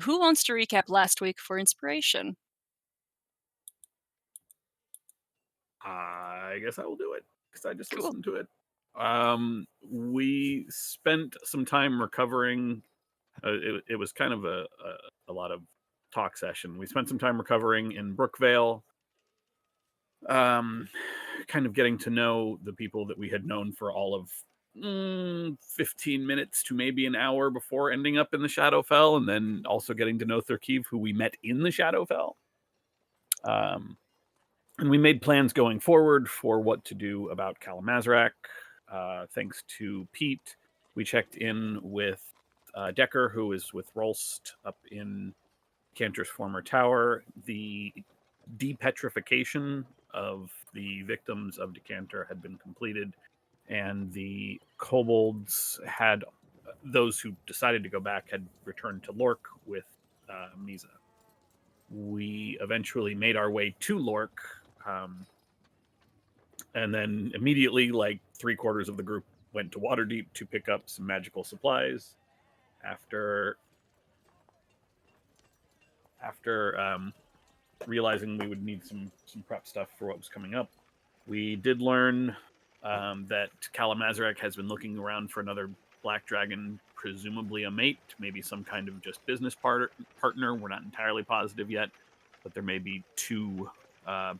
Who wants to recap last week for inspiration? I guess I will do it because I just Cool. listened to it. We spent some time recovering. It was kind of a lot of talk session. We spent some time recovering in Brookvale, um, kind of getting to know the people that we had known for all of 15 minutes to maybe an hour before ending up in the Shadowfell, and then also getting to know Thurkiv, who we met in the Shadowfell. Um, and we made plans going forward for what to do about Kalamazrak. Thanks to Pete, we checked in with Decker, who is with Rolst up in Cantor's former tower. The depetrification of the victims of Decanter had been completed, and the kobolds had those who decided to go back had returned to Lork with Misa. We eventually made our way to Lork, and then immediately, like 3/4 of the group went to Waterdeep to pick up some magical supplies. After realizing we would need some prep stuff for what was coming up, we did learn that Kalamazrak has been looking around for another black dragon, presumably a mate, maybe some kind of just business partner. We're not entirely positive yet, but there may be two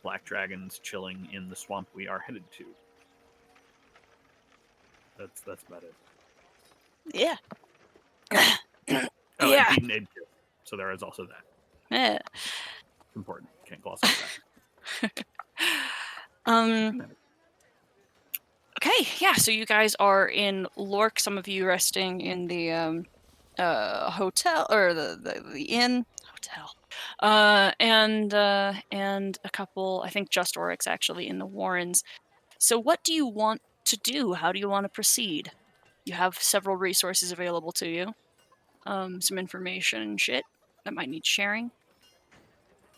black dragons chilling in the swamp we are headed to. That's about it. Yeah. Oh, and Yeah. Pete and Abe too. So there is also that. Yeah. It's important. Can't gloss over that. Um. Okay. Yeah. So you guys are in Lork. Some of you resting in the hotel or the inn hotel. And a couple. I think just Oryx actually in the Warrens. So what do you want to do? How do you want to proceed? You have several resources available to you. Some information and shit that might need sharing.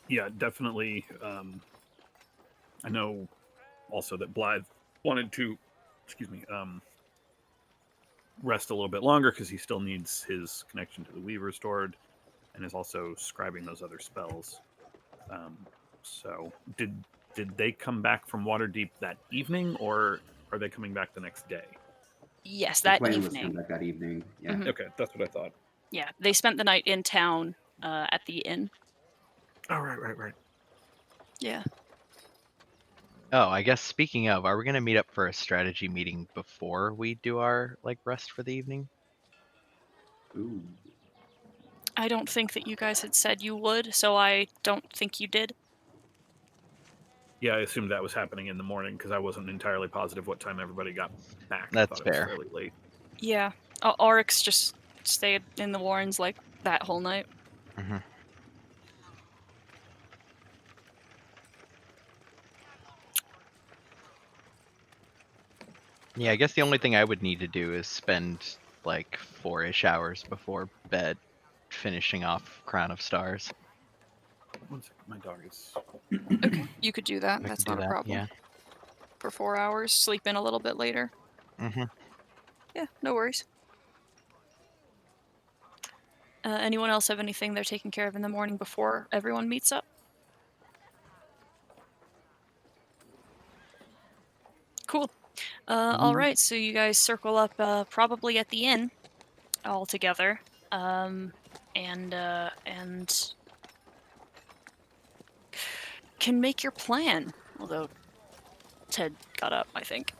Yeah, definitely. I know also that Blythe wanted to, rest a little bit longer because he still needs his connection to the Weaver restored, and is also scribing those other spells. So did they come back from Waterdeep that evening, or are they coming back the next day? Yes, The that plan was to come evening. back that evening. Yeah. Mhm. Okay, that's what I thought. Yeah, they spent the night in town at the inn. Oh, right. Yeah. Oh, I guess speaking of, are we gonna meet up for a strategy meeting before we do our rest for the evening? Ooh. I don't think that you guys had said you would, so I don't think you did. Yeah, I assumed that was happening in the morning because I wasn't entirely positive what time everybody got back. I That's thought it was fair. fairly late. Yeah. Oryx just stayed in the Warrens like that whole night. hmm Yeah, I guess the only thing I would need to do is spend like 4-ish hours before bed finishing off Crown of Stars. 1 second, my dog is. Okay, you could do that. I That's can do not a that. problem. Yeah. For 4 hours, sleep in a little bit later. hmm Yeah, no worries. Anyone else have anything they're taking care of in the morning before everyone meets up? Cool. All right, so you guys circle up probably at the inn all together, and can make your plan. Although Ted got up, I think.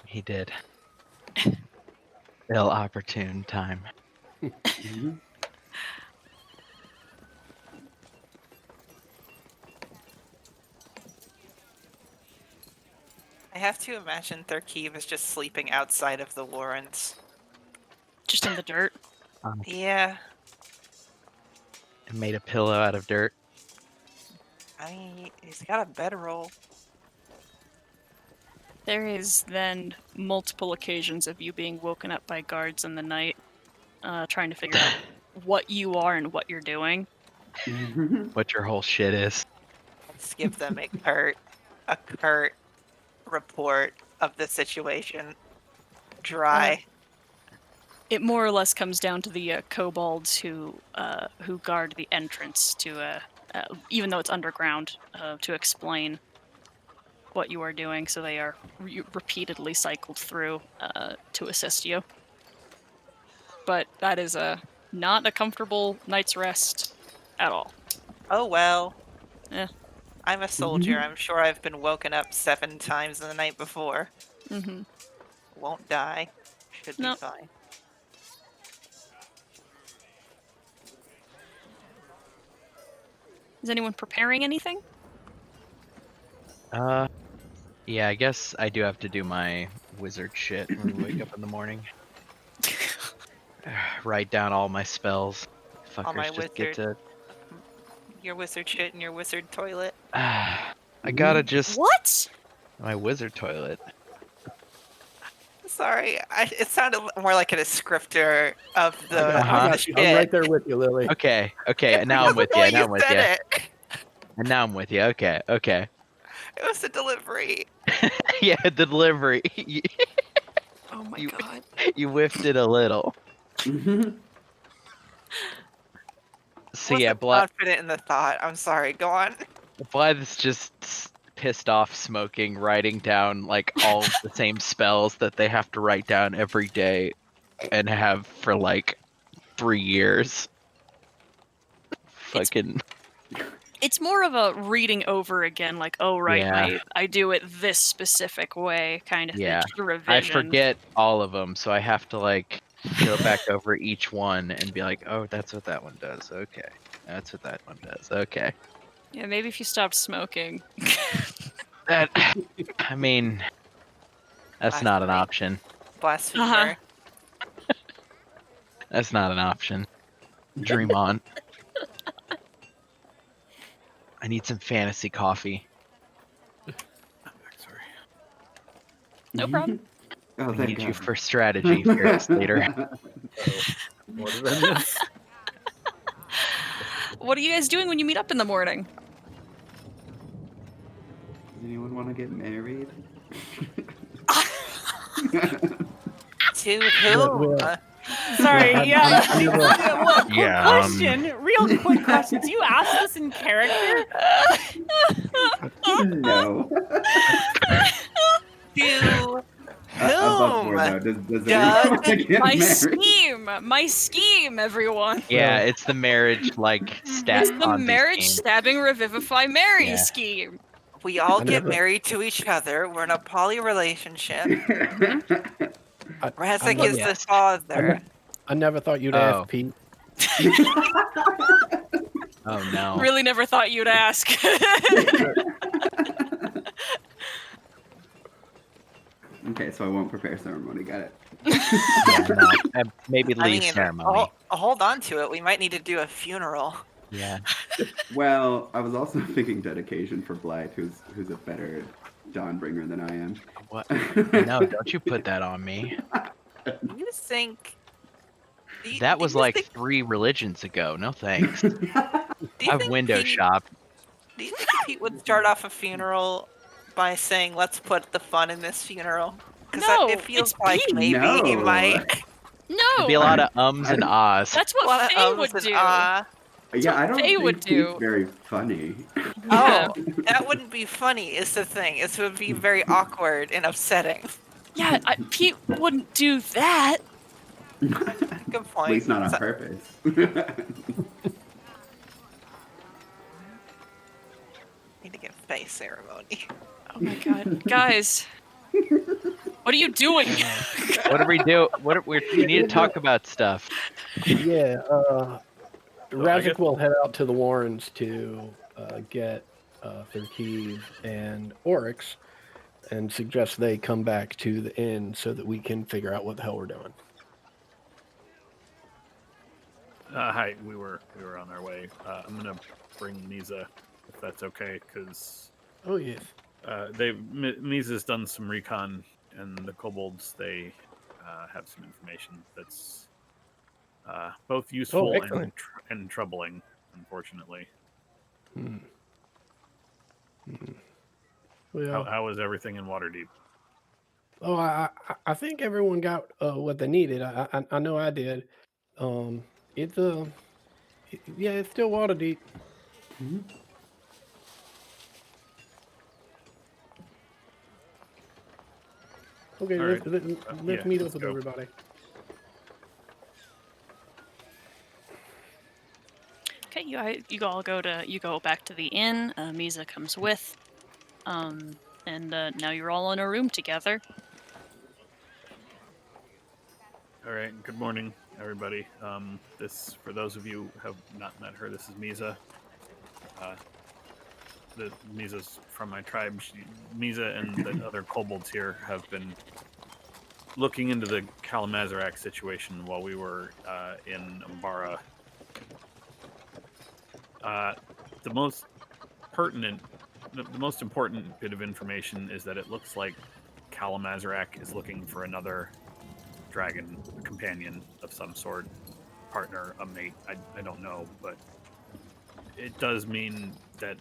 He did. Ill opportune time. Mhm. I have to imagine Thurkiv is just sleeping outside of the Warrens. Just in the dirt. Yeah, And made a pillow out of dirt. I mean, he's got a bedroll. There is then multiple occasions of you being woken up by guards in the night, trying to figure out what you are and what you're doing. What your whole shit is. Let's give them a curt report of the situation. Dry. it more or less comes down to the kobolds who guard the entrance to even though it's underground, to explain what you are doing. So they are repeatedly cycled through to assist you. But that is not a comfortable night's rest at all. Oh well. Yeah. I'm a soldier. I'm sure I've been woken up 7 times in the night before. Mm-hmm. Won't die. Should be Nope. fine. Is anyone preparing anything? Yeah, I guess I do have to do my wizard shit when we wake up in the morning. Write down all my spells. All my Fuckers just get to. Your wizard shit in your wizard toilet. I gotta just. What? My wizard toilet. Sorry, it sounded more like a descriptor of the, I got you. I'm right there with you, Lily. Okay, Yeah, now I'm with the you. way Now I'm with you. said it. And now I'm with you. Okay. It was a delivery. Yeah, the delivery. Oh my You- god. You whiffed it a little. So yeah, Wasn't confident in the thought. I'm sorry. Go on. Blythe's just pissed off smoking, writing down like all of the same spells that they have to write down every day and have for like 3 years. Fucking It's more of a reading over again, like, oh right, Yeah. I do it this specific way, kind of Yeah. thing. Just a revision. I forget all of them, so I have to like go back over each one and be like, oh, that's what that one does. Okay. That's what that one does. Okay. Yeah, maybe if you stopped smoking. That, I mean, that's not an option. Blasphemer. Uh-huh. That's not an option. Dream on. I need some fantasy coffee. Sorry. No problem. Oh, I thank need you God. for strategy, Ferris later. What did I miss? What are you guys doing when you meet up in the morning? Does anyone want to get married? To whom? Well, Sorry, yeah. I'm Quick question. Real quick question. Do you ask this in character? No. To Above whom? board though. Does Doug? anyone want to get My married? scheme, everyone. Yeah, it's the marriage like stat It's the Ponzi marriage scheme. stabbing revivify Mary Yeah. scheme. We all I get never- married to each other. We're in a poly relationship. I Razek never- is the father. I never thought you'd Oh. ask Pete. Oh no. Really never thought you'd ask. Okay, so I won't prepare ceremony. Got it. Yeah, no. Maybe I leave mean, ceremony. hold on to it. We might need to do a funeral. Yeah. Well, I was also thinking dedication for Blythe, who's a better Dawnbringer than I am. What? No, don't you put that on me. You think That was do you like think- 3 religions ago. No thanks. do you I've think window Pete- shopped. Do you think Pete would start off a funeral by saying, "Let's put the fun in this funeral"? Because No, it feels it's like Pete. maybe he No. might. No, There'd be a lot of ums and ahs. that's A lot what of Faye ums would and do. Yeah, I don't they think would Pete's do. very funny. Yeah. Oh, that wouldn't be funny. Is the thing. It would be very awkward and upsetting. Yeah, Pete wouldn't do that. Good point. At least not on So- purpose. Need to get face ceremony. Oh my god, guys, what are you doing? What do we do? We need to talk about stuff. Yeah, I Razek guess- will head out to the Warrens to get Thurkeev and Oryx and suggest they come back to the inn so that we can figure out what the hell we're doing. Hi, we were on our way. I'm gonna bring Misa, if that's okay, because Oh, yes. Misa's done some recon, and the kobolds they have some information that's both useful excellent. and troubling, unfortunately. Hmm. Well, How is everything in Waterdeep? Oh, I think everyone got what they needed. I know I did. Um, it's yeah, it's still water deep. Mhm. Okay, All right. let's Yeah, meet up let's with go. everybody. Okay, you all go back to the inn. Misa comes with, and now you're all in a room together. All right. Good morning, everybody. This, for those of you who have not met her, this is Misa. Uh, Misa's from my tribe. Misa and the other kobolds here have been looking into the Kalamazarak situation while we were in Umbara. The most pertinent, the most important bit of information is that it looks like Kalamazarak is looking for another dragon, a companion of some sort, partner, a mate. I don't know, but it does mean that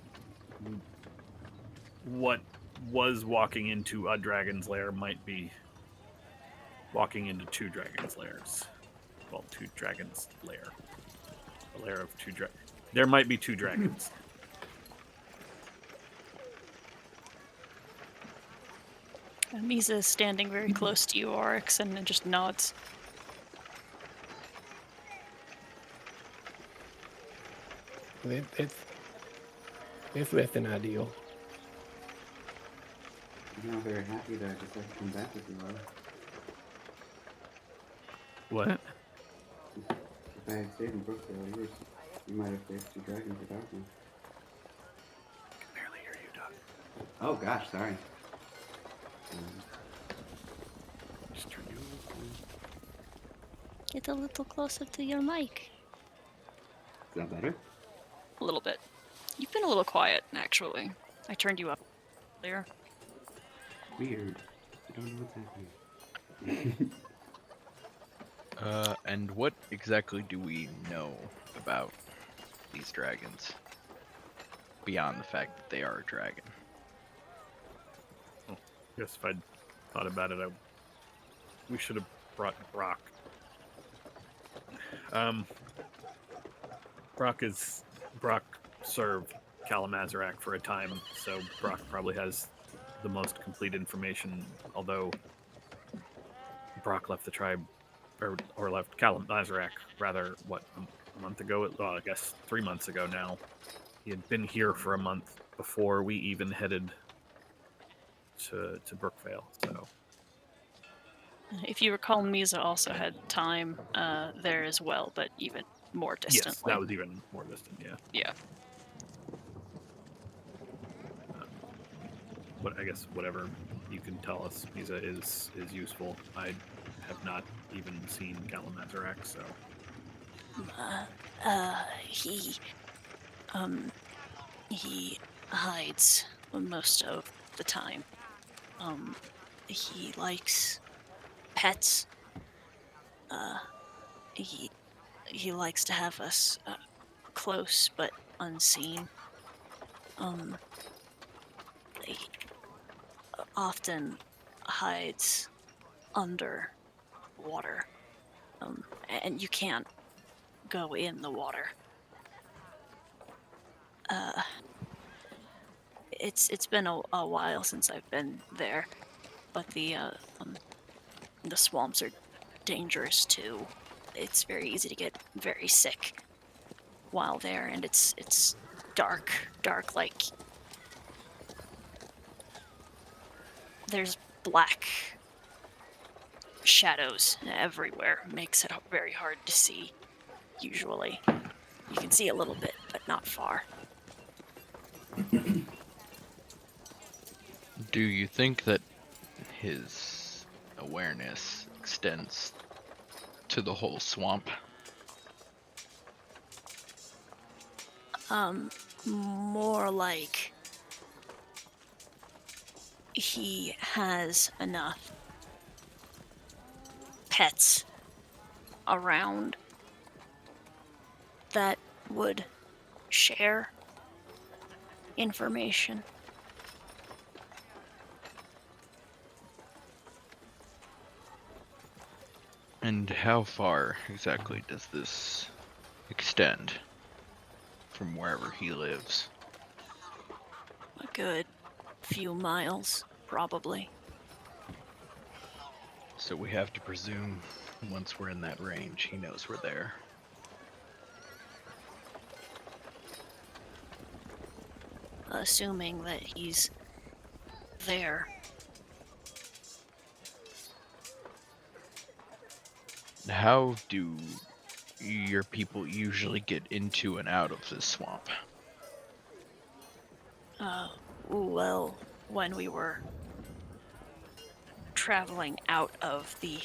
what was walking into a dragon's lair might be walking into two dragons' lairs. Well, two dragons' lair. A lair of two dragons. There might be two dragons. Misa is standing very close to you, Oryx, and then just nods. It's less than ideal. I'm not very happy that I decided to come back with you all. What? If I had stayed in Brookville, you might have faced two dragons without me. I can barely hear you, Doug. Oh gosh, sorry. Just turn you. Get a little closer to your mic. Is that better? A little bit. You've been a little quiet, actually. I turned you up earlier. Weird. I don't know what's happening. And what exactly do we know about these dragons? Beyond the fact that they are a dragon. Oh, guess if I'd thought about it, we should have brought Brock. Brock served Kalamazarak for a time, so Brock probably has the most complete information. Although Brock left the tribe, or left Kalamazarak rather, what, a month ago? Well, I guess 3 months ago now. He had been here for a month before we even headed to Brookvale. So If you recall, Misa also had time there as well, but even more yes, distantly. that was even more distant. Yeah. Yeah. But I guess whatever you can tell us, Misa is useful. I have not even seen Kalamazarak, so He hides most of the time. He likes pets. He likes to have us close but unseen. He often hides under water. And you can't go in the water. It's been a while since I've been there, but the swamps are dangerous too. It's very easy to get very sick while there, and it's dark like there's black shadows everywhere. Makes it very hard to see. Usually, you can see a little bit, but not far. Do you think that his awareness extends to the whole swamp? More like he has enough pets around that would share information. And how far exactly does this extend from wherever he lives? A good few miles, probably. So we have to presume once we're in that range, he knows we're there. Assuming that he's there. How do your people usually get into and out of this swamp? Well, when we were traveling out of the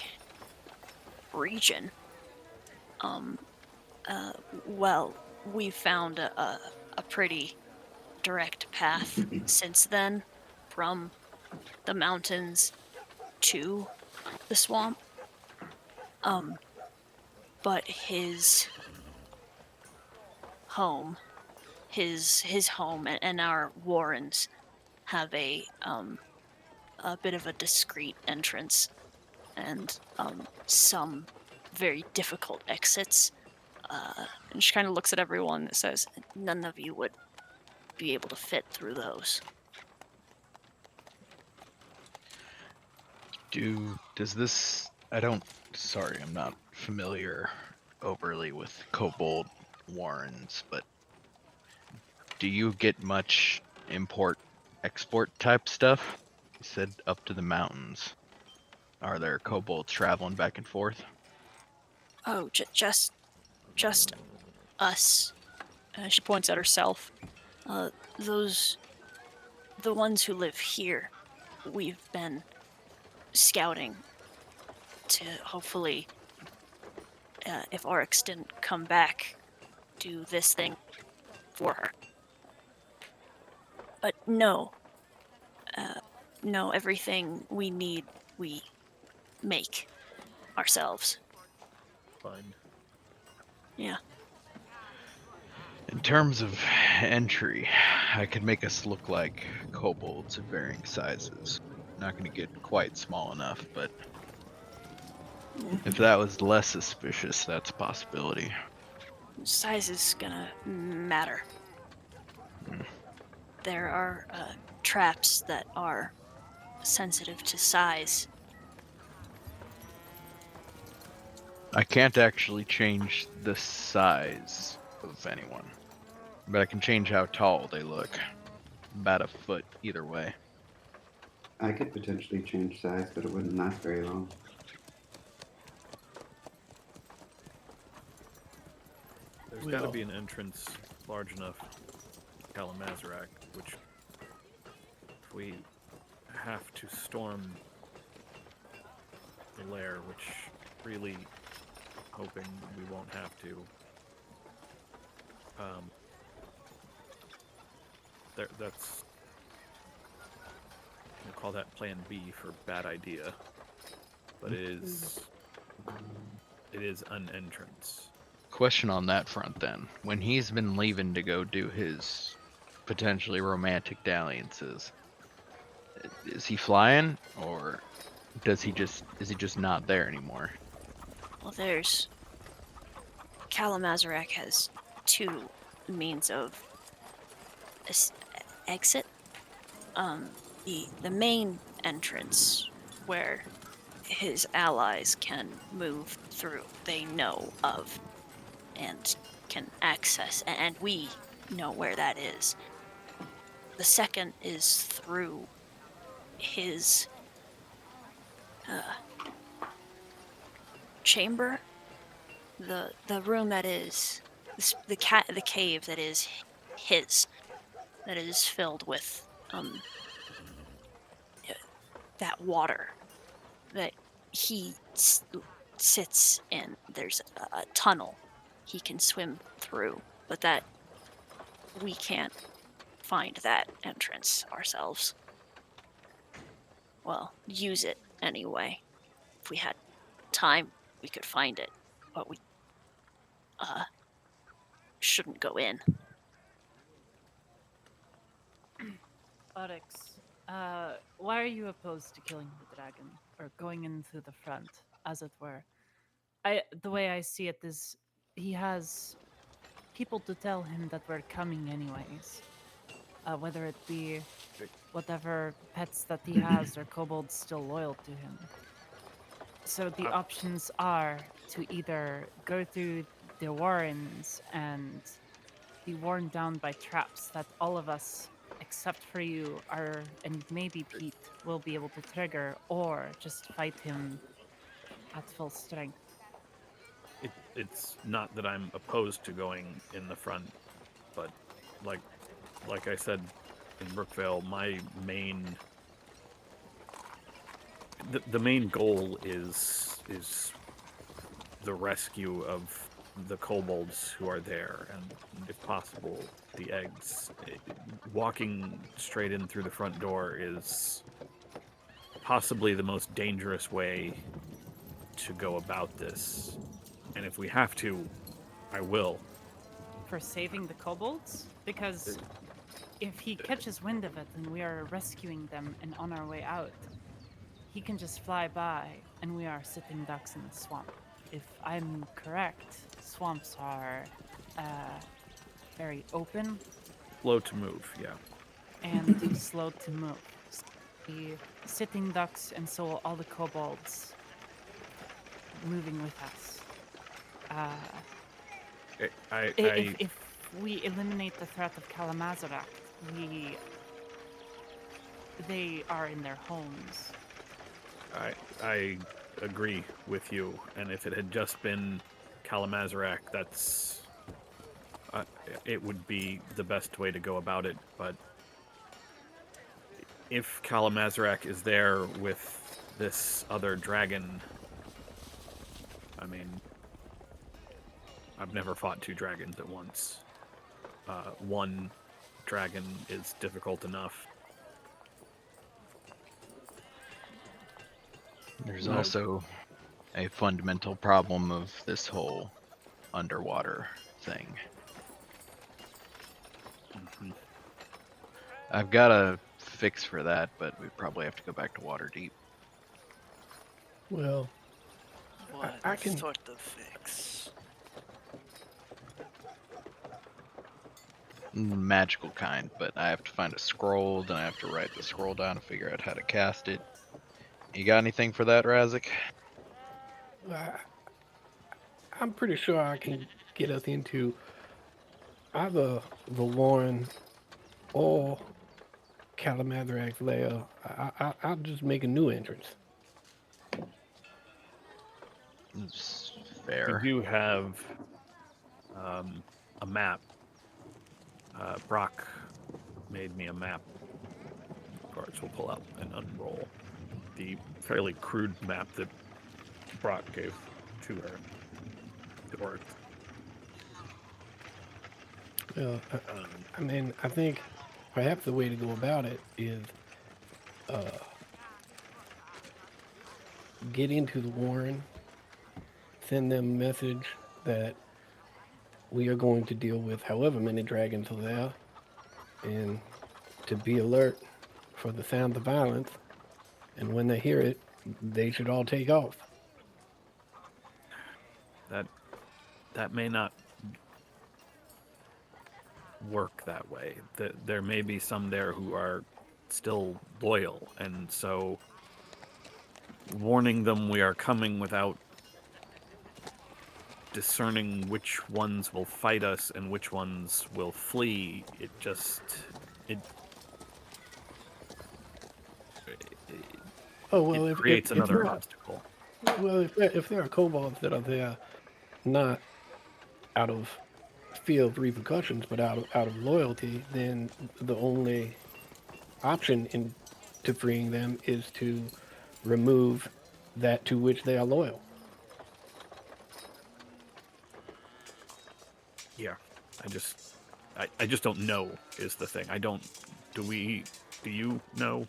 region, well, we found a pretty direct path since then from the mountains to the swamp. But his home, his home and our warrens have a bit of a discreet entrance and some very difficult exits. And she kind of looks at everyone and says, "None of you would be able to fit through those." Does this... Sorry, I'm not familiar overly with kobold warrens, but do you get much import-export type stuff? You said up to the mountains. Are there kobolds traveling back and forth? Oh, just us. She points at herself. Those, the ones who live here, we've been scouting to hopefully, if Oryx didn't come back, do this thing for her. But no, everything we need, we make ourselves. Fine. Yeah. In terms of entry, I could make us look like kobolds of varying sizes. Not going to get quite small enough, but if that was less suspicious, that's a possibility. Size is gonna matter. There are traps that are sensitive to size. I can't actually change the size of anyone, but I can change how tall they look. About a foot either way. I could potentially change size, but it wouldn't last very long. There's got to be an entrance large enough to Kalamazrak, which if we have to storm the lair, which really hoping we won't have to. That's, we'll call that Plan B for bad idea, but it is an entrance. Question on that front then. When he's been leaving to go do his potentially romantic dalliances, is he flying or is he just not there anymore? Well, there's Kalamazrak has two means of exit. The main entrance where his allies can move through, they know of and can access, and we know where that is. The second is through his chamber, the room that is the cave that is his, that is filled with that water that he sits in. There's a tunnel he can swim through, but that we can't find that entrance ourselves. Well, use it anyway. If we had time, we could find it, but we shouldn't go in. Oryx, why are you opposed to killing the dragon? Or going into the front, as it were? The way I see it is, he has people to tell him that we're coming anyways. Whether it be whatever pets that he has or kobolds still loyal to him. So the options are to either go through the warrens and be worn down by traps that all of us, except for you, are, and maybe Pete, will be able to trigger, or just fight him at full strength. It's not that I'm opposed to going in the front, but like I said in Brookvale, my main the main goal is the rescue of the kobolds who are there, and if possible, the eggs. Walking straight in through the front door is possibly the most dangerous way to go about this. And if we have to, I will. For saving the kobolds? Because if he catches wind of it and we are rescuing them and on our way out, he can just fly by and we are sitting ducks in the swamp. If I'm correct, swamps are very open Slow to move, yeah. and slow to move. So the sitting ducks and so will all the kobolds moving with us. If we eliminate the threat of Kalamazarak, they are in their homes. I agree with you, and if it had just been Kalamazarak, that's it would be the best way to go about it. But if Kalamazarak is there with this other dragon, I mean, I've never fought two dragons at once. One dragon is difficult enough. There's No. also a fundamental problem of this whole underwater thing. Mhm. I've got a fix for that, but we probably have to go back to Waterdeep. Well, What I can- sort of fix? Magical kind, but I have to find a scroll, then I have to write the scroll down and figure out how to cast it. You got anything for that, Razik? I'm pretty sure I can get us into either the Warren or Kalamazarak's lair. I'll just make a new entrance. It's We fair. do have a map. Brock made me a map. Of course, we'll pull out and unroll the fairly crude map that Brock gave to her. Or I mean, I think perhaps the way to go about it is get into the Warren, send them a message that we are going to deal with however many dragons are there, and to be alert for the sound of violence, and when they hear it, they should all take off. that may not work that way. There may be some there who are still loyal, and so warning them we are coming without discerning which ones will fight us and which ones will flee, it Oh well, creates another obstacle. well, if there are kobolds that are there, not out of fear of repercussions, but out of loyalty, then the only option to freeing them is to remove that to which they are loyal. Yeah, I just don't know is the thing. I don't. Do you know,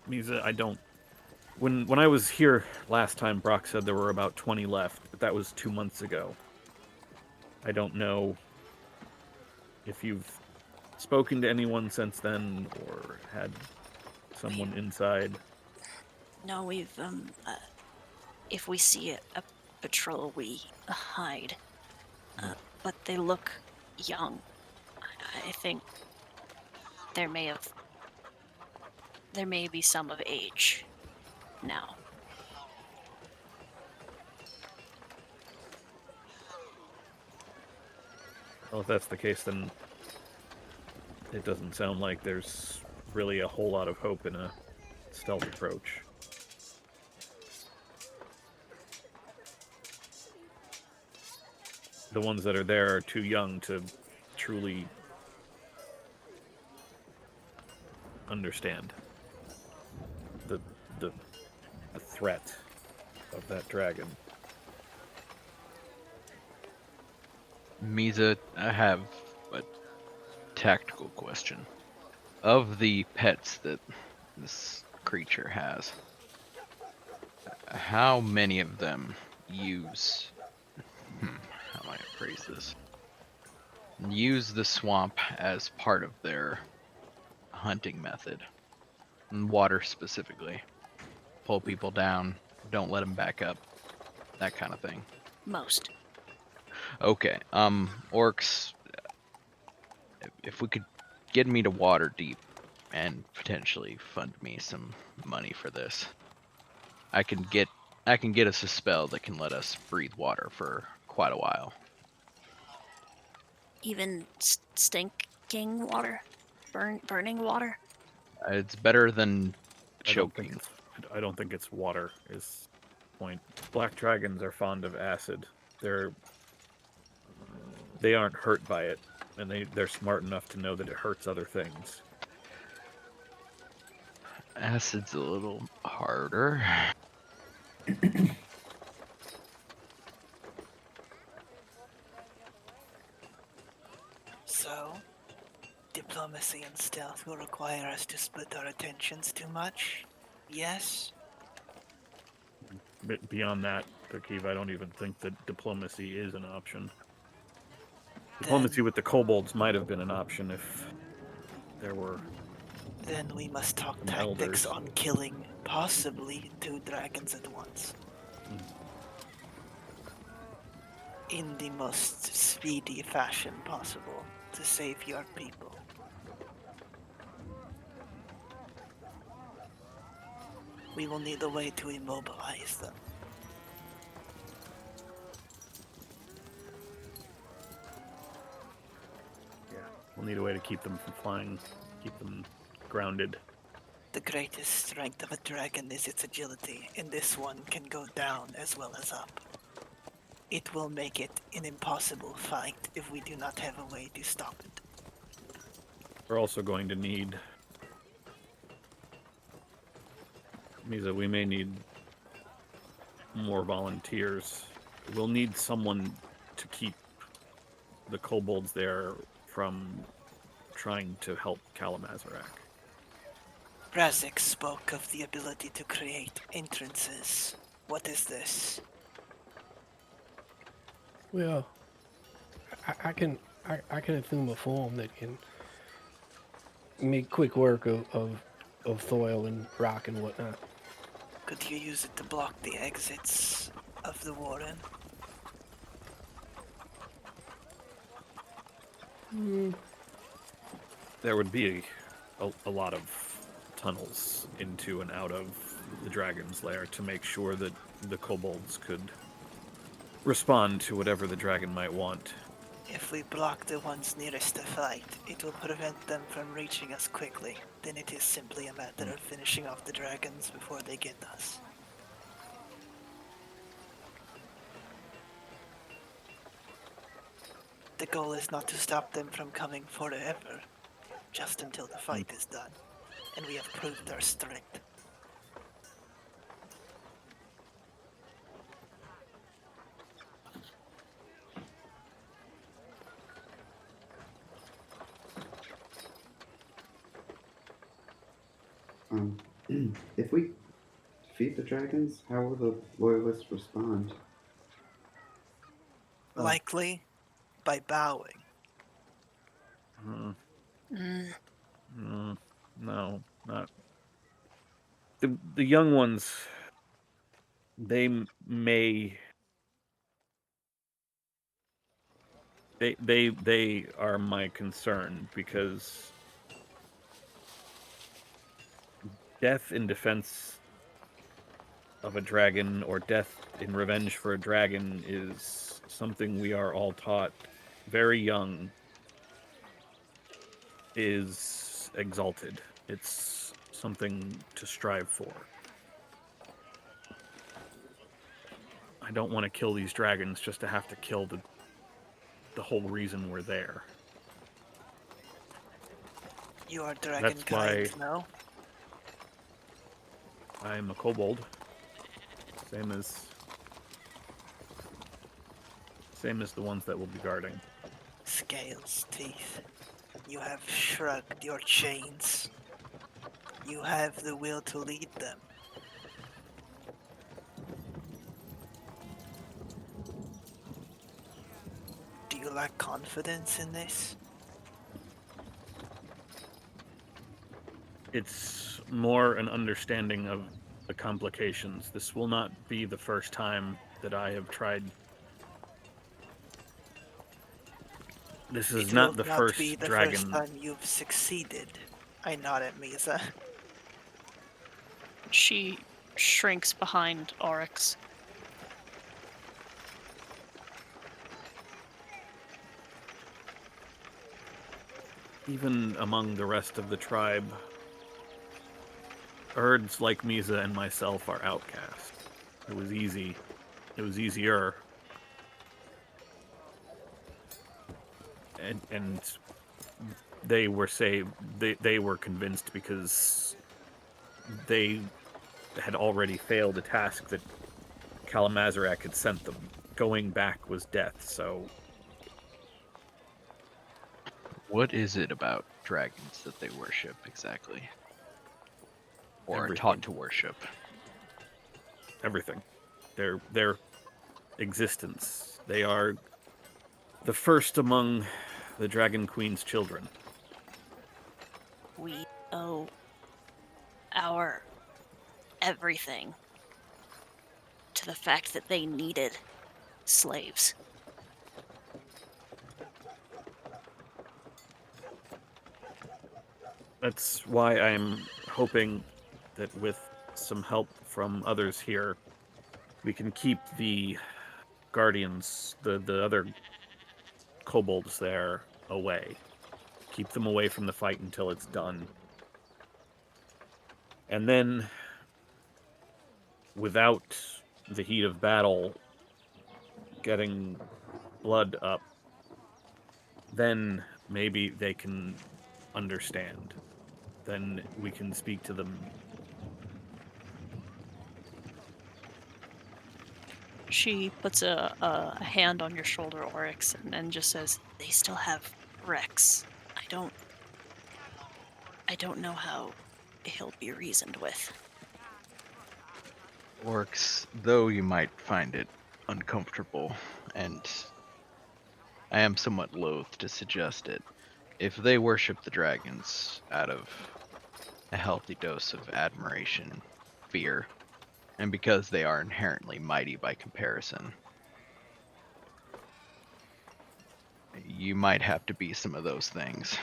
Misa? I don't. When I was here last time, Brock said there were about 20 left, but that was 2 months ago. I don't know if you've spoken to anyone since then or had someone inside. No, we've if we see a patrol we hide. But they look young. I think there may be some of age now. Well, if that's the case, then it doesn't sound like there's really a whole lot of hope in a stealth approach. The ones that are there are too young to truly understand the threat of that dragon. Misa, I have a tactical question. Of the pets that this creature has, how many of them use... how might I phrase this? Use the swamp as part of their hunting method. And water specifically. Pull people down, don't let them back up. That kind of thing. Most. Okay, orcs, if we could get me to water deep and potentially fund me some money for this, I can get us a spell that can let us breathe water for quite a while. Even stinking water? Burning water? It's better than choking. I don't think it's water is the point. Black dragons are fond of acid. They aren't hurt by it, and they're smart enough to know that it hurts other things. Acid's a little harder. So, diplomacy and stealth will require us to split our attentions too much? Yes? But beyond that, Turkiv, I don't even think that diplomacy is an option. Diplomacy with the kobolds might have been an option if there were... Then we must talk Some tactics elders. on killing possibly 2 dragons at once. In the most speedy fashion possible to save your people. We will need a way to immobilize them. Yeah, we'll need a way to keep them from flying, keep them grounded. The greatest strength of a dragon is its agility, and this one can go down as well as up. It will make it an impossible fight if we do not have a way to stop it. We're also going to need... Misa, we may need more volunteers. We'll need someone to keep the kobolds there from trying to help Kalamazarak. Razek spoke of the ability to create entrances. What is this? Well, I can assume a form that can make quick work of soil and rock and whatnot. Could you use it to block the exits of the warren? There would be a lot of tunnels into and out of the dragon's lair to make sure that the kobolds could respond to whatever the dragon might want. If we block the ones nearest the fight, it will prevent them from reaching us quickly. Then it is simply a matter of finishing off the dragons before they get us. The goal is not to stop them from coming forever, just until the fight is done, and we have proved our strength. If we defeat the dragons, how will the loyalists respond? Likely by bowing. No, not... The young ones, they may They are my concern because death in defense of a dragon or death in revenge for a dragon is something we are all taught very young is exalted. It's something to strive for. I don't want to kill these dragons just to have to kill the whole reason we're there. You are dragon That's kind, why no? I'm a kobold. Same as the ones that will be guarding. Scales, teeth. You have shrugged your chains. You have the will to lead them. Do you lack confidence in this? It's more an understanding of the complications. This will not be the first time that I have tried. This is It not will the not be first the first dragon. time you've succeeded. I nod at Misa. She shrinks behind Oryx. Even among the rest of the tribe, herds like Misa and myself are outcast. It was easy. It was easier. And they were they were convinced because they had already failed a task that Kalamazrak had sent them. Going back was death, so What is it about dragons that they worship exactly? Or are Everything. taught to worship? everything. Their existence. They are the first among the Dragon Queen's children. We owe our everything to the fact that they needed slaves. That's why I'm hoping that with some help from others here, we can keep the guardians, the other kobolds there, away. Keep them away from the fight until it's done. And then, without the heat of battle getting blood up, then maybe they can understand. Then we can speak to them. She puts a hand on your shoulder, Oryx, and just says, "They still have Rex. I don't know how he'll be reasoned with." Orcs, though you might find it uncomfortable, and I am somewhat loath to suggest it, if they worship the dragons out of a healthy dose of admiration, fear, and because they are inherently mighty by comparison, you might have to be some of those things,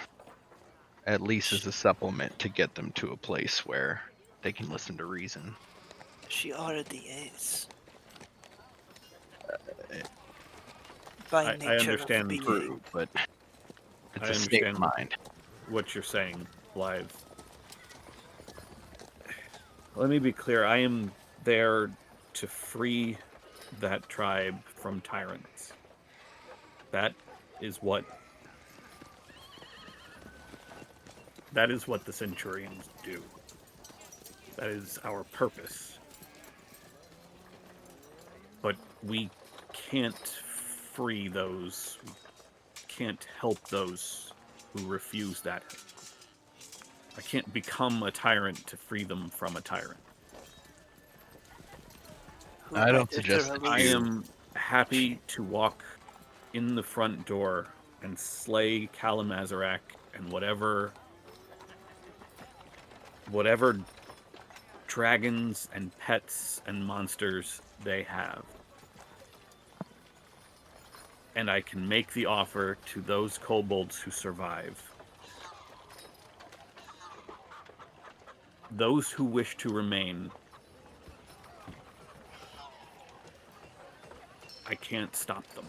at least as a supplement to get them to a place where they can listen to reason. She already is. By I nature understand of being. True, but it's I a state of understand mind. what you're saying, Blythe. Let me be clear. I am there to free that tribe from tyrants. That is what the Centurions do. That is our purpose. But we can't free those, we can't help those who refuse that. I can't become a tyrant to free them from a tyrant. Who I don't better suggest to that I release- you- am happy to walk in the front door and slay Kalamazrak and whatever dragons and pets and monsters they have. and I can make the offer to those kobolds who survive. Those who wish to remain, I can't stop them.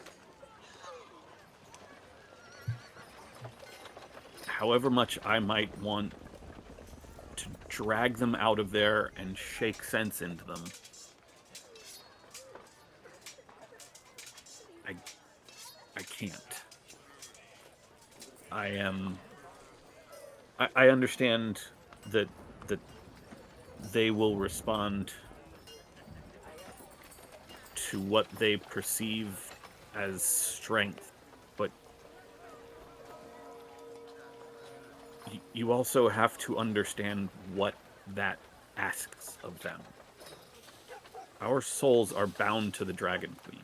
However much I might want to drag them out of there and shake sense into them, I can't. I understand that they will respond to what they perceive as strength, but you also have to understand what that asks of them. Our souls are bound to the Dragon Queen.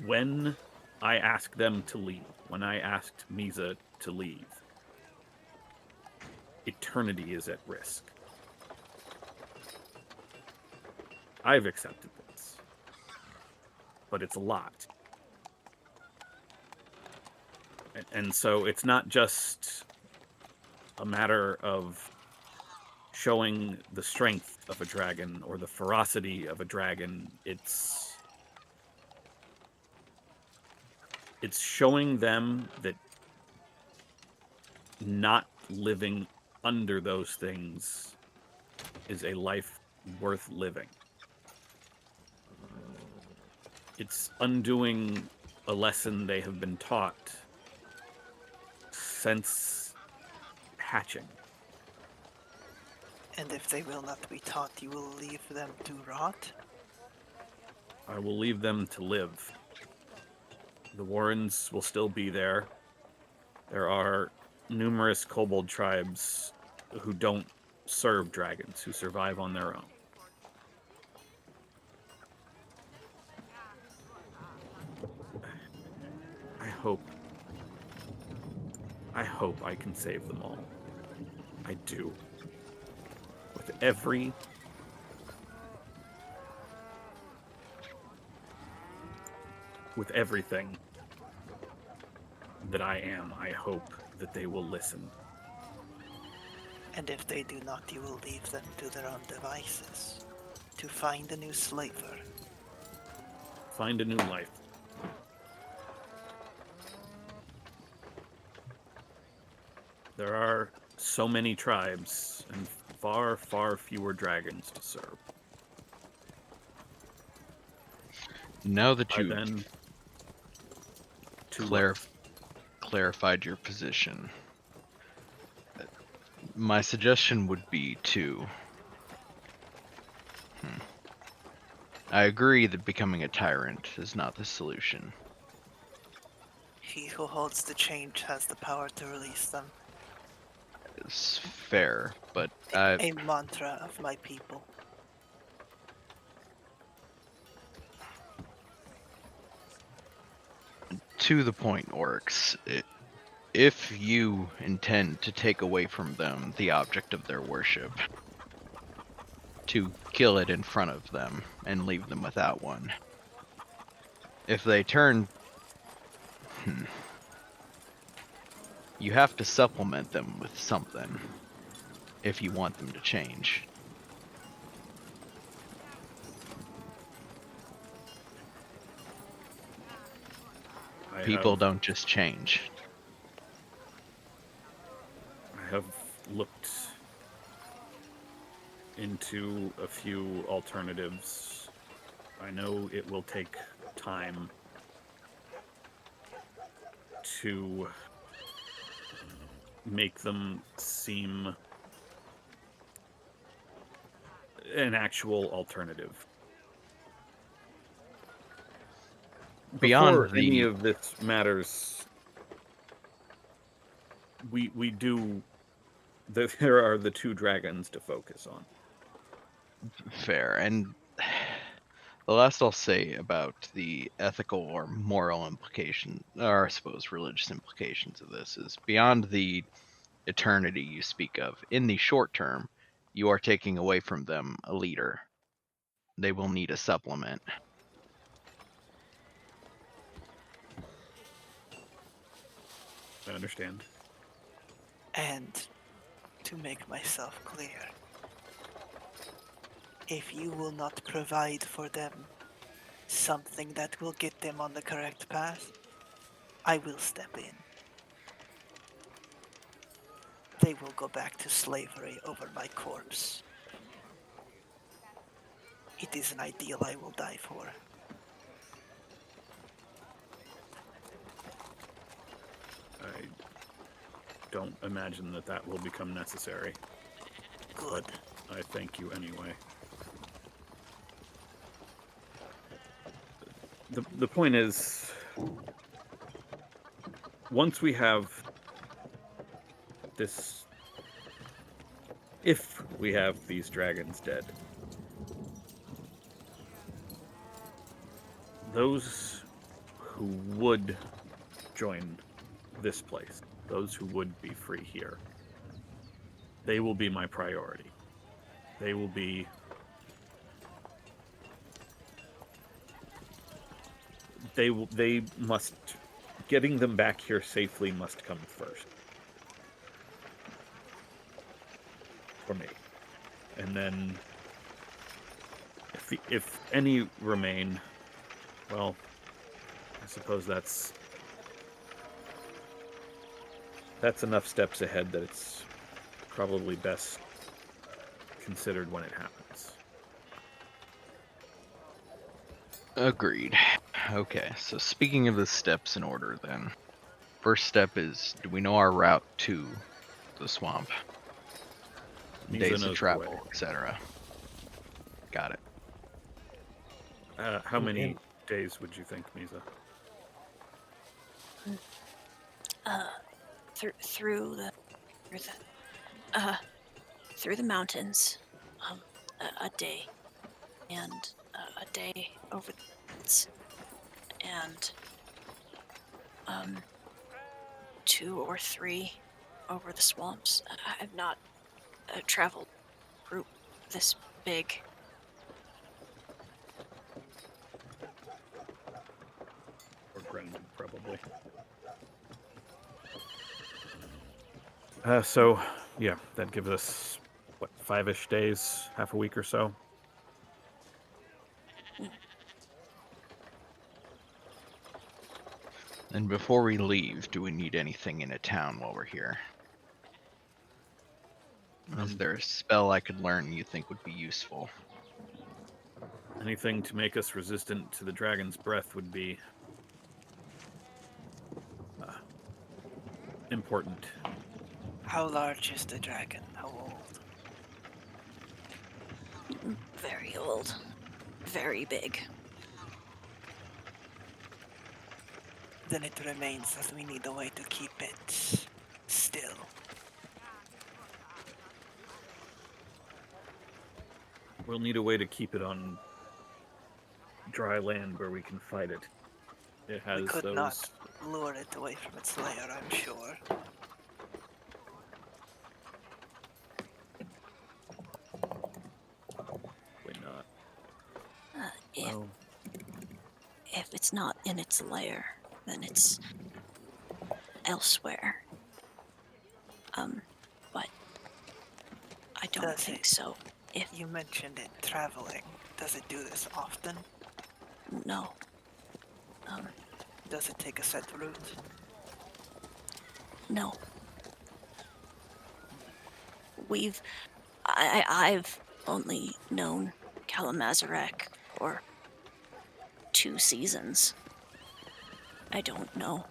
When I ask them to leave, when I asked Misa to leave, eternity is at risk. I've accepted this, but it's a lot. And so it's not just a matter of showing the strength of a dragon or the ferocity of a dragon. It's showing them that not living under those things is a life worth living. It's undoing a lesson they have been taught since hatching. And if they will not be taught, you will leave them to rot? I will leave them to live. The Warrens will still be there. There are numerous kobold tribes who don't serve dragons, who survive on their own. I hope I can save them all. I do. With everything that I am, I hope that they will listen. And if they do not, you will leave them to their own devices, to find a new slaver. Find a new life. There are so many tribes and far, far fewer dragons to serve. Now that By you then, clarified your position, my suggestion would be to... I agree that becoming a tyrant is not the solution. He who holds the change has the power to release them. It's fair, but A mantra of my people. to the point, Oryx. If you intend to take away from them the object of their worship, to kill it in front of them and leave them without one, if they turn... you have to supplement them with something if you want them to change. People don't just change. I have looked into a few alternatives. I know it will take time to make them seem an actual alternative. Beyond Before any of this matters, we do. There are the two dragons to focus on. Fair. And the last I'll say about the ethical or moral implication, or I suppose religious implications of this, is beyond the eternity you speak of. In the short term, you are taking away from them a leader. they will need a supplement. I understand. And to make myself clear, if you will not provide for them something that will get them on the correct path, I will step in. They will go back to slavery over my corpse. It is an ideal I will die for. I don't imagine that will become necessary. Good. But I thank you anyway. The point is, once we have this, if we have these dragons dead, those who would join this place, those who would be free here, they will be my priority. They will be they must, getting them back here safely must come first for me. And then if any remain, well, I suppose that's enough steps ahead that it's probably best considered when it happens. Agreed. Okay, so speaking of the steps in order then. First step is, do we know our route to the swamp? Misa Days knows of the travel, way. etc. Got it. How many And- days would you think, Misa? Through the mountains, a day, and a day over the woods, and 2 or 3 over the swamps. I've not traveled a route this big. Or grounded, probably. So, yeah, that gives us, what, 5-ish days, half a week or so? And before we leave, do we need anything in a town while we're here? Is there a spell I could learn you think would be useful? Anything to make us resistant to the dragon's breath would be important. How large is the dragon? How old? Very old. Very big. Then it remains that we need a way to keep it still. We'll need a way to keep it on dry land where we can fight it. It has We could those... not lure it away from its lair, I'm sure. Probably not. If, Well, if it's not in its lair, then it's elsewhere. But I don't Does think it? so. If You mentioned it traveling. Does it do this often? no, Does it take a set route? no. I've only known Kalamazarek for 2 seasons. I don't know.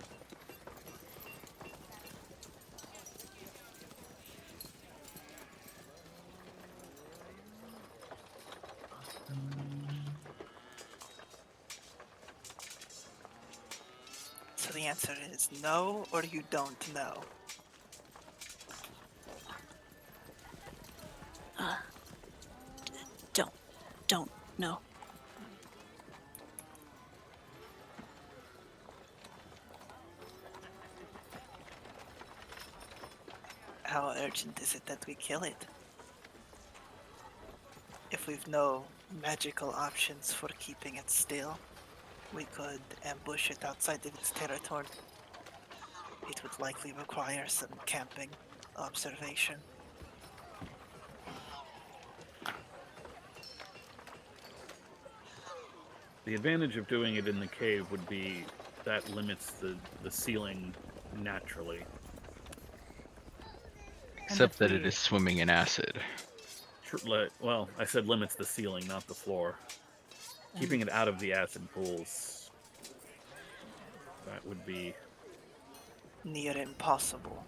So the answer is no, or you don't know. Don't know. How urgent is it that we kill it? If we've no magical options for keeping it still. We could ambush it outside of its territory. It would likely require some camping observation. The advantage of doing it in the cave would be that limits the ceiling naturally. Except if that it we- is swimming in acid. Well, I said limits the ceiling, not the floor. Keeping it out of the acid pools, that would be Near impossible.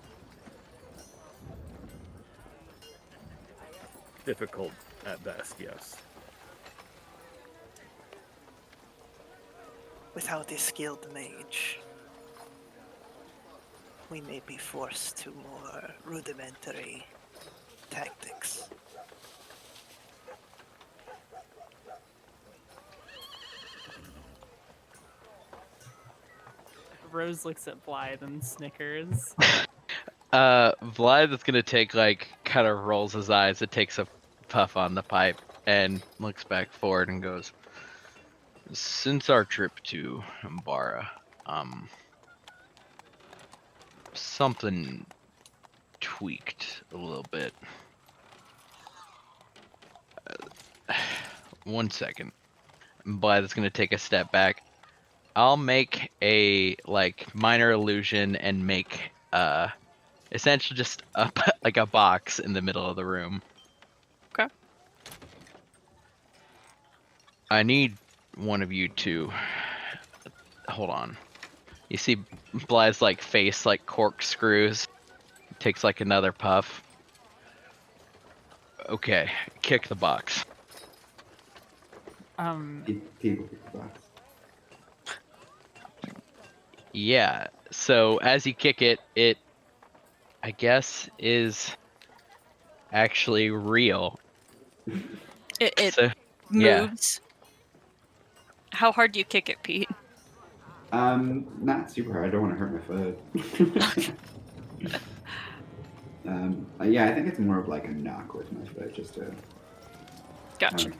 difficult at best, yes. Without a skilled mage, we may be forced to more rudimentary tactics. Rose looks at Blythe and snickers. Blythe is gonna take kind of rolls his eyes. It takes a puff on the pipe and looks back forward and goes, "Since our trip to Mbara, something tweaked a little bit. 1 second." Blythe is gonna take a step back. I'll make a minor illusion and make essentially just like a box in the middle of the room. Okay. I need one of you to hold on. You see Blythe's face corkscrews. Takes another puff. Okay, kick the box. People pick the box. Yeah. So as you kick it, it I guess is actually real. It So, yeah. moves. How hard do you kick it, Pete? Not super hard. I don't want to hurt my foot. Yeah, I think it's more of like a knock with my foot, just to. Gotcha.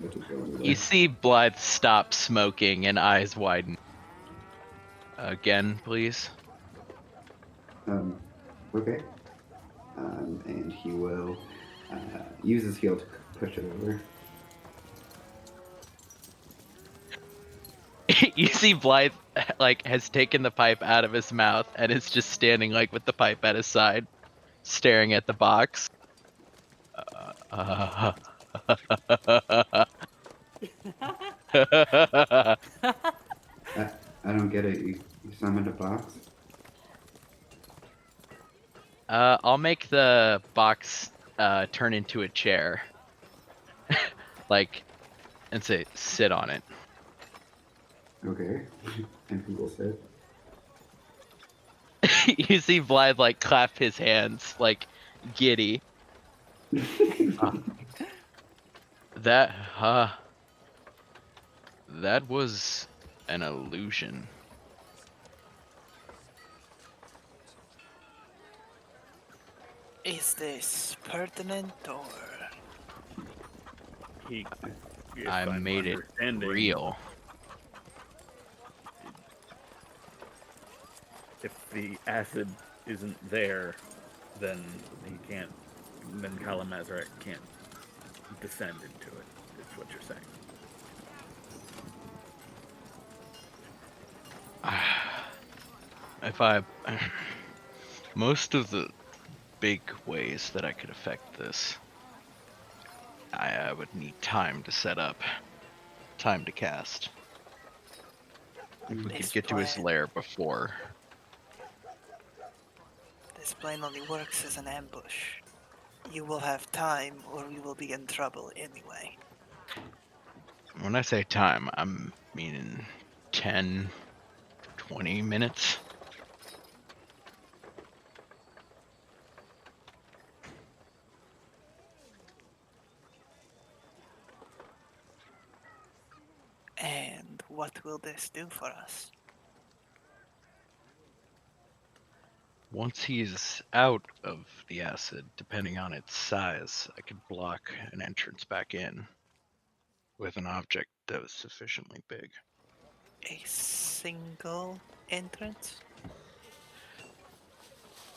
You see Blythe stop smoking and eyes widen. Again, please. Okay. And he will use his heel to push it over. You see Blythe has taken the pipe out of his mouth and is just standing with the pipe at his side, staring at the box. I don't get it. You summoned a box? I'll make the box turn into a chair. And say, sit on it. Okay. And who will sit? You see Blythe clap his hands giddy. That was an illusion. Is this pertinent or? I made it real. If the acid isn't there, then he can't. Then Kalamazrak can't descend into it. Is what you're saying. Most of the big ways that I could affect this, I would need time to set up, time to cast. If we could get to his lair before. This plan only works as an ambush. You will have time or we will be in trouble anyway. When I say time, I'm meaning 10, 20 minutes. And what will this do for us? Once he's out of the acid, depending on its size, I could block an entrance back in. with an object that was sufficiently big. A single entrance?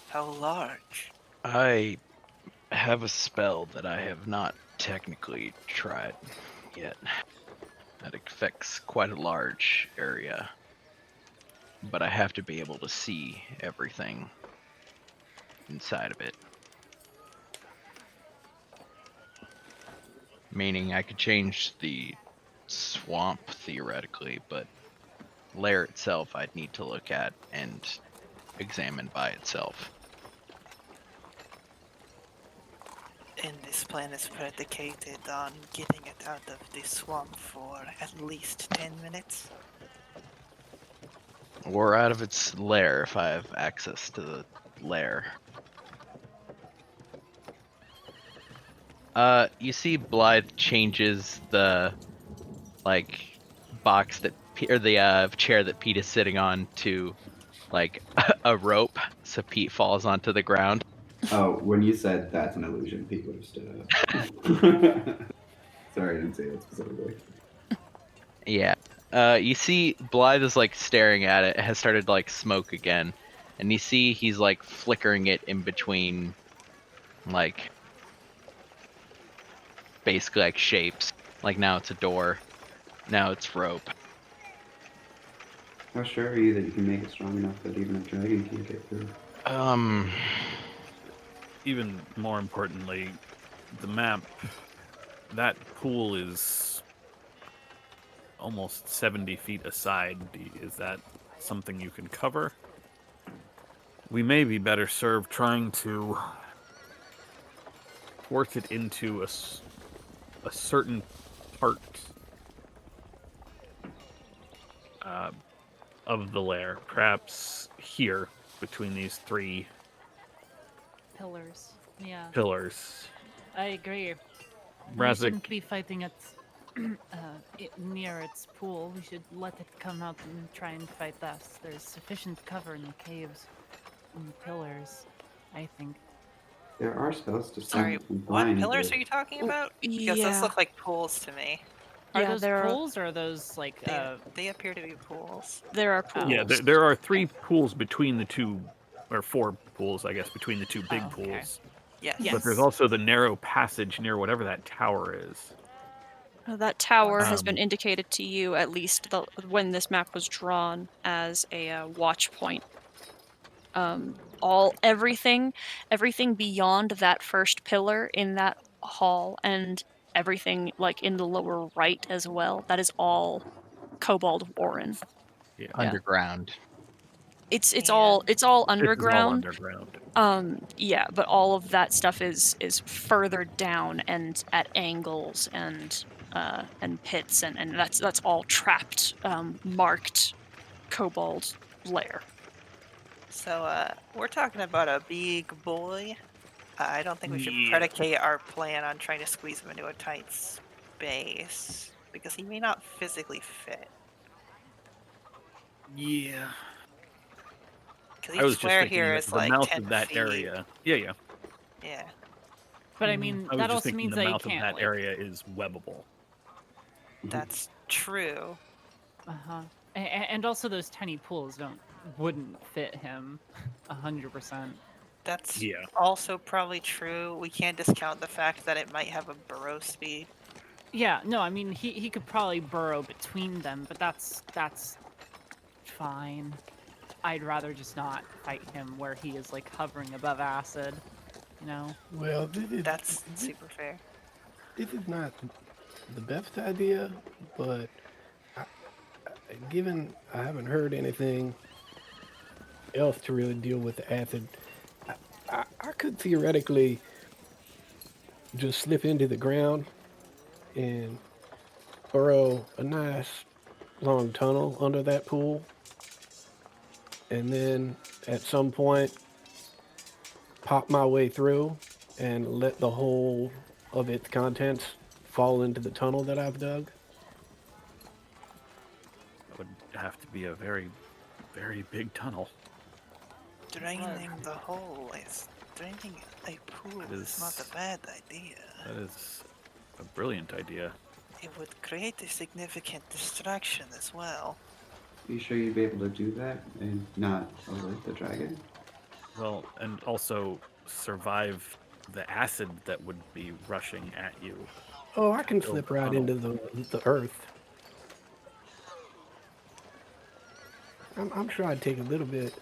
How large? I have a spell that I have not technically tried yet. That affects quite a large area. But I have to be able to see everything inside of it. Meaning I could change the swamp theoretically, but lair itself I'd need to look at and examine by itself. And this plan is predicated on getting it out of the swamp for at least 10 minutes? Or out of its lair if I have access to the lair. You see Blythe changes the, like, box that, or the chair that Pete is sitting on to, like, a rope, so Pete falls onto the ground. Oh, when you said that's an illusion, Pete would have stood up. Sorry, I didn't say that specifically. Yeah. You see Blythe is, like, staring at it, has started to, like, smoke again. And you see he's, like, flickering it in between, like, basically, like, shapes. Like, now it's a door. Now it's rope. How sure are you that you can make it strong enough that even a dragon can't get through? Even more importantly, the map, that pool is almost 70 feet aside. Is that something you can cover? We may be better served trying to force it into a certain part of the lair. Perhaps here, between these three Pillars. Yeah, pillars. I agree. We Razik, shouldn't be fighting it, near its pool. We should let it come out and try and fight us. There's sufficient cover in the caves and the pillars, I think. There are spells to stop Sorry, it from what flying, pillars but are you talking Oh, about? Because those yeah. look like pools to me. Are Yeah, those pools or are those like They appear to be pools. there are Oh. yeah, pools. there are 3 pools between the two, or 4 pools, I guess, between the 2 big Oh, okay. pools. Yes. Yes. But there's also the narrow passage near whatever that tower is. That tower has Um, been indicated to you, at least when this map was drawn, as a watch point. Everything beyond that first pillar in that hall, and everything like in the lower right as well, that is all Kobold Warren. Yeah. Yeah. Underground. It's all This is all underground. underground. Yeah, but all of that stuff is further down and at angles and pits, and that's all trapped, marked Kobold lair. So, we're talking about a big boy. I don't think we should Yeah. predicate our plan on trying to squeeze him into a tight space, because he may not physically fit. Yeah. Because I was each just square thinking here that is the like mouth 10 of that feet. area. Yeah. Yeah, But I mean, I was that just also thinking means the that you mouth of can't. that Like, area is webbable. that's true. And also those tiny pools wouldn't fit him 100%. That's Yeah. also probably true. We can't discount the fact that it might have a burrow speed. Yeah, no, I mean he could probably burrow between them, but that's fine. I'd rather just not fight him where he is like hovering above acid, you know? Well, That's super fair. this is not the best idea, but given I haven't heard anything else to really deal with the acid, I could theoretically just slip into the ground and burrow a nice long tunnel under that pool, and then at some point pop my way through and let the whole of its contents fall into the tunnel that I've dug. That would have to be a very, very big tunnel. Draining the hole is draining a pool That is not is- a bad idea. That is a brilliant idea. It would create a significant distraction as well. Are you sure you'd be able to do that and not alert the dragon? Well, and also survive the acid that would be rushing at you. Oh, I can Build slip the right tunnel. into the earth. I'm sure I'd take a little bit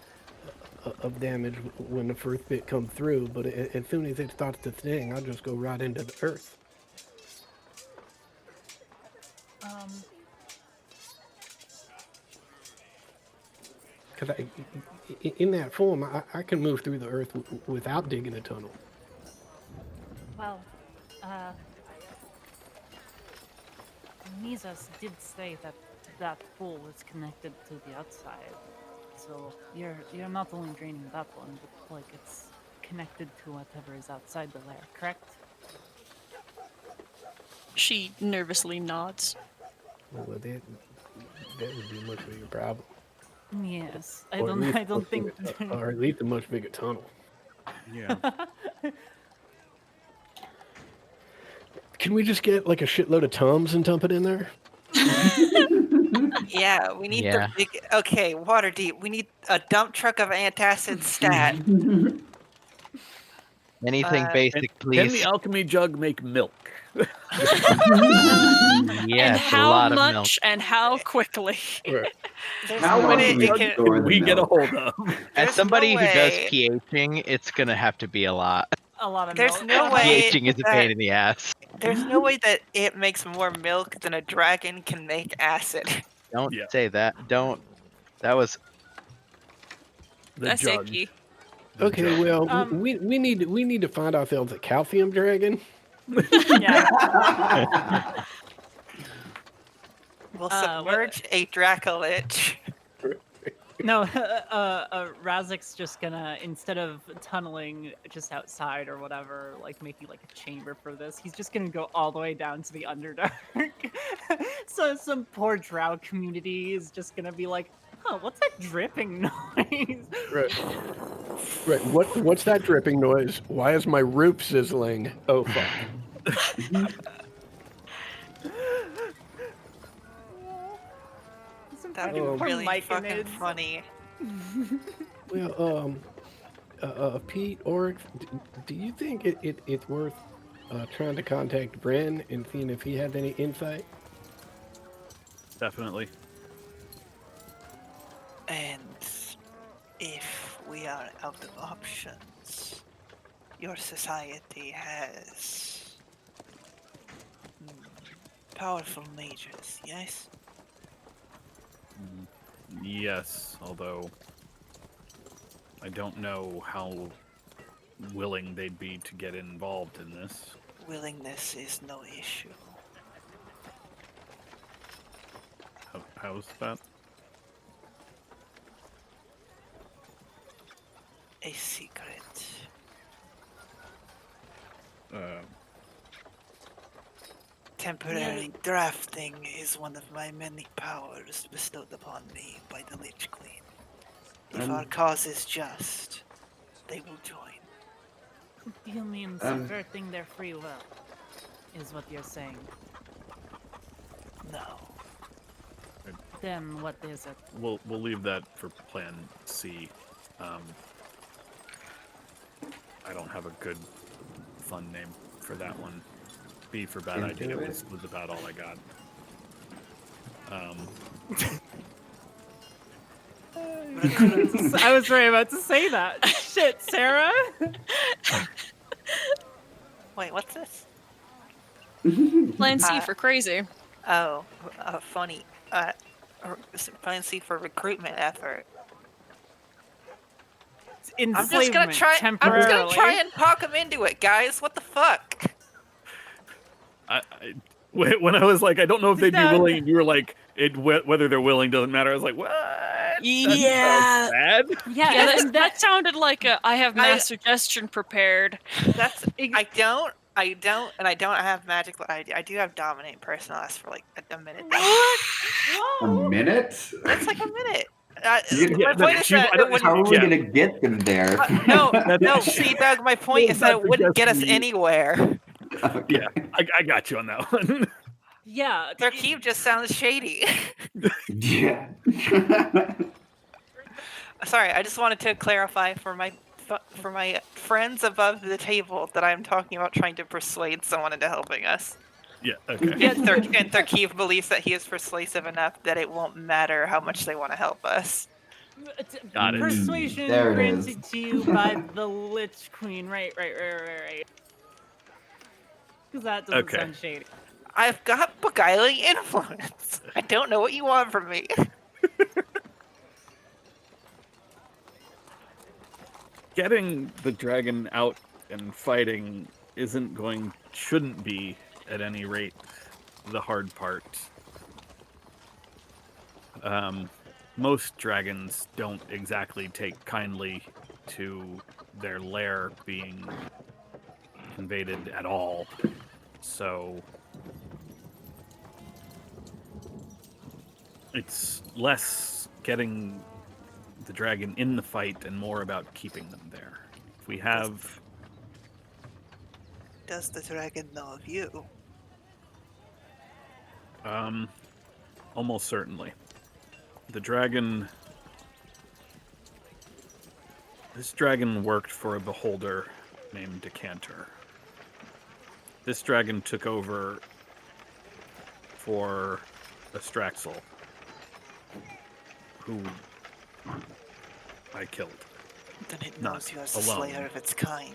of damage when the first bit comes through, but as soon as it starts to sting, I'll just go right into the earth. Because in that form, I can move through the earth without digging a tunnel. Well, Mises did say that that pool was connected to the outside. So you're not only draining that one, but like it's connected to whatever is outside the lair, correct? She nervously nods. Well, that would be a much bigger problem. Yes. I Or at least a don't much think bigger or at least a much bigger tunnel. Yeah. Can we just get like a shitload of Tums and dump it in there? Yeah, we need Yeah. the big. Okay, Waterdeep. We need a dump truck of antacid stat. Anything Uh, basic, Can the please. alchemy jug make milk? Yes, And a how lot of milk. much and how quickly? Right. There's How no long way can we it can. store the we get a milk? hold of. As There's somebody no who does way- pHing, it's gonna have to be a lot. a lot of There's milk. no way pHing is a that- pain in the ass. There's no way that it makes more milk than a dragon can make acid. Don't Yeah. say that. Don't. That was The That's jug. icky. The Okay, jug. well, we need to find ourselves a calcium dragon. Yeah. We'll What- submerge a Dracolich. No, Razik's just gonna, instead of tunneling just outside or whatever, like making like a chamber for this, he's just gonna go all the way down to the Underdark. So some poor drow community is just gonna be like, huh, what's that dripping noise? Right. What's that dripping noise? Why is my roof sizzling? Oh fuck. That'd be Oh. really Mike and fucking Ids. funny. Well, Pete, or do you think it's worth trying to contact Bren and seeing if he has any insight? Definitely. And if we are out of options, your society has powerful mages, yes? Yes, although I don't know how willing they'd be to get involved in this. Willingness is no issue. How's that? A secret. Temporary drafting is one of my many powers bestowed upon me by the Lich Queen. If our cause is just, they will join. You mean subverting their free will, is what you're saying. No. Then what is it? We'll leave that for Plan C. I don't have a good fun name for that one. B for bad idea was about all I got. I was very about to say that. Shit, Sarah. Wait, what's this? Plan C for crazy. Oh, funny. Plan C for recruitment effort. I'm just gonna try. I'm just gonna try and talk him into it, guys. What the fuck? When I was like, I don't know if they'd be willing, and you were like, whether they're willing doesn't matter. I was like, what? Yeah. Bad? Yeah, that sounded like I have mass suggestion prepared. That's I don't have magic. I do have dominate person. Lasts for like a minute. What? A minute? That's like a minute. My point is that how are we gonna get them there? no. See, Doug, my point is that it wouldn't get us anywhere. Okay. Yeah, I got you on that one. Yeah. Tharkeev just sounds shady. Yeah. Sorry, I just wanted to clarify for my friends above the table that I'm talking about trying to persuade someone into helping us. Yeah. Okay. And Tharkeev believes that he is persuasive enough that it won't matter how much they want to help us. Got it. Persuasion There it granted is. to you by the Lich Queen. Right. Because that doesn't Okay. sound shady. I've got beguiling influence. I don't know what you want from me. Getting the dragon out and fighting shouldn't be, at any rate, the hard part. Most dragons don't exactly take kindly to their lair being invaded at all. So it's less getting the dragon in the fight and more about keeping them there. If we have... Does the dragon know of you? Almost certainly. The dragon... This dragon worked for a beholder named Decanter. This dragon took over for Astraxel, who I killed. Then it Not knows you as a alone. slayer of its kind.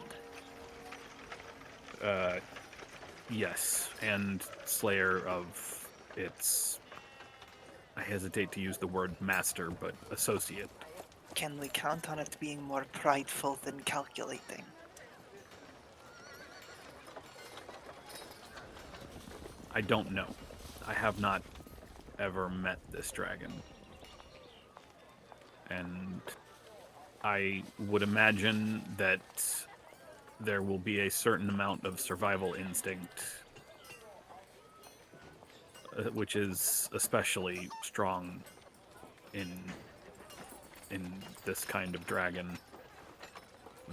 Yes, and slayer of its... I hesitate to use the word master, but associate. Can we count on it being more prideful than calculating? I don't know. I have not ever met this dragon. And I would imagine that there will be a certain amount of survival instinct, which is especially strong in this kind of dragon,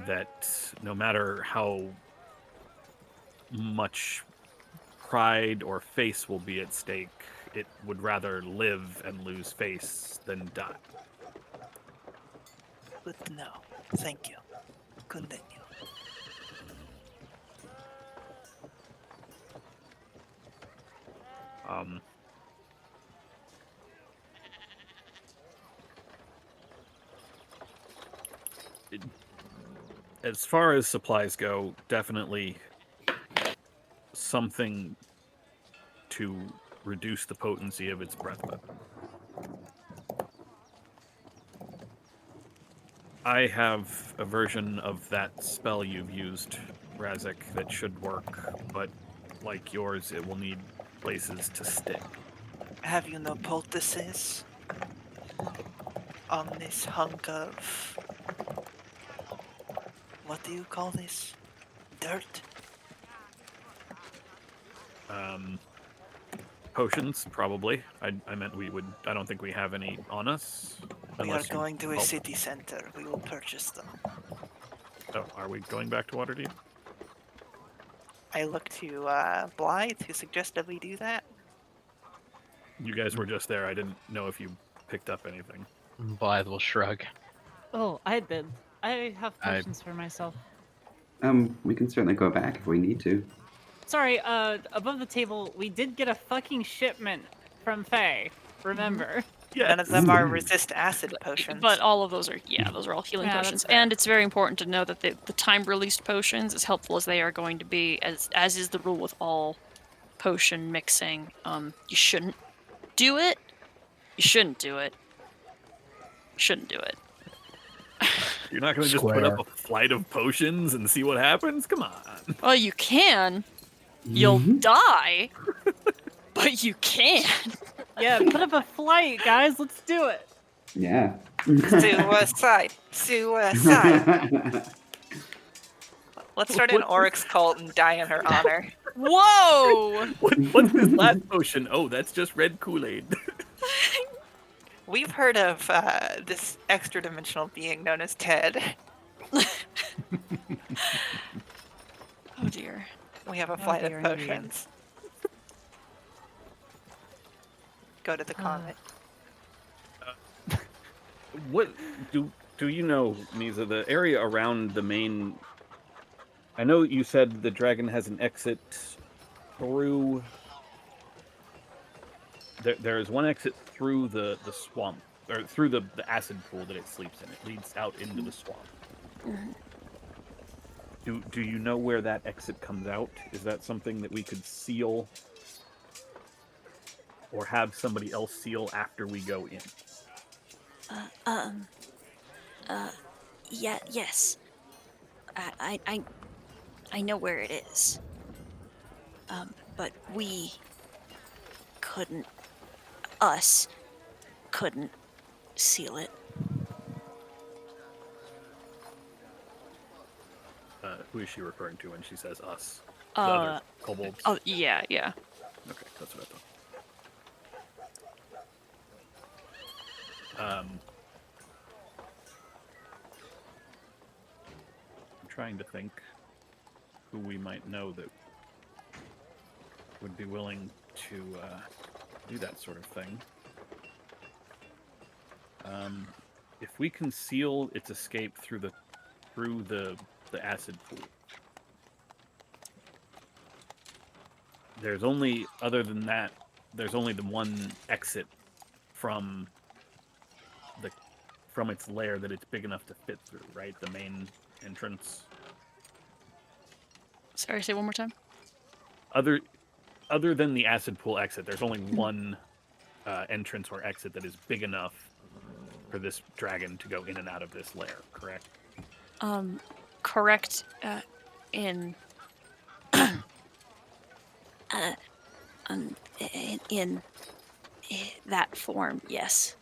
that no matter how much pride or face will be at stake, it would rather live and lose face than die. Good to know. Thank you. Continue. As far as supplies go, definitely something to reduce the potency of its breath weapon. I have a version of that spell you've used, Razek, that should work, but like yours, it will need places to stick. Have you no poultices on this hunk of... What do you call this? Dirt? Potions, probably. I meant we would... I don't think we have any on us. We are unless you- going to a oh, city center. We will purchase them. Oh, are we going back to Waterdeep? I look to Blythe, who suggested we do that. You guys were just there. I didn't know if you picked up anything. Blythe will shrug. Oh, I did. I have potions for myself. We can certainly go back if we need to. Sorry, above the table, we did get a fucking shipment from Faye. Remember? Yeah. None of them are resist acid potions. But all of those are, those are all healing Yeah, that's potions. fair. And it's very important to know that the time-released potions, as helpful as they are going to be, as is the rule with all potion mixing, you shouldn't do it. You shouldn't do it. Shouldn't do it. You're not going to just put up a flight of potions and see what happens? Come on. Well, you can. You'll die. But you can. Yeah, put up a flight, guys. Let's do it. Yeah. Suicide. Suicide. Let's start an Oryx cult and die in her honor. Whoa! What's this last potion? Oh, that's just red Kool-Aid. We've heard of this extra-dimensional being known as Ted. Oh dear. We have a flight of dear, potions. go to the convent. What do you know, Misa? The area around the main. I know you said the dragon has an exit through. There is one exit through the swamp, or through the acid pool that it sleeps in. It leads out into the swamp. Do you know where that exit comes out? Is that something that we could seal, or have somebody else seal after we go in? Yeah, yes. I know where it is. But we couldn't, us couldn't seal it. Who is she referring to when she says us? The other kobolds? Oh, yeah. Okay, that's what I thought. I'm trying to think who we might know that would be willing to do that sort of thing. If we can seal its escape through the acid pool, there's only the one exit from its lair that it's big enough to fit through, right? The main entrance. Sorry, say one more time. Other than the acid pool exit, there's only one entrance or exit that is big enough for this dragon to go in and out of this lair, correct? Correct. In in that form, yes.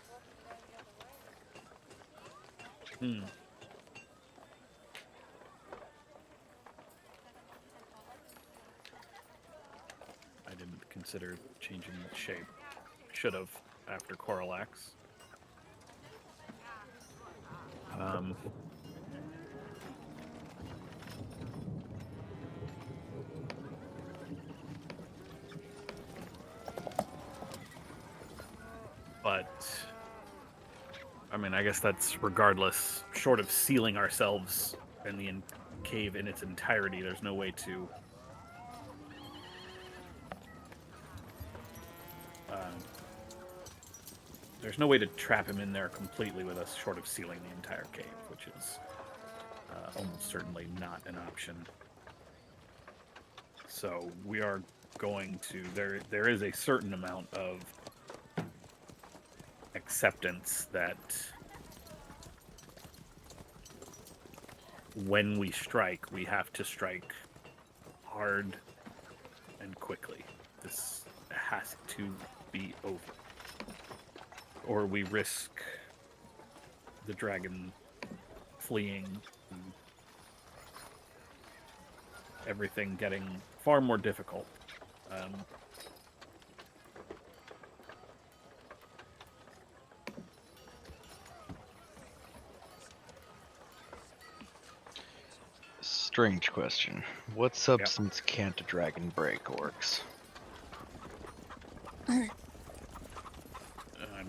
I didn't consider changing the shape. Should have after Coralax. But I mean, I guess that's regardless. Short of sealing ourselves in the cave in its entirety, there's no way to. There's no way to trap him in there completely with us, short of sealing the entire cave, which is almost certainly not an option. So we are going to. There is a certain amount of acceptance that when we strike, we have to strike hard and quickly. This has to be over. Or we risk the dragon fleeing and everything getting far more difficult. Strange question. What substance can't a dragon break, orcs? I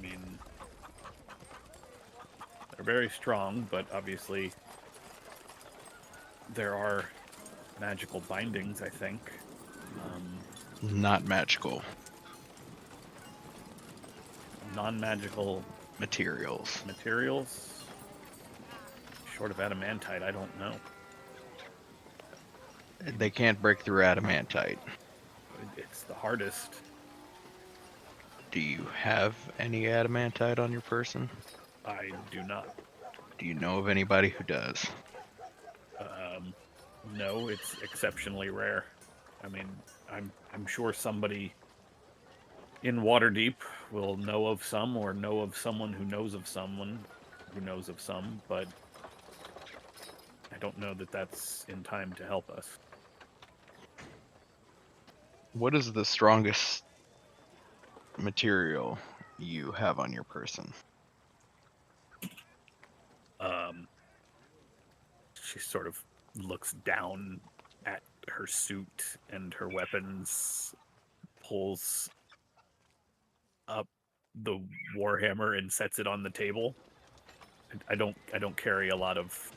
mean, they're very strong, but obviously there are magical bindings, I think. Not magical. Non-magical Materials. Short of adamantite, I don't know. They can't break through adamantite. It's the hardest. Do you have any adamantite on your person? I do not. Do you know of anybody who does? No, it's exceptionally rare. I mean, I'm sure somebody in Waterdeep will know of some, or know of someone who knows of someone who knows of some, but I don't know that that's in time to help us. What is the strongest material you have on your person? She sort of looks down at her suit and her weapons, pulls up the warhammer and sets it on the table. I don't carry a lot of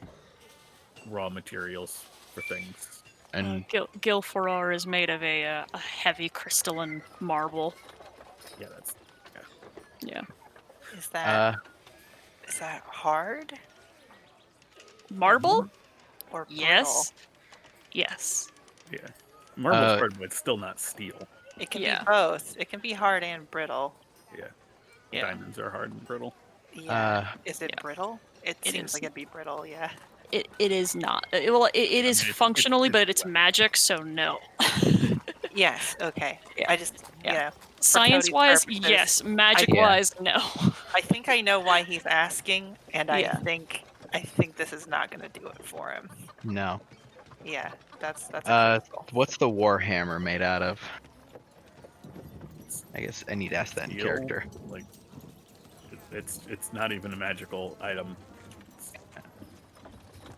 raw materials for things. And Gil Ferrar is made of a heavy crystalline marble. Yeah, that's Yeah. Is that uh, hard Marble? or brittle? Yes. Yes. yeah. Marble's Uh, hard, but it's still not steel. It can Yeah. be both. It can be hard and brittle. Yeah. Yeah. Diamonds are hard and brittle. Yeah. Is it yeah. brittle? It It seems is. like it'd be brittle, yeah. It is not. It is mean, it's functionally, but it's it's magic, so no. Yes, okay. Yeah, I just, yeah. for Cody's Science-wise, purposes, yes. Magic-wise, no. I think I know why he's asking, and Yeah. I think this is not going to do it for him. no. Yeah, that's a critical. What's the warhammer made out of? I guess I need to ask that in Steel, character. Like it's not even a magical item.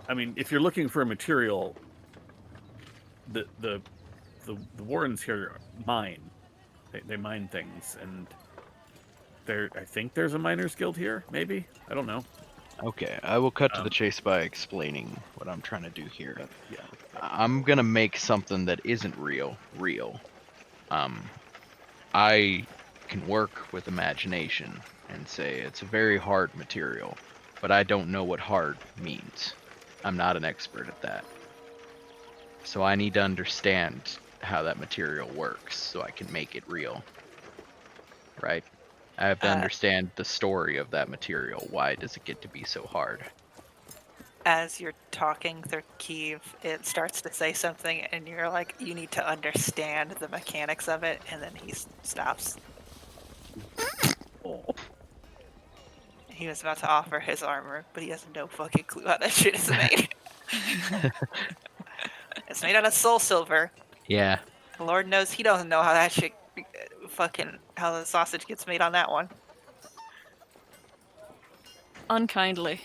I mean, if you're looking for a material, the Warrens here mine. They mine things, and I think there's a miners guild here. Maybe, I don't know. Okay, I will cut to the chase by explaining what I'm trying to do here. Yeah. I'm gonna make something that isn't real. I can work with imagination and say it's a very hard material, but I don't know what hard means. I'm not an expert at that. So I need to understand how that material works so I can make it real. Right? I have to understand the story of that material. Why does it get to be so hard? As you're talking through Kiev, it starts to say something, and you're like, you need to understand the mechanics of it, and then he stops. Oh. He was about to offer his armor, but he has no fucking clue how that shit is made. It's made out of soul silver. Yeah. Lord knows he doesn't know how that shit how the sausage gets made on that one. Unkindly.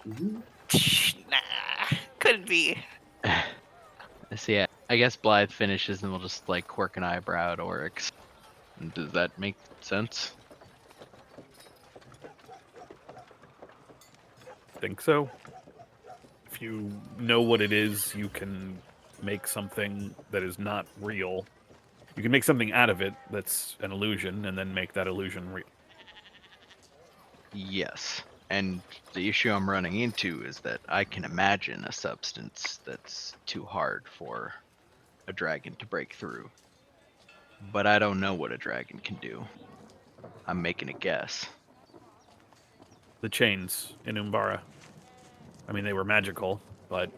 Nah, couldn't be. So yeah, I guess Blythe finishes and we'll just like quirk an eyebrow at Oryx. Does that make sense? Think so. If you know what it is, you can make something that is not real. You can make something out of it that's an illusion, and then make that illusion real. Yes. And the issue I'm running into is that I can imagine a substance that's too hard for a dragon to break through. But I don't know what a dragon can do. I'm making a guess. The chains in Umbara. I mean, they were magical, but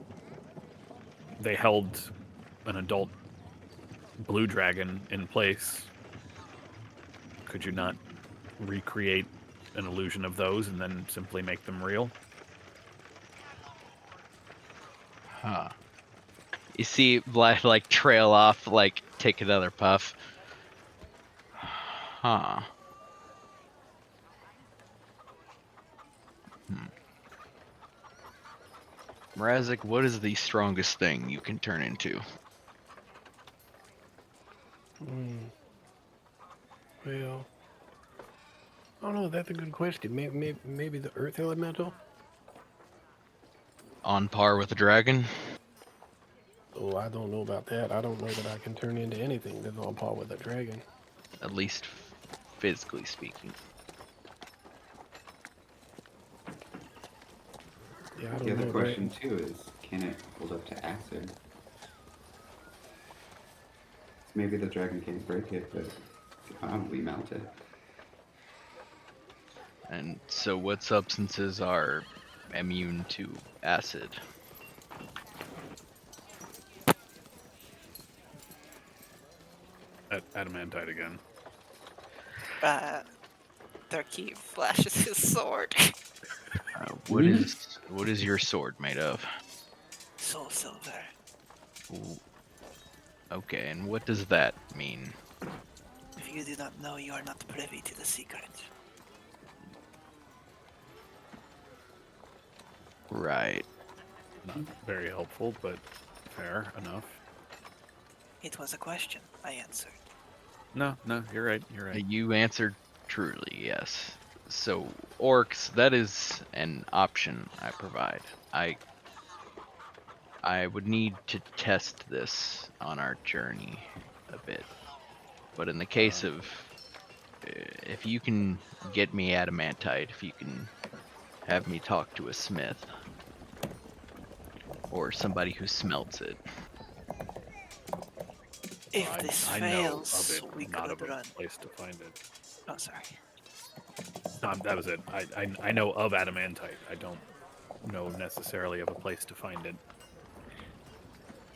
they held an adult blue dragon in place. Could you not recreate an illusion of those and then simply make them real? Huh. You see Blythe like trail off, like take another puff. Huh. Mrazek, what is the strongest thing you can turn into? Well, I don't know. That's a good question. Maybe the earth elemental. On par with a dragon? Oh, I don't know about that. I don't know that I can turn into anything that's on par with a dragon. At least physically speaking. Yeah, I don't The other know. question too is, can it hold up to acid? Maybe the dragon can't break it, but we melt it. And so what substances are immune to acid? Adamantite again. Darky flashes his sword. What is your sword made of? Soul silver. Ooh. Okay, and what does that mean? If you do not know, you are not privy to the secret. Right. Not very helpful, but fair enough. It was a question. I answered. No, you're right. You're right. You answered truly, yes. So, orcs, that is an option I provide. I would need to test this on our journey a bit. But in the case of if you can get me adamantite, if you can have me talk to a smith or somebody who smelts it. If this I know of fails, it, we not of could a run. place to find it. Oh, sorry. That was it. I know of adamantite. I don't know necessarily of a place to find it.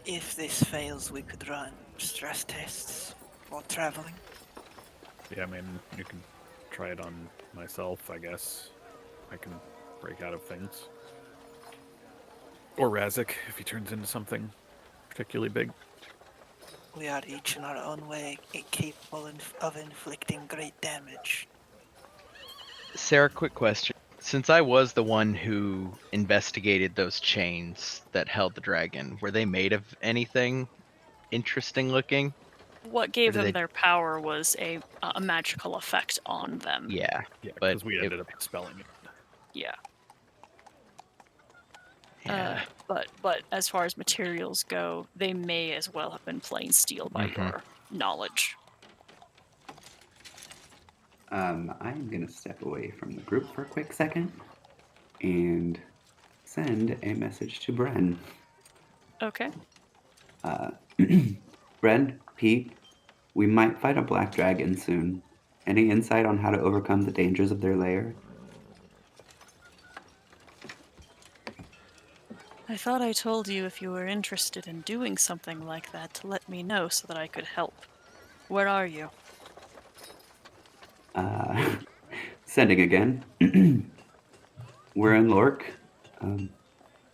If this fails, we could run stress tests while traveling. Yeah, I mean, you can try it on myself, I guess. I can break out of things. Or Razik, if he turns into something particularly big. We are each in our own way capable of inflicting great damage. Sarah, quick question. Since I was the one who investigated those chains that held the dragon, were they made of anything interesting looking? What Or gave do them they? their power was a magical effect on them. Yeah, Yeah, but because we ended up expelling it. Yeah. yeah. But as far as materials go, they may as well have been plain steel by your knowledge. I'm gonna step away from the group for a quick second and send a message to Bren. Okay. Bren, Pete, we might fight a black dragon soon. Any insight on how to overcome the dangers of their lair? I thought I told you if you were interested in doing something like that to let me know so that I could help. Where are you? Sending again. We're in Lork. And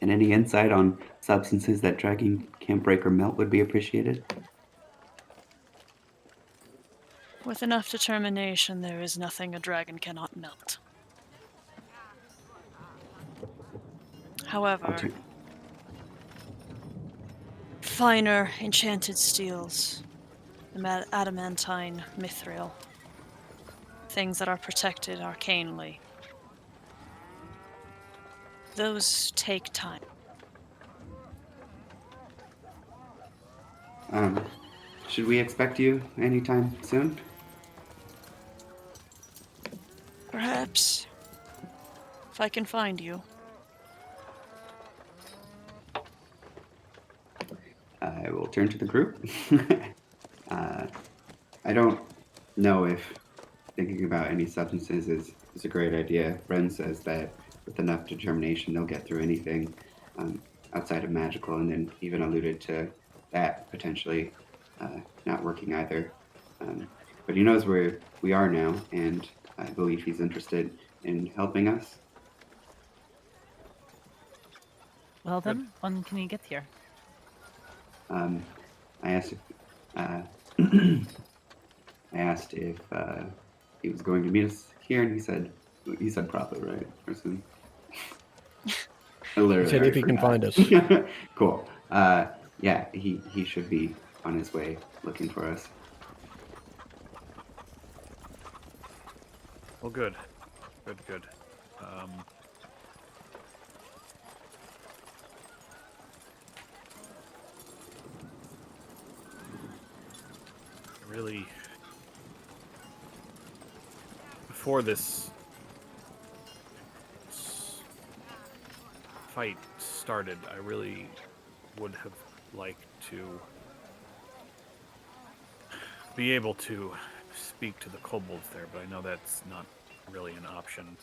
any insight on substances that dragon can't break or melt would be appreciated. With enough determination, there is nothing a dragon cannot melt. However, finer enchanted steels, adamantine, mithril, things that are protected arcanely, those take time. Should we expect you anytime soon? Perhaps, if I can find you. I will turn to the group. I don't know if thinking about any substances is a great idea. Bren says that with enough determination, they'll get through anything outside of magical, and then even alluded to that potentially not working either. But he knows where we are now, and I believe he's interested in helping us. Well then, when can you get here? I asked if I asked if he was going to meet us here, and he said probably, right? Or soon. I He literally said if already he can forgot. find us. Cool. Yeah, he should be on his way looking for us. Well, good. Really, before this fight started, I really would have liked to be able to speak to the kobolds there, but I know that's not really an option.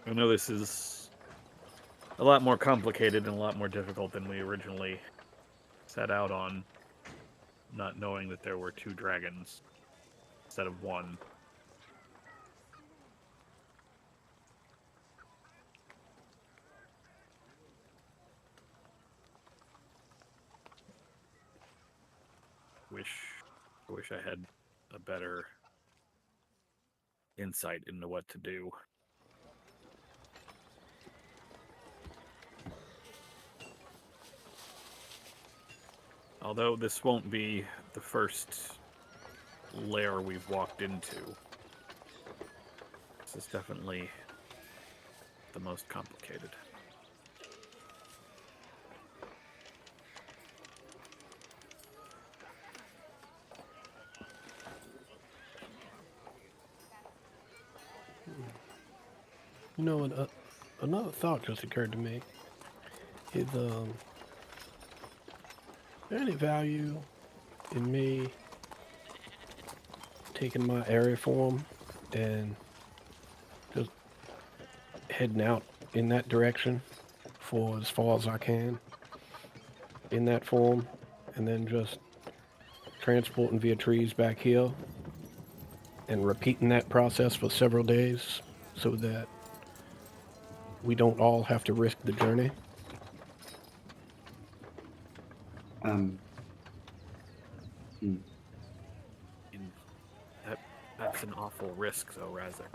I know this is a lot more complicated and a lot more difficult than we originally set out on, not knowing that there were two dragons instead of one. I wish I had a better insight into what to do. Although this won't be the first lair we've walked into. This is definitely the most complicated. You know, another thought just occurred to me. Is there any value in me taking my area form and just heading out in that direction for as far as I can in that form, and then just transporting via trees back here and repeating that process for several days so that we don't all have to risk the journey? Hmm. And that's an awful risk, though, Razak.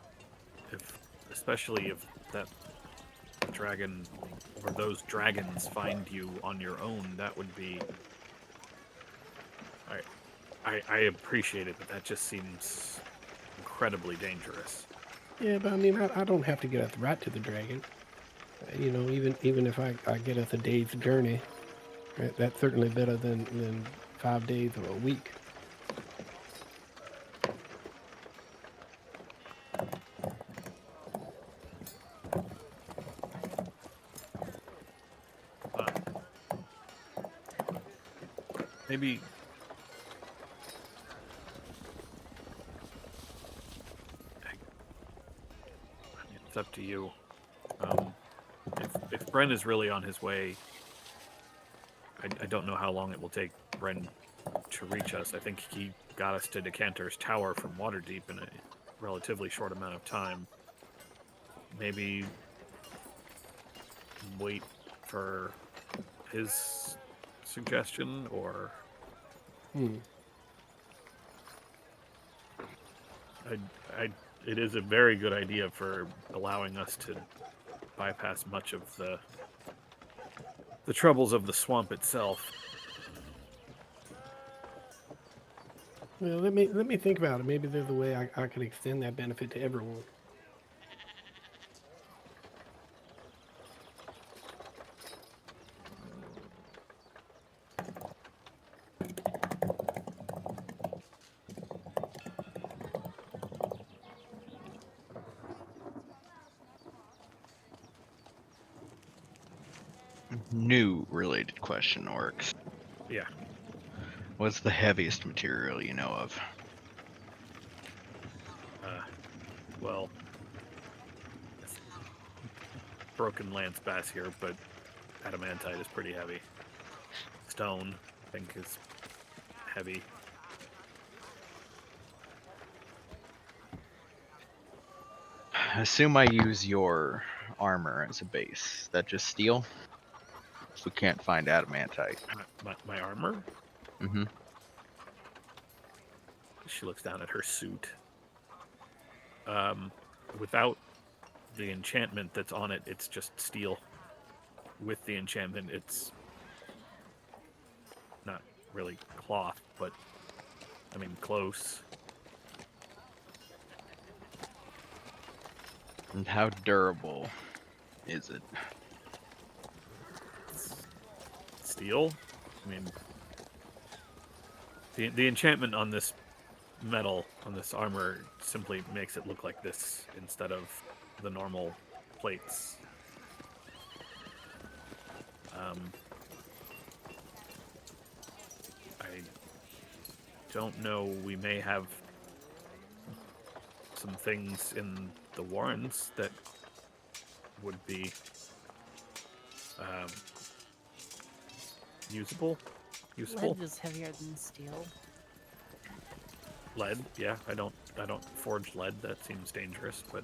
Especially if that dragon or those dragons find you on your own, that would be. I appreciate it, but that just seems incredibly dangerous. Yeah, but I mean, I don't have to get us right to the dragon. You know, even if I get us a day's journey, right, that's certainly better than 5 days or a week. Maybe it's up to you. If Bren is really on his way, I don't know how long it will take Bren to reach us. I think he got us to Decanter's Tower from Waterdeep in a relatively short amount of time. Maybe wait for his suggestion, or it is a very good idea for allowing us to bypass much of the troubles of the swamp itself. Well, let me think about it. Maybe there's a way I could extend that benefit to everyone. New related question, Orcs. Yeah. What's the heaviest material you know of? Well, broken lance bass here, but adamantite is pretty heavy. Stone, I think, is heavy. Assume I use your armor as a base. That just steel? If we can't find adamantite. My armor? Mm-hmm. She looks down at her suit. Without the enchantment that's on it, it's just steel. With the enchantment, it's not really cloth, but I mean close. And how durable is it? Steel? I mean, the enchantment on this metal, on this armor, simply makes it look like this instead of the normal plates. I don't know. We may have some things in the warrens that would be usable. Lead is heavier than steel. Lead, yeah. I don't forge lead. That seems dangerous, but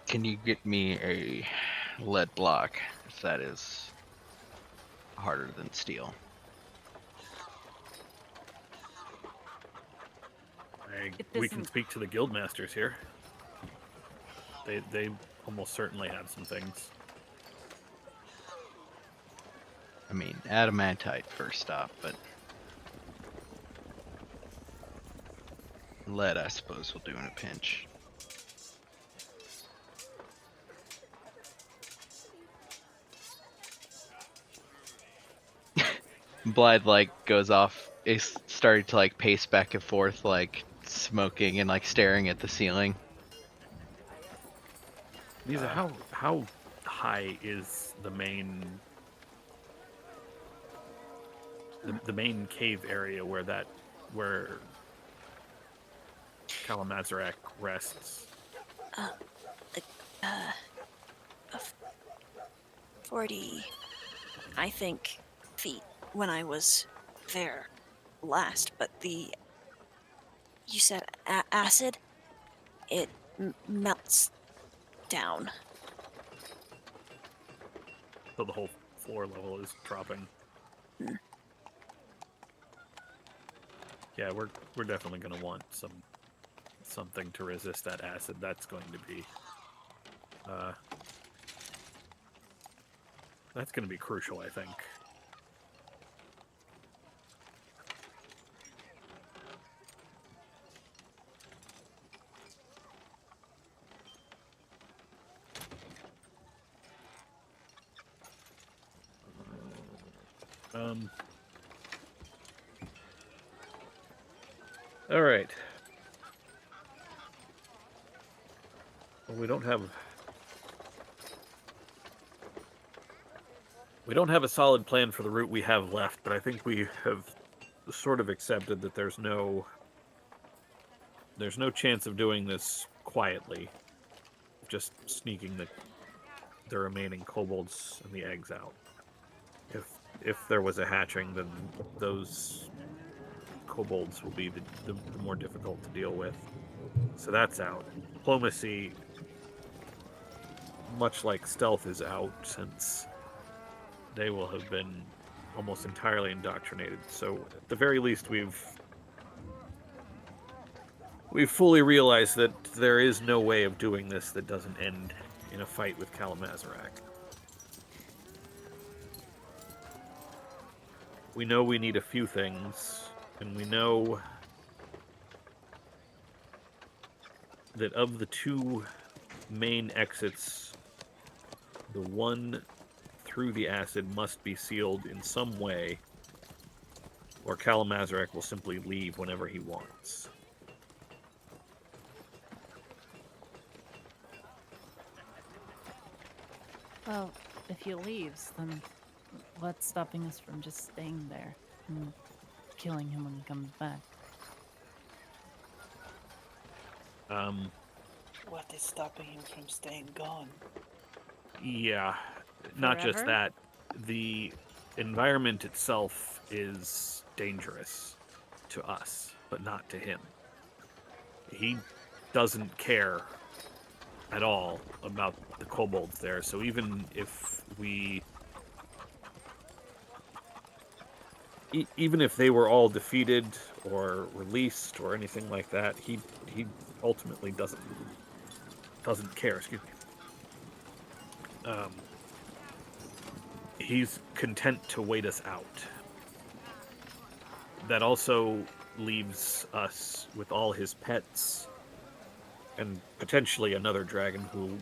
Can you get me a lead block if that is harder than steel? We can isn't- speak to the guild masters here. They almost certainly have some things. I mean, adamantite first off, but lead, I suppose, will do in a pinch. Blythe like goes off, is starting to like pace back and forth, like smoking and like staring at the ceiling. Lisa, how high is the main the main cave area where Kalamazarak rests? Like, of 40, I think, feet when I was there last. But you said acid? It melts down. So the whole floor level is dropping. Mm. Yeah, we're definitely gonna want something to resist that acid. That's going to be that's going to be crucial, I think. All right. Well, we don't have a solid plan for the route we have left, but I think we have sort of accepted that there's no chance of doing this quietly, just sneaking the remaining kobolds and the eggs out. If there was a hatching, then those kobolds will be the more difficult to deal with. So that's out. Diplomacy, much like stealth, is out since they will have been almost entirely indoctrinated. So at the very least, we've fully realized that there is no way of doing this that doesn't end in a fight with Kalamazarak. We know we need a few things, and we know that of the two main exits, the one through the acid must be sealed in some way, or Kalamazarak will simply leave whenever he wants. Well, if he leaves, then what's stopping us from just staying there and killing him when he comes back? What is stopping him from staying gone? Yeah, not just Forever? that. The environment itself is dangerous to us, but not to him. He doesn't care at all about the kobolds there, so even if even if they were all defeated or released or anything like that, he ultimately doesn't care. Excuse me. He's content to wait us out. That also leaves us with all his pets and potentially another dragon who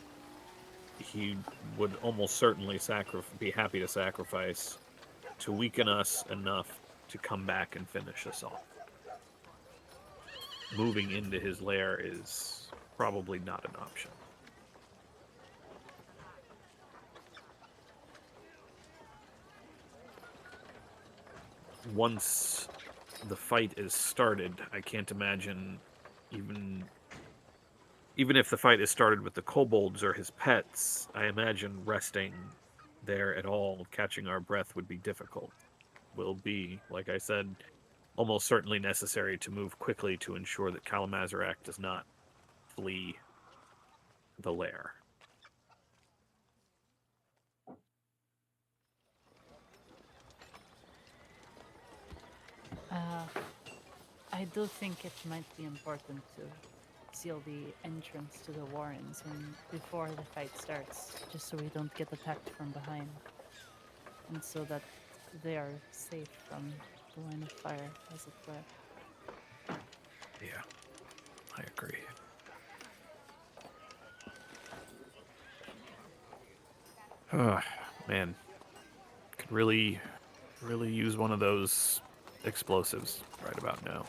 he would almost certainly be happy to sacrifice to weaken us enough to come back and finish us off. Moving into his lair is probably not an option. Once the fight is started, I can't imagine even if the fight is started with the kobolds or his pets, I imagine resting there at all, catching our breath would be difficult. Will be, like I said, almost certainly necessary to move quickly to ensure that Kalamazarak does not flee the lair. do think it might be important to seal the entrance to the Warrens before the fight starts, just so we don't get attacked from behind, and so that they are safe from the line of fire, as it were. Yeah, I agree. Oh, man. Could really use one of those explosives right about now.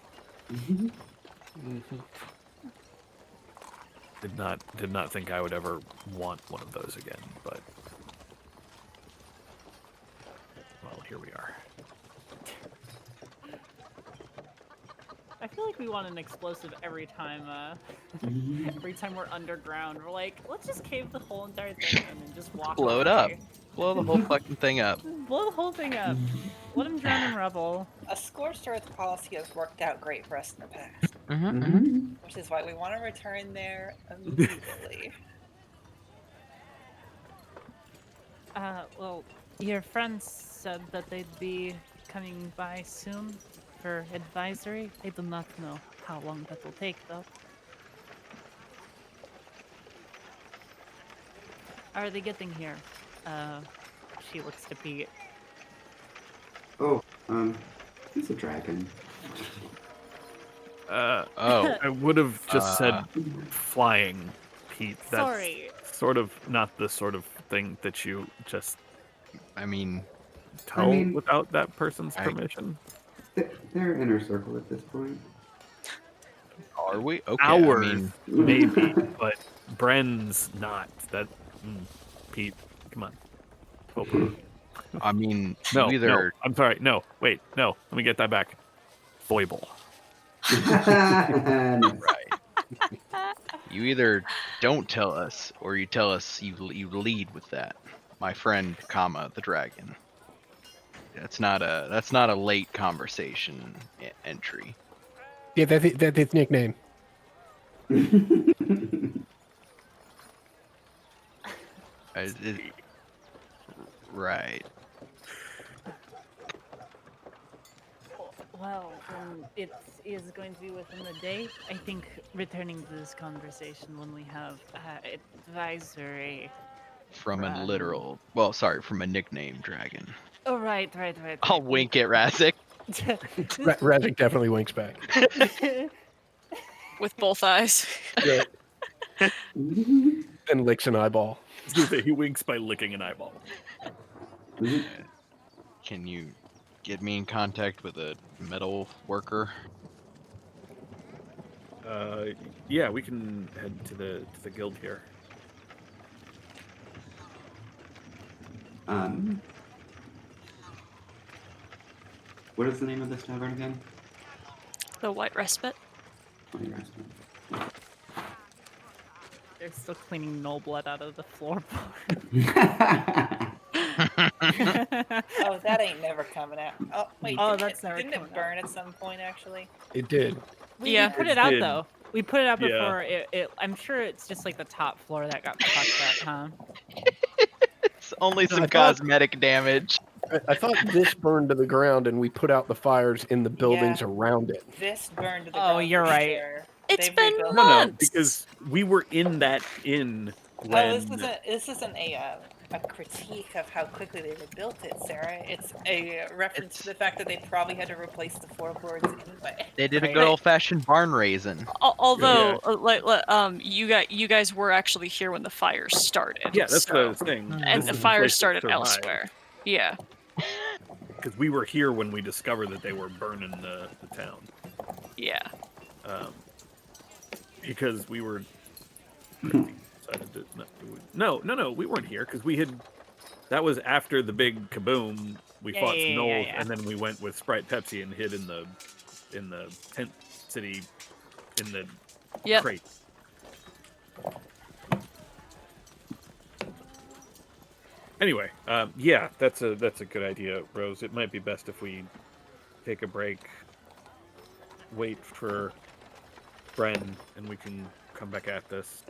Did not think I would ever want one of those again, but well, here we are. I feel like we want an explosive every time we're underground. We're like, let's just cave the whole entire thing in and just walk Blow it up. away. Blow the whole fucking thing up. Blow the whole thing up. Let them drown in rubble. A scorched earth policy has worked out great for us in the past, which is why we want to return there immediately. Well, your friends said that they'd be coming by soon for advisory. I do not know how long that will take, though. Are they getting here? She looks to Pete. Oh, he's a dragon. I would have just said flying, Pete. That's Sorry. sort of not the sort of thing that you just I mean, tell without that person's permission. They're inner circle at this point. are we? Okay. Hours, maybe, but Bren's not. That Pete, come on. I mean, No, either no, I'm sorry. No, wait, no. Let me get that back. Foible. right. You either don't tell us, or you tell us you lead with that. My friend, the dragon. That's not a late conversation entry. Yeah, that's his nickname. Right. Well, it is going to be within the day. I think returning to this conversation when we have advisory. From a Dragon. literal, from a nickname dragon. Oh, right. I'll wink at Razik. Razik definitely winks back. With both eyes. Yeah. And licks an eyeball. He winks by licking an eyeball. Can you get me in contact with a metal worker? Yeah, we can head to the guild here. What is the name of this tavern again? The White Respite. White Respite. They're still cleaning no blood out of the floorboard. Oh, that ain't never coming out. Oh, wait. That's never Didn't coming it burn at some point, actually? It did. We Yeah. put it out, did. though. We put it out Yeah. before it. I'm sure it's just like the top floor that got fucked up, huh? It's only some I thought- cosmetic damage. I thought this burned to the ground, and we put out the fires in the buildings around it. This burned to the Oh, ground you're for right. sure. It's They've been rebuilt it. No, months. because we were in that inn Oh, when. this isn't a critique of how quickly they rebuilt it, Sarah. It's a reference to the fact that they probably had to replace the floorboards anyway. They did a Right. good old-fashioned barn raising. Although, you guys were actually here when the fire started. Yeah, that's what I so- was saying. And This the is fire place that started survived. elsewhere. Yeah. Because we were here when we discovered that they were burning the town. Yeah. Because we were decided to no, we weren't here because we had. That was after the big kaboom. We fought some gnolls, and then we went with Sprite Pepsi and hid in the tent city in the Yep. crate. Anyway, yeah, that's a good idea, Rose. It might be best if we take a break, wait for Bren, and we can come back at this.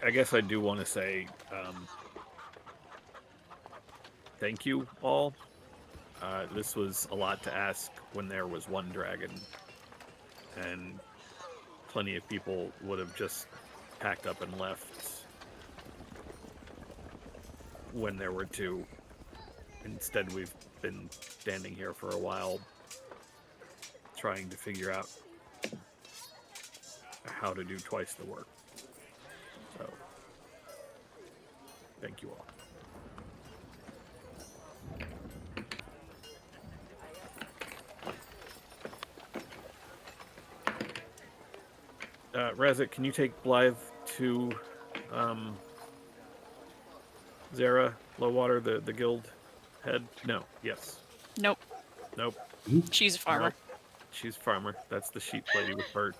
I guess I do want to say, thank you all. This was a lot to ask when there was one dragon, and plenty of people would have just packed up and left when there were two. Instead, we've been standing here for a while trying to figure out how to do twice the work. So, thank you all. Razak, can you take Blythe to Zara Lowwater, the guild head? No. Yes. Nope. Nope. She's a farmer. Nope. She's a farmer. That's the sheep lady with Bert.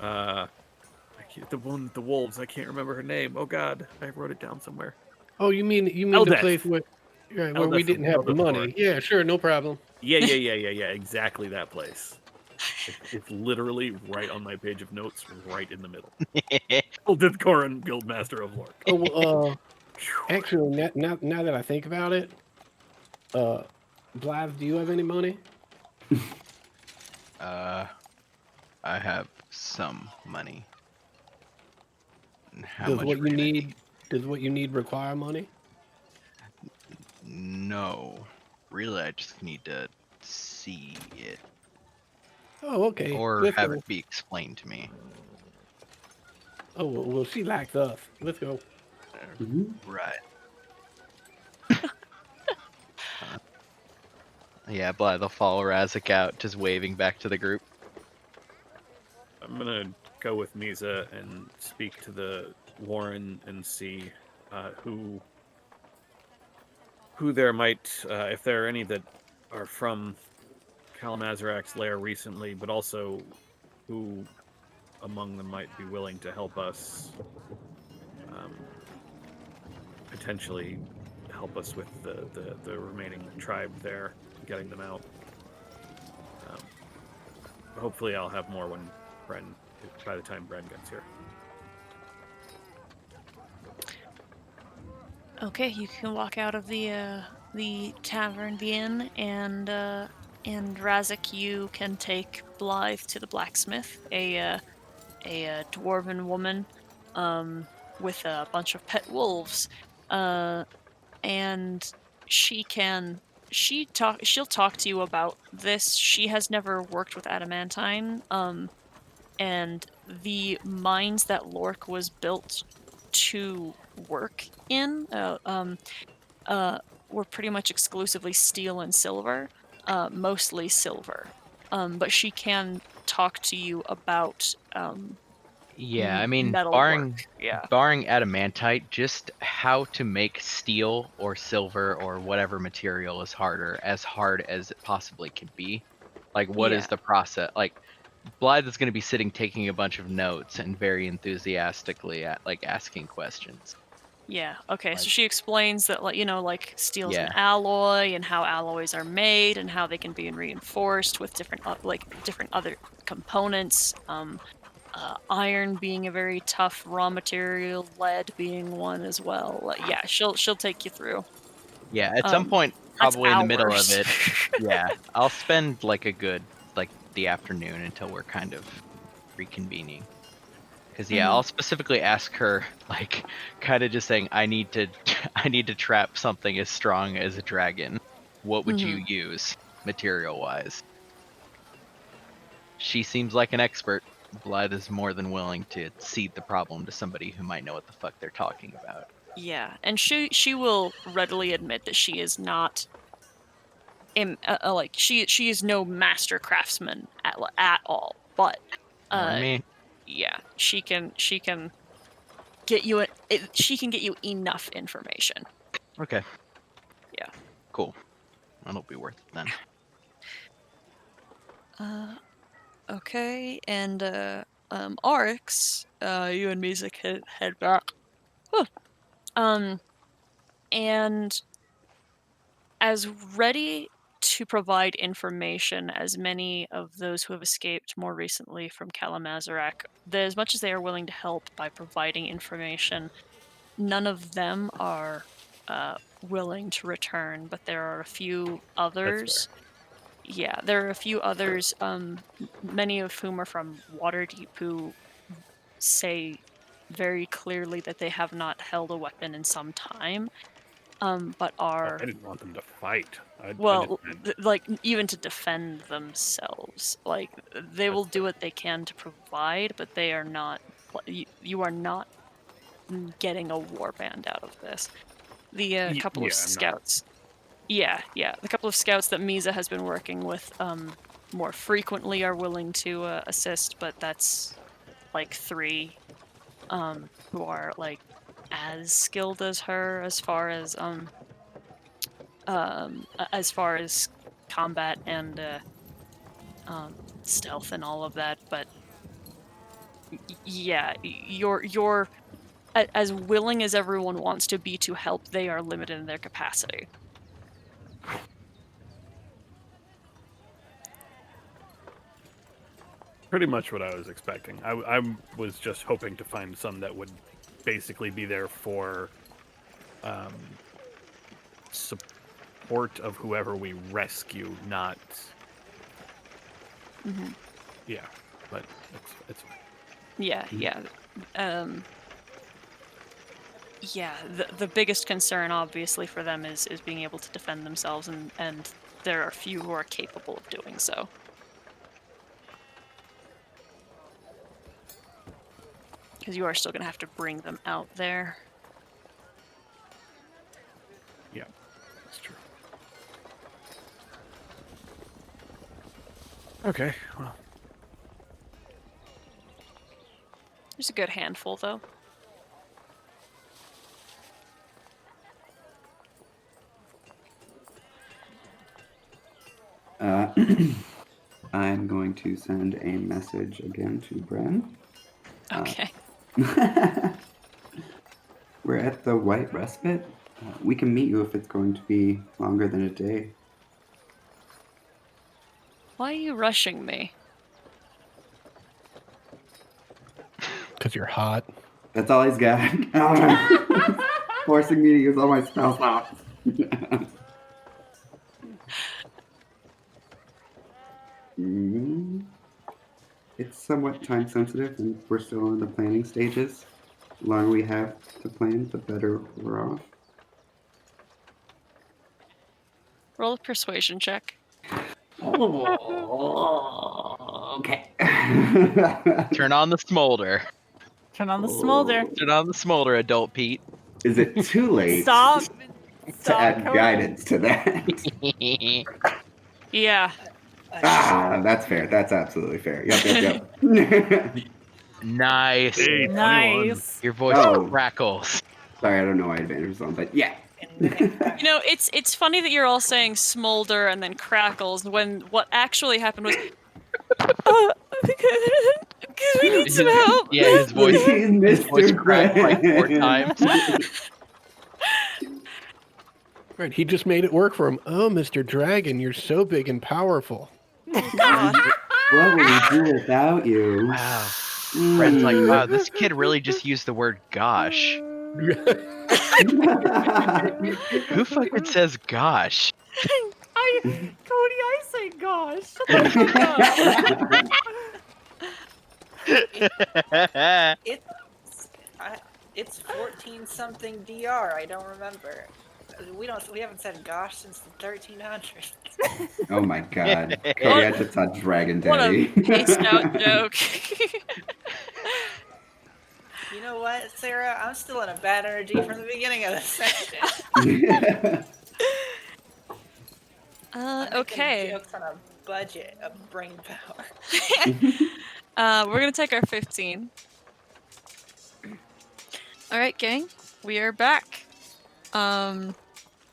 The one with the wolves. I can't remember her name. Oh God, I wrote it down somewhere. Oh, you mean the Eldeth. place where we Eldeth didn't have the Eldeth money? Laura. Yeah, sure, no problem. Yeah. Exactly that place. It's literally right on my page of notes, right in the middle. Eldeth Corin, Guildmaster of Lork. Oh, well, actually, now that I think about it, Blythe, do you have any money? I have some money. How Does much what were you gonna need? Does what you need require money? No. Really, I just need to see it. Oh, okay. Or Let's have go. it be explained to me. Oh, well, she likes us. Let's go. Right. Yeah, Blythe will follow Razak out, just waving back to the group. I'm gonna go with Misa and speak to the Warren and see who there might, if there are any that are from Kalamazarak's lair recently, but also who among them might be willing to help us, potentially help us with the remaining tribe there, getting them out. Hopefully I'll have more by the time Bren gets here. Okay, you can walk out of the tavern, the inn, and Razak, you can take Blythe to the blacksmith, a dwarven woman, with a bunch of pet wolves, and she'll talk to you about this. She has never worked with adamantine, and the mines that Lork was built to work in were pretty much exclusively steel and silver, mostly silver. But she can talk to you about Yeah, I mean, metal barring work. Yeah. barring adamantite, just how to make steel or silver or whatever material is as hard as it possibly can be. Like, what is Yeah. the process? Like, Blythe is going to be sitting taking a bunch of notes and very enthusiastically asking questions. Yeah. Okay. So Like- she explains that, like steel's an Yeah. alloy, and how alloys are made, and how they can be reinforced with different other components. Iron being a very tough raw material, lead being one as well. Yeah, she'll take you through. Yeah, at some point, That's probably in the middle of hours. it, yeah, I'll spend like a good the afternoon until we're kind of reconvening. Because I'll specifically ask her, like, kind of just saying, I need to trap something as strong as a dragon. What would you use, material-wise? She seems like an expert. Blythe is more than willing to cede the problem to somebody who might know what the fuck they're talking about. Yeah, and she will readily admit that she is not she is no master craftsman at all. But I mean, yeah, she can get you she can get you enough information. okay. Yeah. Cool. That'll be worth it then. Okay, and Arx, you and Music head back. Huh. And as ready to provide information as many of those who have escaped more recently from Kalamazarak, as much as they are willing to help by providing information, none of them are willing to return, but there are a few others. Yeah, there are a few others, many of whom are from Waterdeep, who say very clearly that they have not held a weapon in some time, but Oh, are I didn't want them to fight. I just well, meant like even to defend themselves. Like they will do what they can to provide, but they are not. You are not getting a warband out of this. The couple of yeah, I'm not. scouts. Yeah, the couple of scouts that Misa has been working with more frequently are willing to assist, but that's like 3 who are like as skilled as her as far as combat and stealth and all of that. But yeah, you're as willing as everyone wants to be to help. They are limited in their capacity. Pretty much what I was expecting. I was just hoping to find some that would basically be there for support of whoever we rescue, not. Yeah, but it's fine. Yeah. Yeah, the biggest concern obviously for them is being able to defend themselves, and there are few who are capable of doing so. Because you are still going to have to bring them out there. Yeah, that's true. Okay, well. There's a good handful, though. I'm going to send a message again to Bren. Okay. We're at the White Respite. We can meet you if it's going to be longer than a day. Why are you rushing me? Because you're hot. That's all he's got. Forcing me to use all my spell slots. It's somewhat time sensitive, and we're still in the planning stages. The longer we have to plan, the better we're off. Roll a persuasion check. Oh, okay. Turn on the smolder. Turn on the smolder. Turn on the smolder, adult Pete. Is it too late Stop. to add Cody. guidance to that? Yeah. That's fair. That's absolutely fair. Yep. Nice. Hey, 21. Nice. Your voice crackles. Sorry, I don't know why advantage was on, but yeah. You know, it's funny that you're all saying smolder and then crackles when what actually happened was we need some help. Yeah, his voice cracked like 4 times. Right, he just made it work for him. Oh, Mr. Dragon, you're so big and powerful. What would we do without you? Wow. Fred's like, wow, this kid really just used the word gosh. Who fucking says gosh? Cody, I say gosh. It's 14 something DR. I don't remember. We haven't said gosh since the 1300s. Oh my god. Cody, I just saw Dragon What Daddy. a paced out joke. You know what, Sarah? I'm still in a bad energy from the beginning of this session. Okay. Jokes on a budget of brain power. We're gonna take our 15. All right, gang, we are back.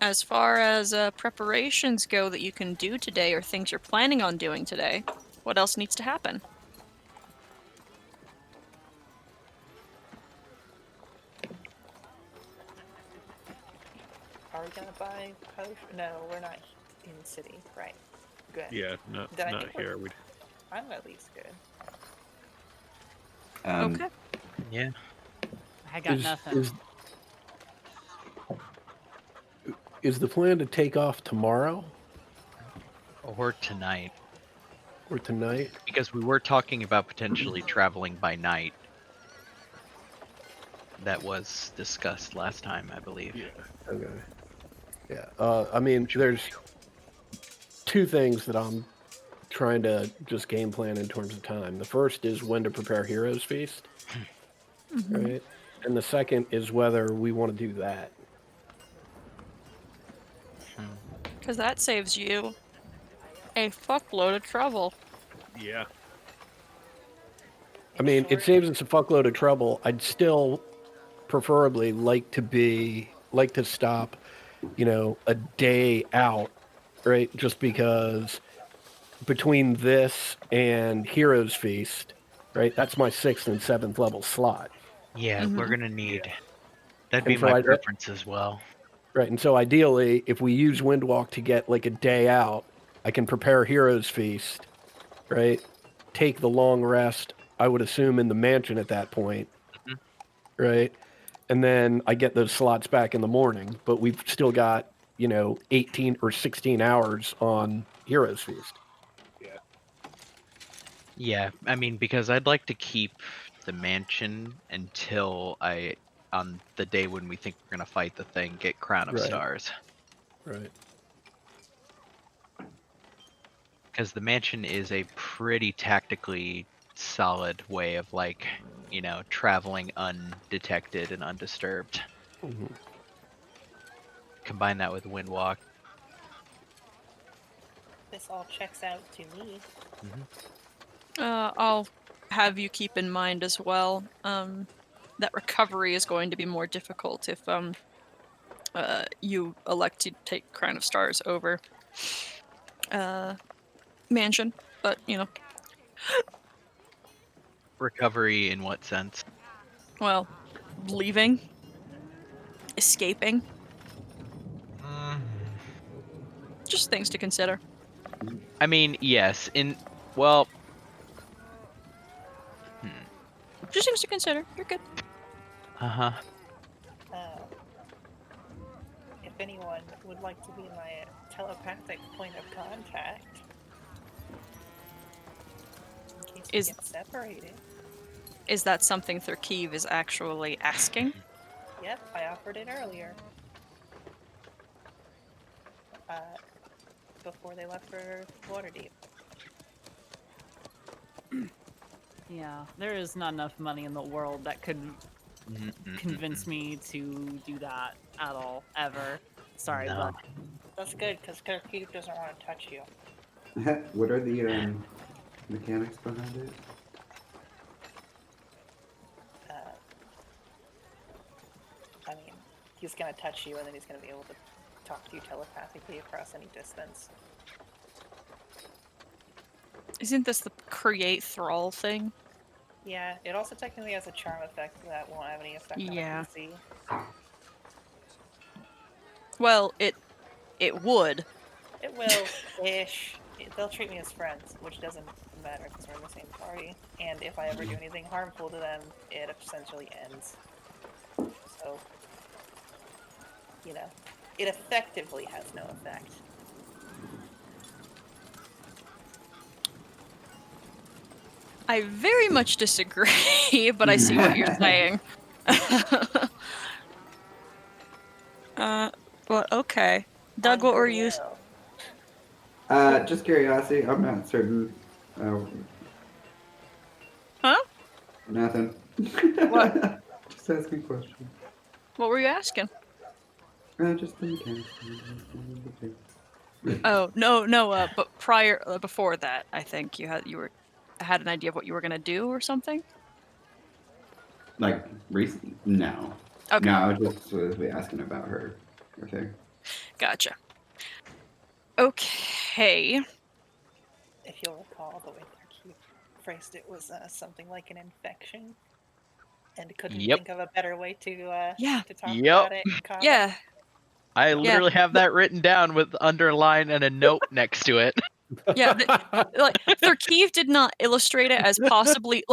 As far as preparations go that you can do today or things you're planning on doing today, what else needs to happen? Are we gonna buy potion? No, we're not in the city. Right. Good. Yeah, not here. I'm at least good. Okay. Yeah. I got nothing. is the plan to take off tomorrow Or tonight. or tonight? Because we were talking about potentially traveling by night. That was discussed last time, I believe. Yeah. Okay. Yeah. I mean, there's two things that I'm trying to just game plan in terms of time. The first is when to prepare Heroes Feast, right? And the second is whether we want to do that. Because that saves you a fuckload of trouble. Yeah. I mean, it saves us a fuckload of trouble. I'd still preferably like to stop, a day out, right? Just because between this and Heroes Feast, right? That's my 6th and 7th level slot. Yeah, we're gonna need. That'd And be so my preference as well. Right, and so ideally, if we use Windwalk to get like a day out, I can prepare Heroes Feast, right? Take the long rest, I would assume, in the mansion at that point, right? And then I get those slots back in the morning, but we've still got, 18 or 16 hours on Heroes Feast. Yeah, I mean, because I'd like to keep the mansion until on the day when we think we're gonna fight the thing, get Crown of Right. Stars. Right. Because the mansion is a pretty tactically solid way of traveling undetected and undisturbed. Mhm. Combine that with Windwalk. This all checks out to me. I'll have you keep in mind as well that recovery is going to be more difficult if you elect to take Crown of Stars over Mansion, but Recovery in what sense? well, leaving, escaping, just things to consider. I mean, yes. Just things to consider. You're good. Uh-huh. If anyone would like to be my telepathic point of contact, in case we get separated. Is that something Thurkeev is actually asking? Yep, I offered it earlier. Before they left for Waterdeep. Yeah, there is not enough money in the world that could convince me to do that at all, ever. Sorry, No. but That's good, because Thurkeev doesn't want to touch you. What are the mechanics behind it? I mean, he's going to touch you, and then he's going to be able to talk to you telepathically across any distance. Isn't this the create thrall thing? Yeah, it also technically has a charm effect that won't have any effect on Yeah. the PC. Well, it would. It will, ish. They'll treat me as friends, which doesn't matter because we're in the same party. And if I ever do anything harmful to them, it essentially ends. So, it effectively has no effect. I very much disagree, but I see what you're saying. Well, okay. Doug, what were you... Just curiosity. I'm not certain. Huh? Nothing. What? Just asking questions. What were you asking? Just the mechanics. Oh, no, but before that, I think you had an idea of what you were gonna do or something? Like, recent? No. Okay. No, I was just asking about her. Okay. Gotcha. Okay. If you'll recall, the way Thurkeev phrased it was something like an infection. And couldn't think of a better way to talk about it in combat. Yeah. I literally have that written down with underline and a note next to it. Yeah, Thurkeev did not illustrate it as possibly,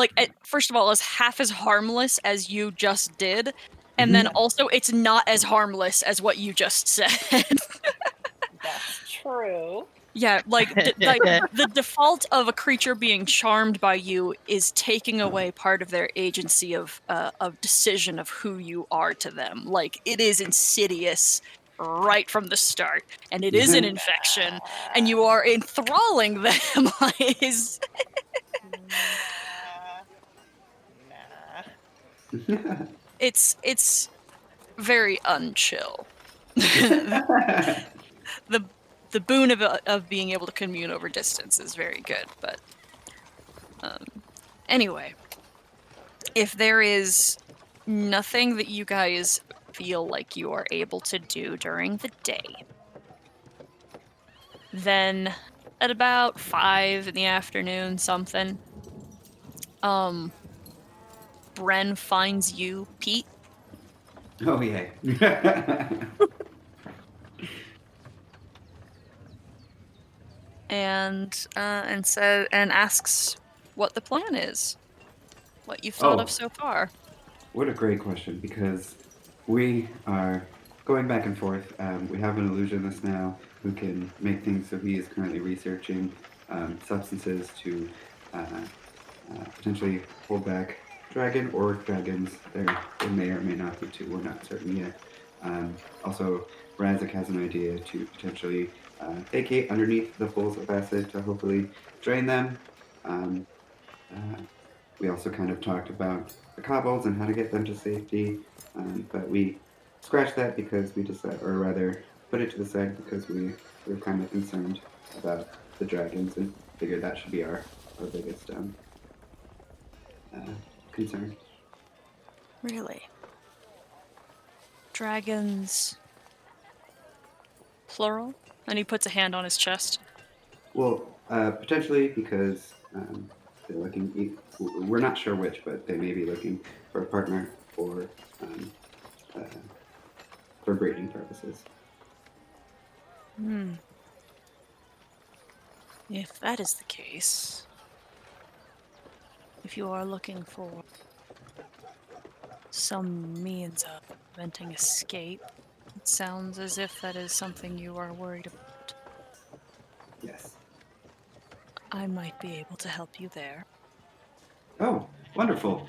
first of all, as half as harmless as you just did, And then also, it's not as harmless as what you just said. That's true. Yeah, like the default of a creature being charmed by you is taking away part of their agency of decision of who you are to them. Like, it is insidious right from the start, and it is an infection, and you are enthralling them. It is Nah. it's very unchill. The boon of being able to commune over distance is very good, but anyway, if there is nothing that you guys feel like you are able to do during the day, then at about 5 in the afternoon, something, Bren finds you, Pete, Oh yeah. and asks what the plan is, what you've thought of Oh, so far. what a great question, because we are going back and forth. We have an illusionist now who can make things, so he is currently researching substances to potentially hold back dragon or dragons. There may or may not be two, we're not certain yet. Also, Razik has an idea to potentially vacate underneath the pools of acid to hopefully drain them. Um, uh, we also kind of talked about the kobolds and how to get them to safety, but we scratched that because we decided, or rather, put it to the side because we were kind of concerned about the dragons and figured that should be our biggest concern. Really? Dragons, plural? And he puts a hand on his chest. Well, potentially because they're looking. We're not sure which, but they may be looking for a partner um, uh, for breeding purposes. If that is the case, if you are looking for some means of preventing escape, it sounds as if that is something you are worried about. Yes. I might be able to help you there. Oh, wonderful.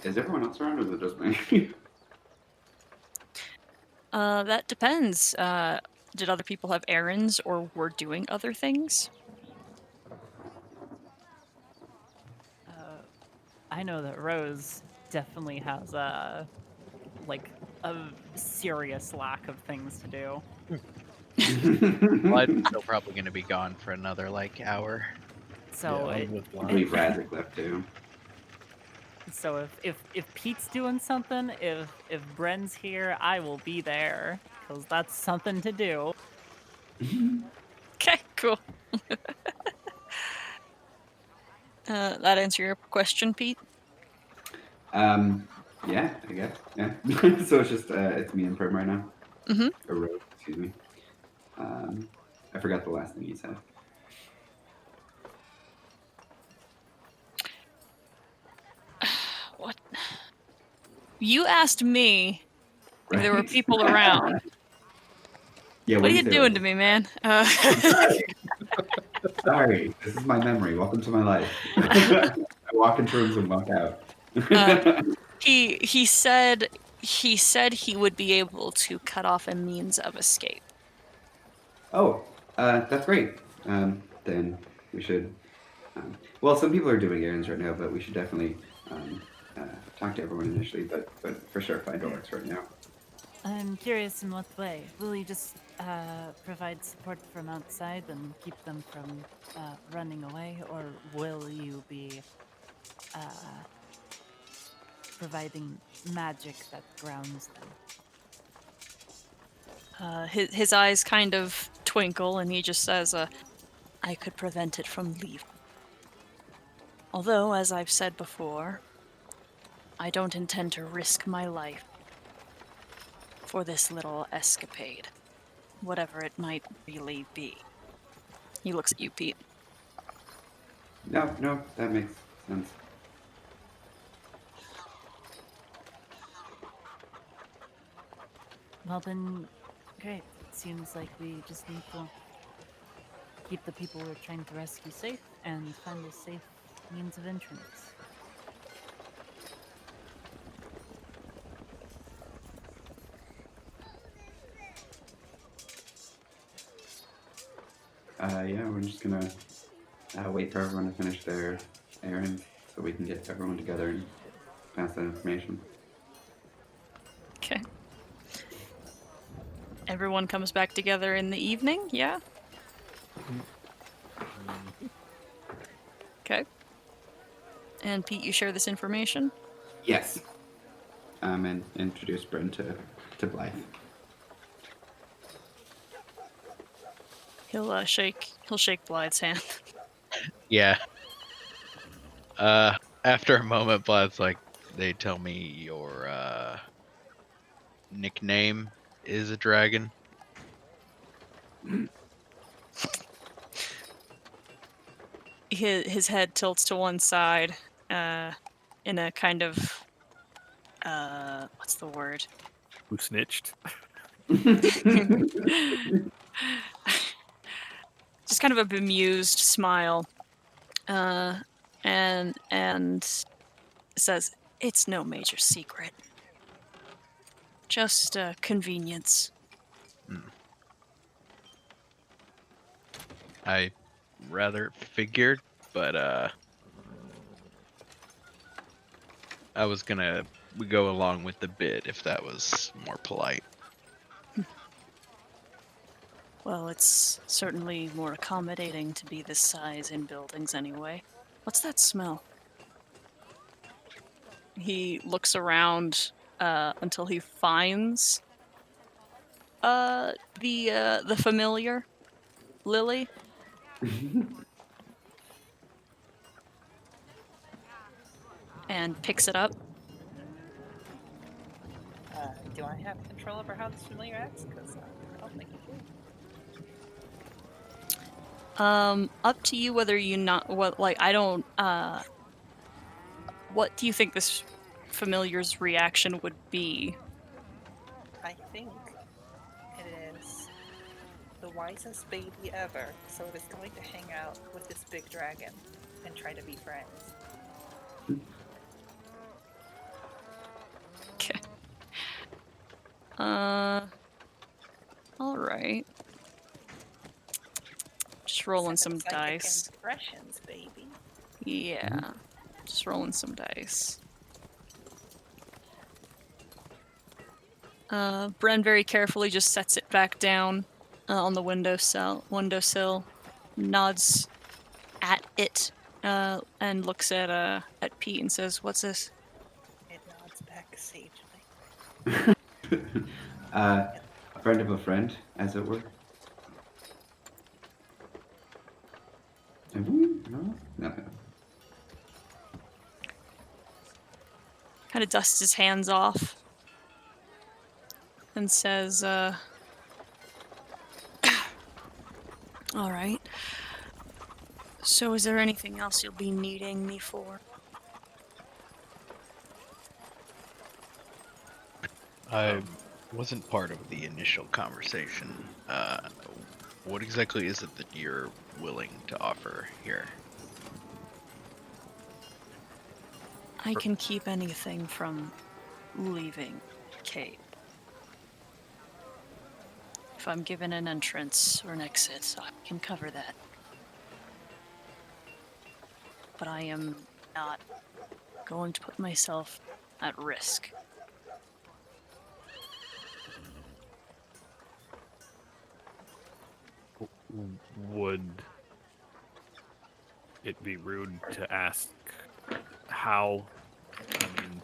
Is everyone else around, or is it just me? That depends. Did other people have errands or were doing other things? I know that Rose definitely has a serious lack of things to do. Well, I'm still probably going to be gone for another hour. So Yeah, I'm it, with I Blind. believe Razik left too. so if Pete's doing something, if Bren's here, I will be there because that's something to do. Okay, cool. That answer your question, Pete? Yeah, I guess. Yeah. So it's just it's me and Prim right now. Mm-hmm. Or Rose, excuse me. I forgot the last thing you said. What? You asked me if there were Right. people around. Yeah. What are do you say, doing Rose? to me, man? Sorry, this is my memory. Welcome to my life. I walk into rooms and walk out. He said he would be able to cut off a means of escape. Oh, that's great. Then we should. Well, some people are doing errands right now, but we should definitely talk to everyone initially. But for sure, find orcs right now. I'm curious in what way. Will you just provide support from outside and keep them from running away, or will you be providing magic that grounds them? His eyes kind of twinkle, and he just says, "I could prevent it from leaving. Although, as I've said before, I don't intend to risk my life for this little escapade, whatever it might really be." He looks at you, Pete. No, that makes sense. Well then, great. It seems like we just need to keep the people we're trying to rescue safe and find a safe means of entrance. Yeah, we're just gonna wait for everyone to finish their errands so we can get everyone together and pass that information. Okay. Everyone comes back together in the evening, yeah? Okay. And Pete, you share this information? Yes. And introduce Bryn to Blythe. He'll shake Blythe's hand. Yeah. After a moment, Vlad's like, they tell me your nickname is a dragon. His head tilts to one side, in a kind of what's the word? Who snitched? Just kind of a bemused smile, and says, "It's no major secret. Just convenience." I rather figured, but I was gonna go along with the bid if that was more polite. Well, it's certainly more accommodating to be this size in buildings anyway. What's that smell? He looks around until he finds the familiar Lily. And picks it up. Do I have control over how this familiar acts? Because I don't think you do. Up to you whether you not what like I don't what do you think this familiar's reaction would be? I think it is the wisest baby ever, so it is going to hang out with this big dragon and try to be friends. Okay. All right. Just rolling some Psychic dice. impressions, baby. Yeah. Just rolling some dice. Bren very carefully just sets it back down on the windowsill, nods at it, and looks at Pete and says, "What's this?" It nods back sagely. A friend of a friend, as it were. No? Nothing. Kind of dusts his hands off and says, "All right. So is there anything else you'll be needing me for?" I wasn't part of the initial conversation. What exactly is it that you're willing to offer here? I can keep anything from leaving Cape. If I'm given an entrance or an exit, I can cover that. But I am not going to put myself at risk. Would it be rude to ask how? I mean,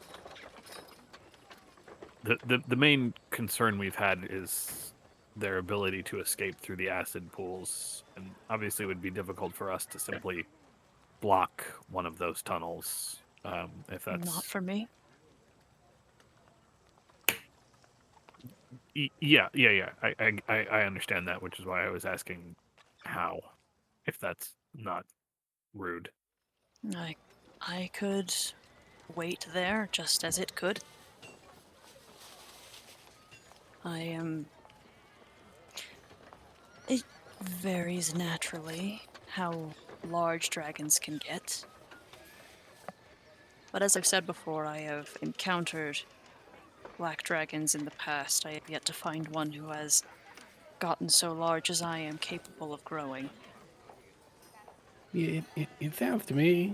the main concern we've had is their ability to escape through the acid pools, and obviously it would be difficult for us to simply block one of those tunnels. If that's Not for me. Yeah. I understand that, which is why I was asking how, if that's not rude. I could wait there just as it could. I am. It varies naturally how large dragons can get. But as I've said before, I have encountered black dragons in the past. I have yet to find one who has gotten so large as I am capable of growing. Yeah, it sounds to me,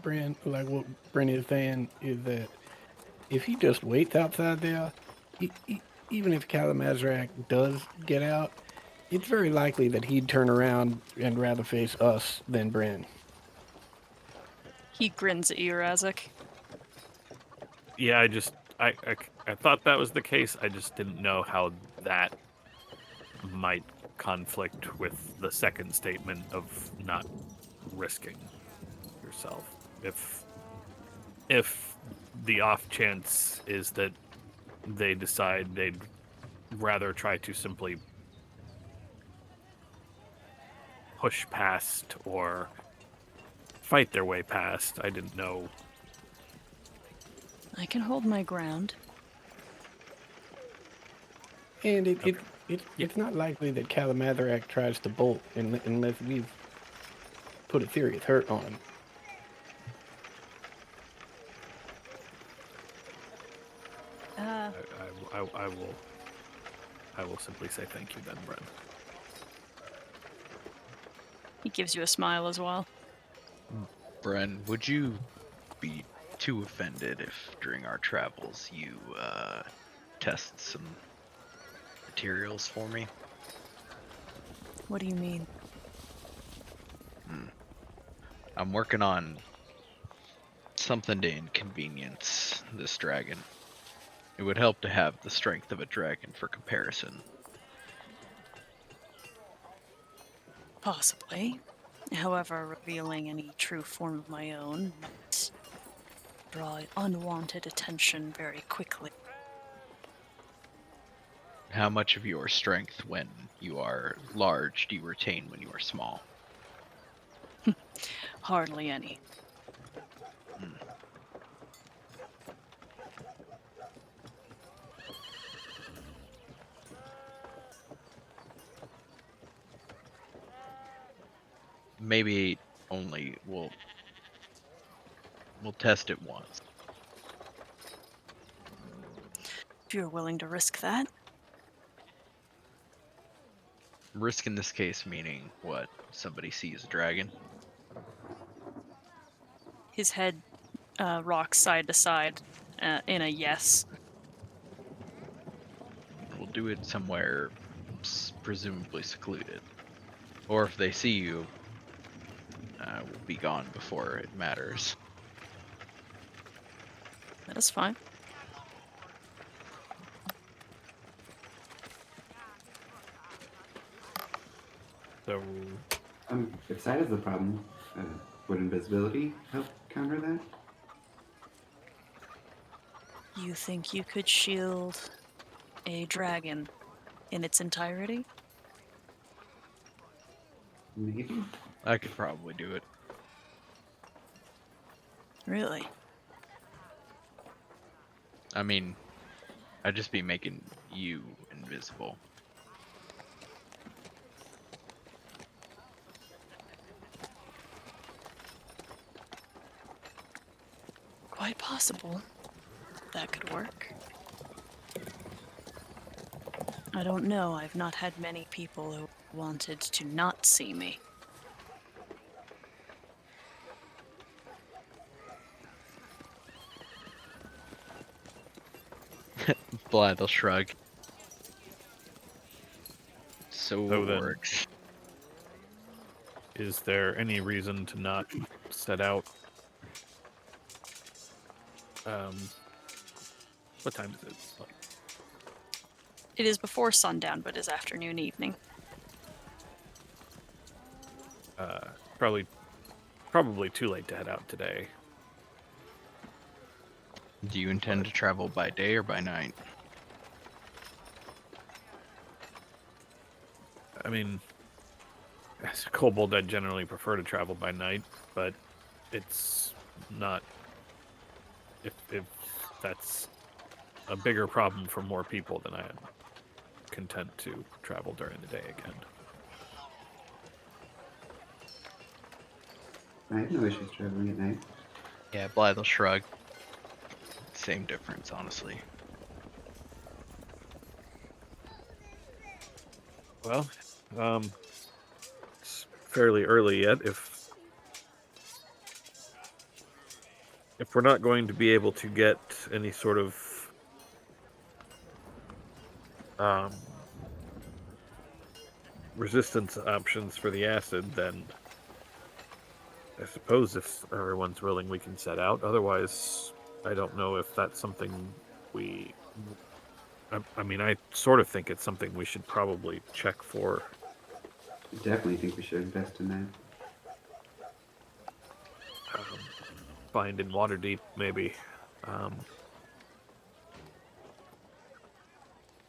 Brent, like what Brent is saying is that if he just waits outside there, even if Kalamazrak does get out, it's very likely that he'd turn around and rather face us than Brent. He grins at you, Razak. Yeah, I thought that was the case. I just didn't know how that might conflict with the second statement of not risking yourself. If the off chance is that they decide they'd rather try to simply push past or fight their way past, I didn't know. I can hold my ground. And Okay. it's not likely that Kalamazrak tries to bolt unless we've put a serious hurt on him. I will simply say thank you then, Bren. He gives you a smile as well. Bren, would you be too offended if during our travels you test some materials for me? What do you mean? I'm working on something to inconvenience this dragon. It would help to have the strength of a dragon for comparison. Possibly. However, revealing any true form of my own might draw unwanted attention very quickly. How much of your strength when you are large do you retain when you are small? Hardly any. Maybe only we'll test it once. If you're willing to risk that. Risk in this case meaning what? Somebody sees a dragon? His head rocks side to side in a yes. We'll do it somewhere presumably secluded. Or if they see you, we'll be gone before it matters. That is fine. So, If sight is the problem, would invisibility help counter that? You think you could shield a dragon in its entirety? Maybe. I could probably do it. Really? I mean, I'd just be making you invisible. Quite possible. That could work. I don't know. I've not had many people who wanted to not see me. Blythe will shrug. So So it then- works. is there any reason to not set out? What time is it? Like, It is before sundown, but is afternoon, evening. probably too late to head out today. Do you intend to travel by day or by night? I mean, as a kobold, I generally prefer to travel by night, but it's not. If that's a bigger problem for more people than content to travel during the day again. I have no issues traveling at night. Yeah, Blythe will shrug. Same difference, honestly. Well, it's fairly early yet. If we're not going to be able to get any sort of resistance options for the acid, then I suppose if everyone's willing, we can set out. Otherwise, I don't know if that's something we... I mean, I sort of think it's something we should probably check for. I definitely think we should invest in that. Find in Waterdeep, maybe.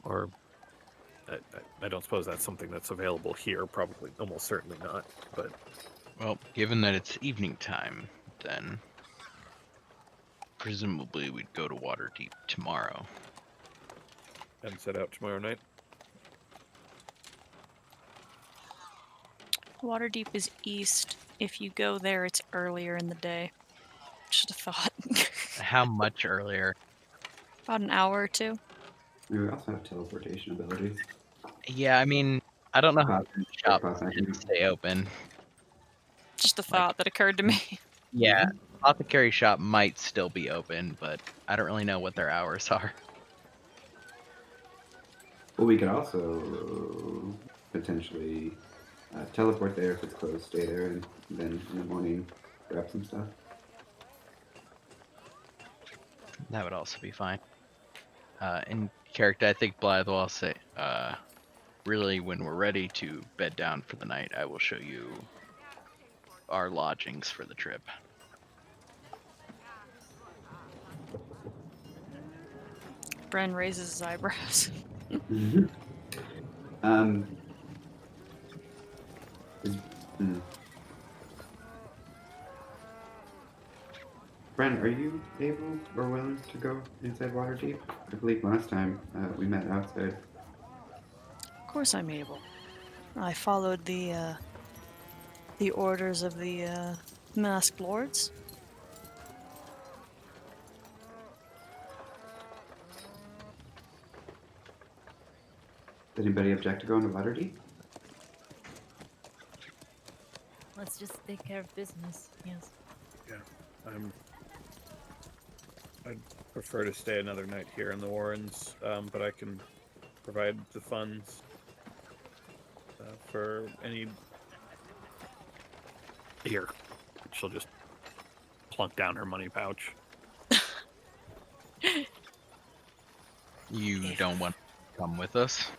Or I don't suppose that's something that's available here. Probably, almost certainly not. But Well, given that it's evening time, then presumably we'd go to Waterdeep tomorrow. and set out tomorrow night. Waterdeep is east. If you go there, it's earlier in the day. Just a thought. How much earlier? About an hour or two. We also have teleportation abilities. Yeah, I mean, I don't know how Pop in, shop pop back should in. stay open. Just a thought that occurred to me. Yeah, apothecary shop might still be open, but I don't really know what their hours are. Well, we could also potentially teleport there if it's closed, stay there, and then in the morning grab some stuff. That would also be fine. In character, I think Blythe will say, really, when we're ready to bed down for the night, I will show you our lodgings for the trip. Bren raises his eyebrows. Um, is, Bren, are you able or willing to go inside Waterdeep? I believe last time we met outside. Of course I'm able. I followed the orders of the masked lords. Does anybody object to going to Waterdeep? Let's just take care of business. Yes. I'd prefer to stay another night here in the Warrens, but I can provide the funds for any... Here. She'll just plunk down her money pouch. You don't want to come with us?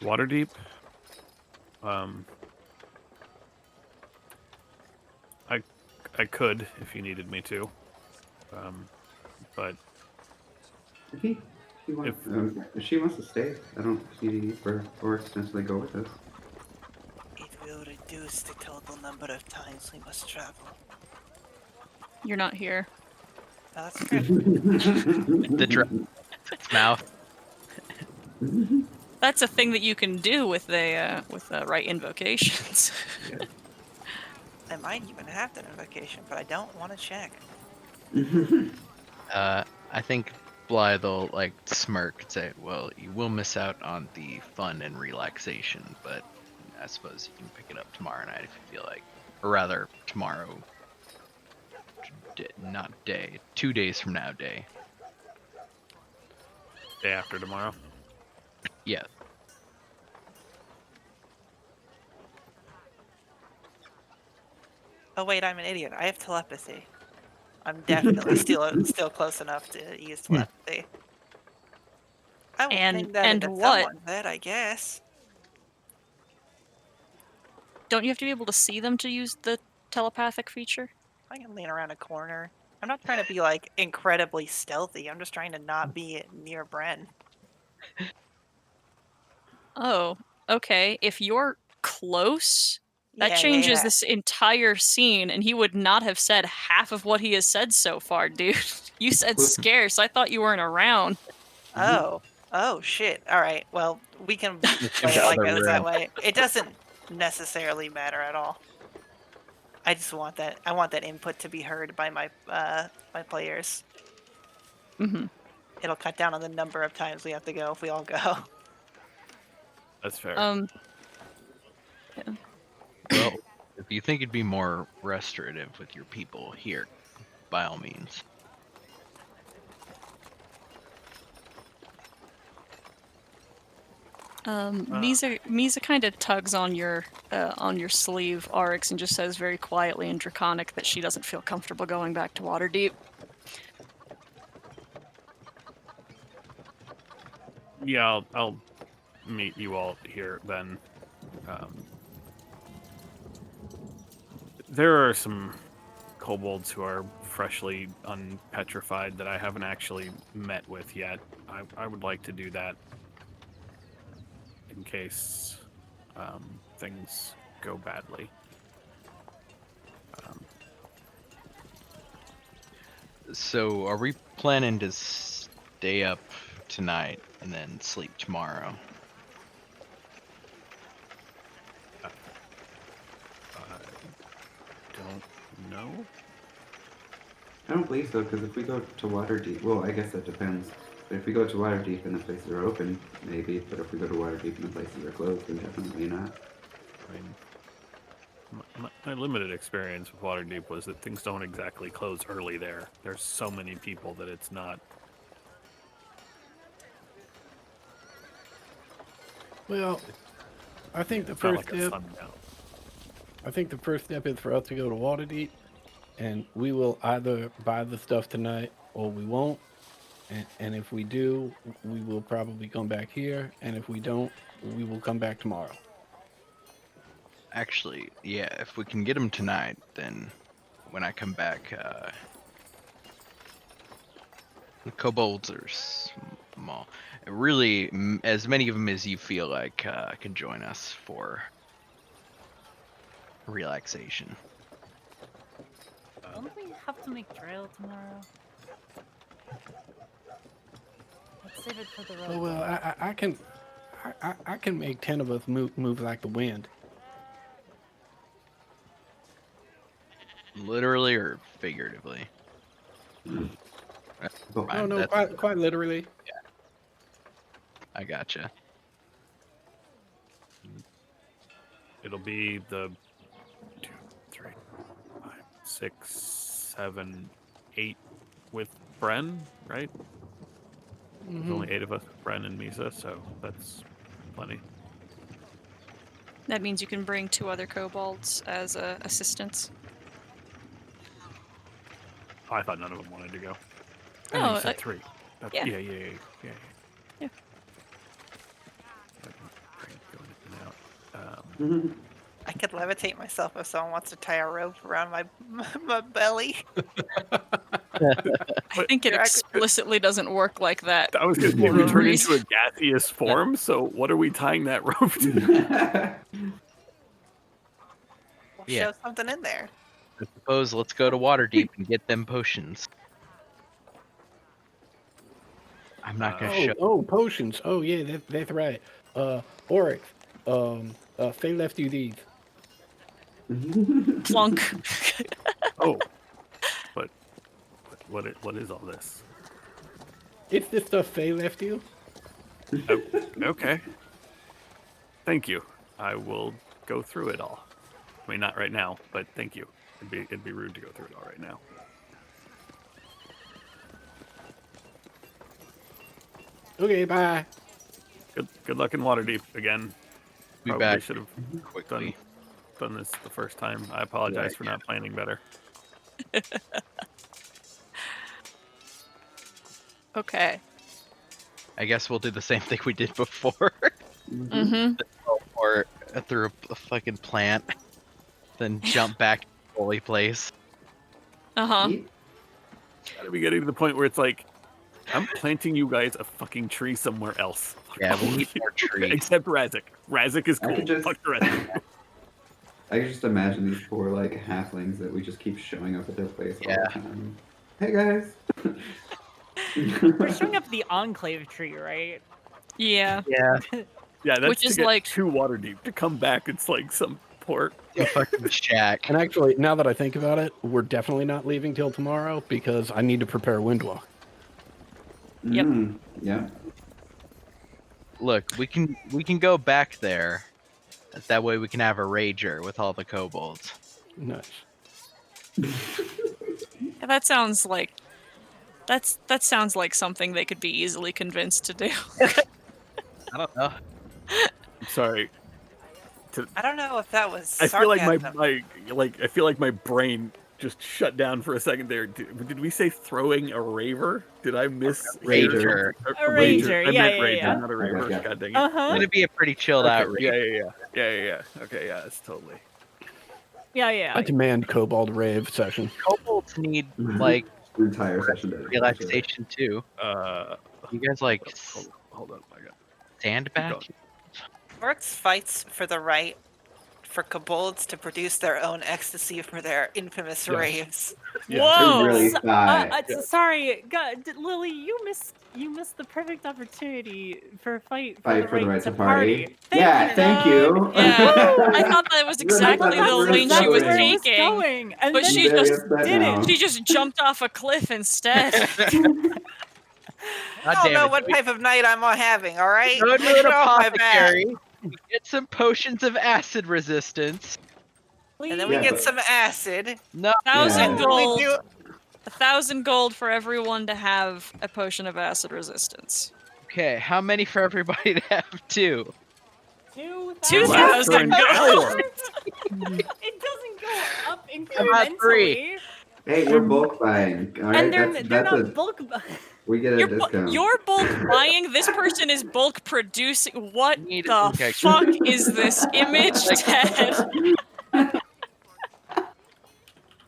Waterdeep? I could if you needed me to. But If she wants to stay, I don't see any need for her or extensively go with us. It will reduce the total number of times we must travel. You're not here. Oh, that's good. The its mouth. That's a thing that you can do with the right invocations. I might even have that invocation, but I don't want to check. I think Blythe will like smirk and say, well, you will miss out on the fun and relaxation, but I suppose you can pick it up tomorrow night if you feel like. Or rather, tomorrow. Not day. 2 days from now, day. day after tomorrow. Yeah. Oh wait, I'm an idiot. I have telepathy. I'm definitely still close enough to use telepathy. I will ping that And into what? someone's head, I guess. Don't you have to be able to see them to use the telepathic feature? I can lean around a corner. I'm not trying to be like incredibly stealthy. I'm just trying to not be near Bren. Oh, okay. If you're close, that Yeah, changes yeah. this entire scene, and he would not have said half of what he has said so far, dude. You said Cool. scarce. I thought you weren't around. Oh. Oh shit! All right. Well, we can play the it like other it was that room. way. It doesn't necessarily matter at all. I just want that. I want that input to be heard by my players. Hmm. It'll cut down on the number of times we have to go if we all go. That's fair. Yeah. Well, if you think it'd be more restorative with your people here, by all means. Misa kind of tugs on your sleeve, Arix, and just says very quietly and draconic that she doesn't feel comfortable going back to Waterdeep. Yeah, I'll meet you all here then. There are some kobolds who are freshly unpetrified that I haven't actually met with yet. I would like to do that in case things go badly. So, are we planning to stay up tonight and then sleep tomorrow? Don't know. I don't believe so, because if we go to Waterdeep, well, I guess that depends. But if we go to Waterdeep and the places are open, maybe. But if we go to Waterdeep and the places are closed, then definitely not. I mean, my limited experience with Waterdeep was that things don't exactly close early there. There's so many people that it's not. Well, I think the It's not first like a step. sundown. I think the first step is for us to go to Waterdeep, and we will either buy the stuff tonight or we won't. And if we do, we will probably come back here. And if we don't, we will come back tomorrow. Actually, yeah, if we can get them tonight, then when I come back, the kobolds are small. Really, as many of them as you feel like can join us for relaxation. Don't we have to make trail tomorrow? Let's save it for the road. Oh well, I can make 10 of us move like the wind. Literally or figuratively? Well, Fine, No, that's- quite literally. I gotcha. It'll be the 2, 3, 5, 6, 7, 8 with Bren, right? There's only 8 of us, Bren and Misa, so that's plenty. That means you can bring 2 other kobolds as assistants. Oh, I thought none of them wanted to go. I No, know you said 3. That's, yeah. Yeah. Yeah. Going in and out. I could levitate myself if someone wants to tie a rope around my belly. I think it explicitly doesn't work like that. I was going to say, we turn into a gaseous form, so what are we tying that rope to? We'll Yeah. shove something in there. I suppose let's go to Waterdeep and get them potions. I'm not gonna show. Oh, potions. Oh yeah, that's right. Oryx, Faye left you these. Plunk. Oh, but what is all this? It's the stuff Faye left you. Oh, okay. Thank you. I will go through it all. I mean, not right now, but thank you. It'd be rude to go through it all right now. Okay, bye. Good luck in Waterdeep again. Be Probably back should have quickly. done this the first time. I apologize for not planning better. Okay. I guess we'll do the same thing we did before. Mm-hmm. Or through a fucking plant, then jump back to the holy place. Uh-huh. Gotta be getting to the point where it's like, I'm planting you guys a fucking tree somewhere else. Yeah, we need more trees. Except Razik. Razik is I cool. could just- Fuck the rest of you. I can just imagine these poor like halflings that we just keep showing up at their place all Yeah. the time. Hey guys. We're showing up the Enclave tree, right? Yeah. Yeah, Yeah, that's Which to is get like- too water deep. To come back, it's like some port. a fucking shack. And actually, now that I think about it, we're definitely not leaving till tomorrow because I need to prepare Windwalk. Yep. Yeah. Look, we can go back there. That way we can have a rager with all the kobolds. Nice. Yeah, that sounds like that sounds like something they could be easily convinced to do. I don't know. I'm sorry. I don't know if that was I feel like sarcasm. I feel like my brain just shut down for a second there. Did we say throwing a raver? Did I miss Rager. A rager, I yeah, meant yeah, rager, yeah. not a raver. Okay. God dang it. Uh-huh. It'd be a pretty chilled out Okay, rager. yeah. Okay, yeah, it's totally. Yeah. I demand Kobold Rave session. Kobolds need like The entire session. dedicated to it. relaxation too. You guys like Hold up, I got sandbag? Orcs fights for the right for kobolds to produce their own ecstasy for their infamous Yes. raves. Yeah. Whoa! Who really So- thought? Sorry, God, Lily, you missed the perfect opportunity for Fight for the right to party. Thank Yeah, you, thank Doug. you. Yeah, I thought that was You really exactly thought the that was lane really she was where it was taking. going, and But then she Very just upset did it. now. She just jumped off a cliff instead. I don't know what type of night I'm having, all right? Go to Get an off my back. apothecary, get some potions of acid resistance. And then we Yeah, get but- some acid. No, 1,000 Yeah. We gold. do 1,000 gold for everyone to have a potion of acid resistance. okay, how many for everybody to have two? 2,000 For an hour. It doesn't go up about three? incrementally. Hey, we're bulk buying. All right, And they're that's not a bulk. we get a You're, discount. you're bulk buying. This person is bulk producing. What Need- the okay. fuck is this image, Ted?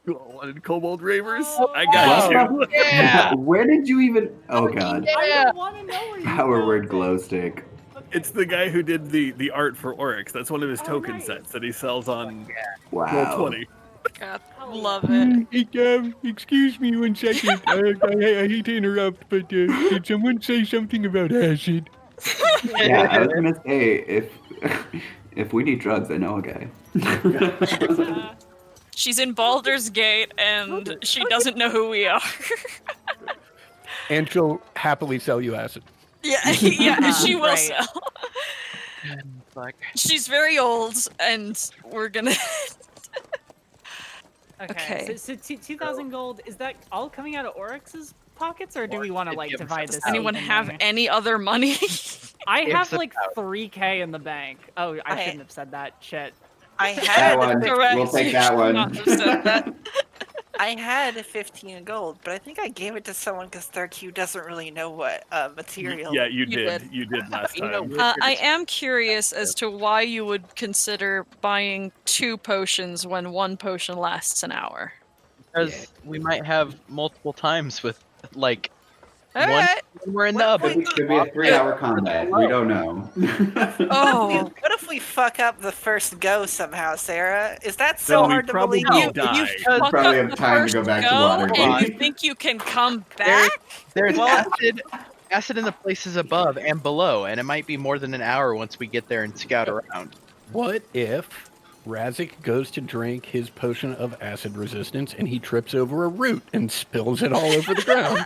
You all wanted kobold ravers? Oh, I got wow. you. Yeah. Where did you even? Oh god. I Yeah. don't want to know where you Power found word it. glow stick. Okay. It's the guy who did the art for Oryx. That's one of his Oh, token nice. sets that he sells on Wow. Roll20. God, love it. Excuse me one second. I hate to interrupt, but did someone say something about acid? Yeah, I was gonna say if we need drugs, I know a guy. She's in Baldur's Gate and she doesn't know who we are. And she'll happily sell you acid. Yeah, she will Right. sell. Like, She's very old, and we're gonna. Okay. Okay. So 2,000 gold, is that all coming out of Oryx's pockets, or do we want to Oryx like did give us divide a this? Does anyone evenly? have any other money? I Gives have us like 3K in the bank. Oh, I I- shouldn't have said that. Shit. I That had one. Correct. We'll take You that should one. not have said that. I had 15 gold, but I think I gave it to someone because their queue doesn't really know what material. Yeah, you You did. did. You did last You know, time. I am curious as to why you would consider buying 2 potions when 1 potion lasts an hour. because we might have multiple times with like All one right. when we're in What the if oven. Could be a 3-hour combat. We don't know. Oh, What if we fuck up the first go somehow, Sarah? Is that so Then we hard to probably believe? die. fuck probably up have the time to first go back to go, Watergate. and you think you can come back? There's acid in the places above and below, and it might be more than an hour once we get there and scout around. What if Razik goes to drink his potion of acid resistance and he trips over a root and spills it all over the ground?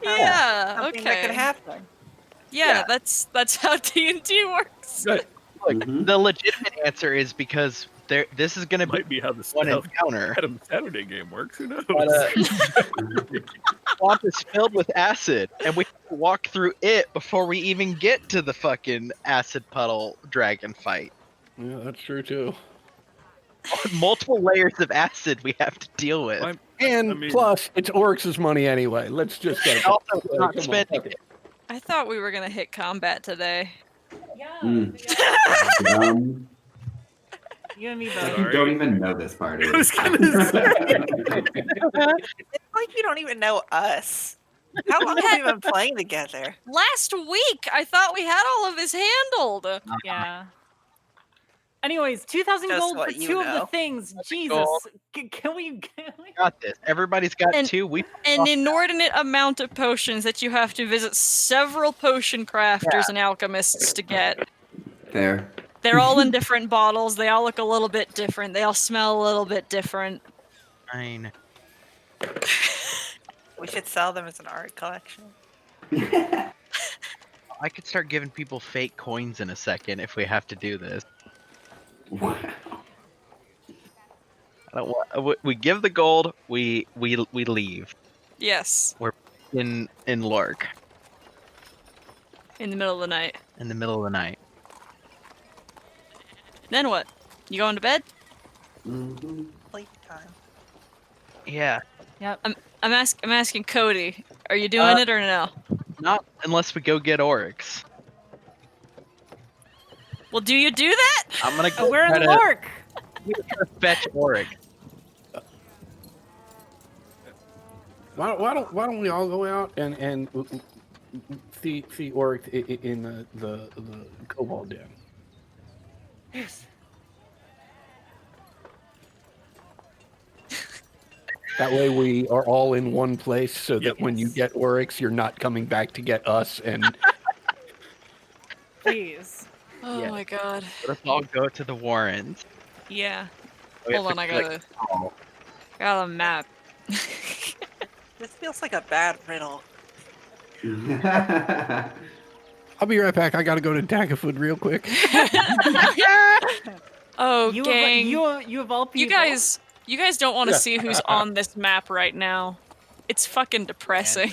Yeah. Something Okay. that could happen. Yeah, that's how D&D works. Look, Mhm. the legitimate answer is because this is going to be Might be how the one Adam encounter. Saturday game works. Who knows? But, swamp is filled with acid, and we have to walk through it before we even get to the fucking acid puddle dragon fight. Yeah, that's true too. Multiple layers of acid we have to deal with. I'm- And I mean- plus, it's Oryx's money anyway. Let's just go. Also, we're not Come on, spending fuck it. I thought we were gonna hit combat today. Yeah. Mm. You and me Like both. you don't even know this party. I was gonna say. It's like you don't even know us. How long have we been playing together? Last week, I thought we had all of this handled. Yeah. Anyways, 2,000 Just gold for what you 2 of the know. things. gold. Jesus. Can we Got this. Everybody's got And- 2. We An inordinate amount of potions that you have to visit several potion crafters and alchemists to get. Fair. They're all in different bottles. They all look a little bit different. They all smell a little bit different. fine. We should sell them as an art collection. I could start giving people fake coins in a second if we have to do this. Wow. I don't want. We give the gold. We leave. Yes, In Lork in the middle of the night. in the middle of the night. Then what? You going to bed? Mhm. Playtime. Yeah. I'm asking Cody. Are you doing it or no? Not unless we go get Oryx. Well, do you do that? I'm gonna go We're in try to Lork. fetch Oryx. Why don't we all go out and see Oryx in the Cobalt Den? Yes. That way we are all in one place, so that Yep. when you get Oryx, you're not coming back to get us. And Please. Oh Yeah. my god. Let's all go to the Warrens. Yeah. We have Hold on, to I collect got a map. This feels like a bad riddle. I'll be right back. I got to go to Daggerfoot real quick. Oh, You gang. you of all people. You guys don't want to Yeah. see who's on this map right now. It's fucking depressing.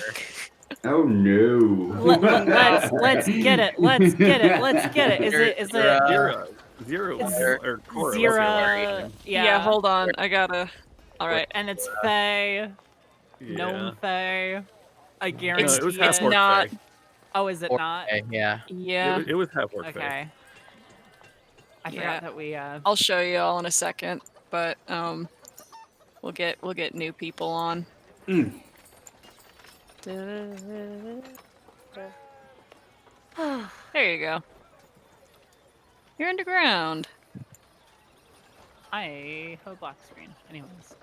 Oh no. Let's get it. Let's get it. Let's get it. Is it Zero It's or Cora. Zira? Yeah, hold on. I gotta. All right. And it's Fae. Yeah. Gnome Fae. I No, guarantee it was it's half orc not. Fae. Oh, is it Orc not? Fae, yeah. Yeah. It was half orc Fae. Okay. I Yeah. forgot that we I'll show you all in a second, but we'll get new people on. Mm. There you go. You're underground. I have a black screen. Anyways.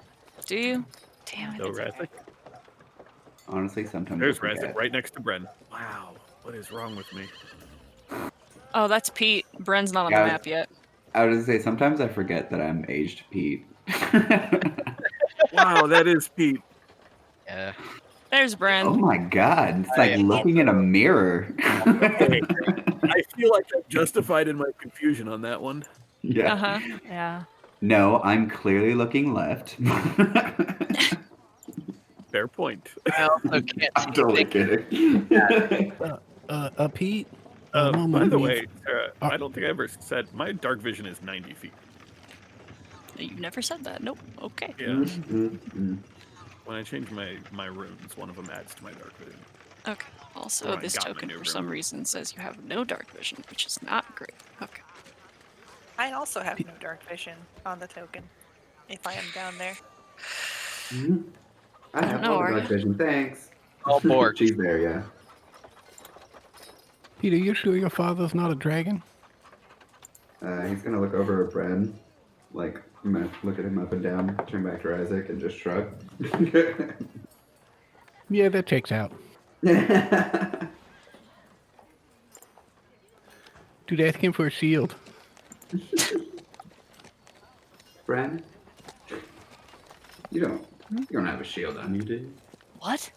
Do you? Damn it. So Razzik. Honestly, sometimes There's I forget. Razzik right next to Bren. Wow, what is wrong with me? Oh, that's Pete. Bren's not on Yeah, the map yet. I was gonna say sometimes I forget that I'm aged Pete. Wow, that is Pete. Yeah. There's Oh Bren. my god, it's like I- looking in a mirror. I feel like I'm justified in my confusion on that one. Yeah. Uh-huh. Yeah. No, I'm clearly looking left. Fair point. I also can't I'm see totally anything. kidding. Pete. By Mama the needs- way, Sarah, I don't think I ever said my dark vision is 90 feet. You've never said that. Nope. Okay. Yeah. Mm. When I change my runes, one of them adds to my dark vision. Okay. Also, Or I this got my token new for room. some reason says you have no dark vision, which is not great. Okay. I also have no dark vision on the token. If I am down there. Mhm. I have know, all are the dark ya? vision, thanks. All bored. She's there, yeah. Pete, are you sure your father's not a dragon? He's gonna look over at Bren, like, I'm gonna look at him up and down, turn back to Isaac, and just shrug. Yeah, that checks out. Dude, ask him for a shield. Bren, you don't have a shield on you, do you? What?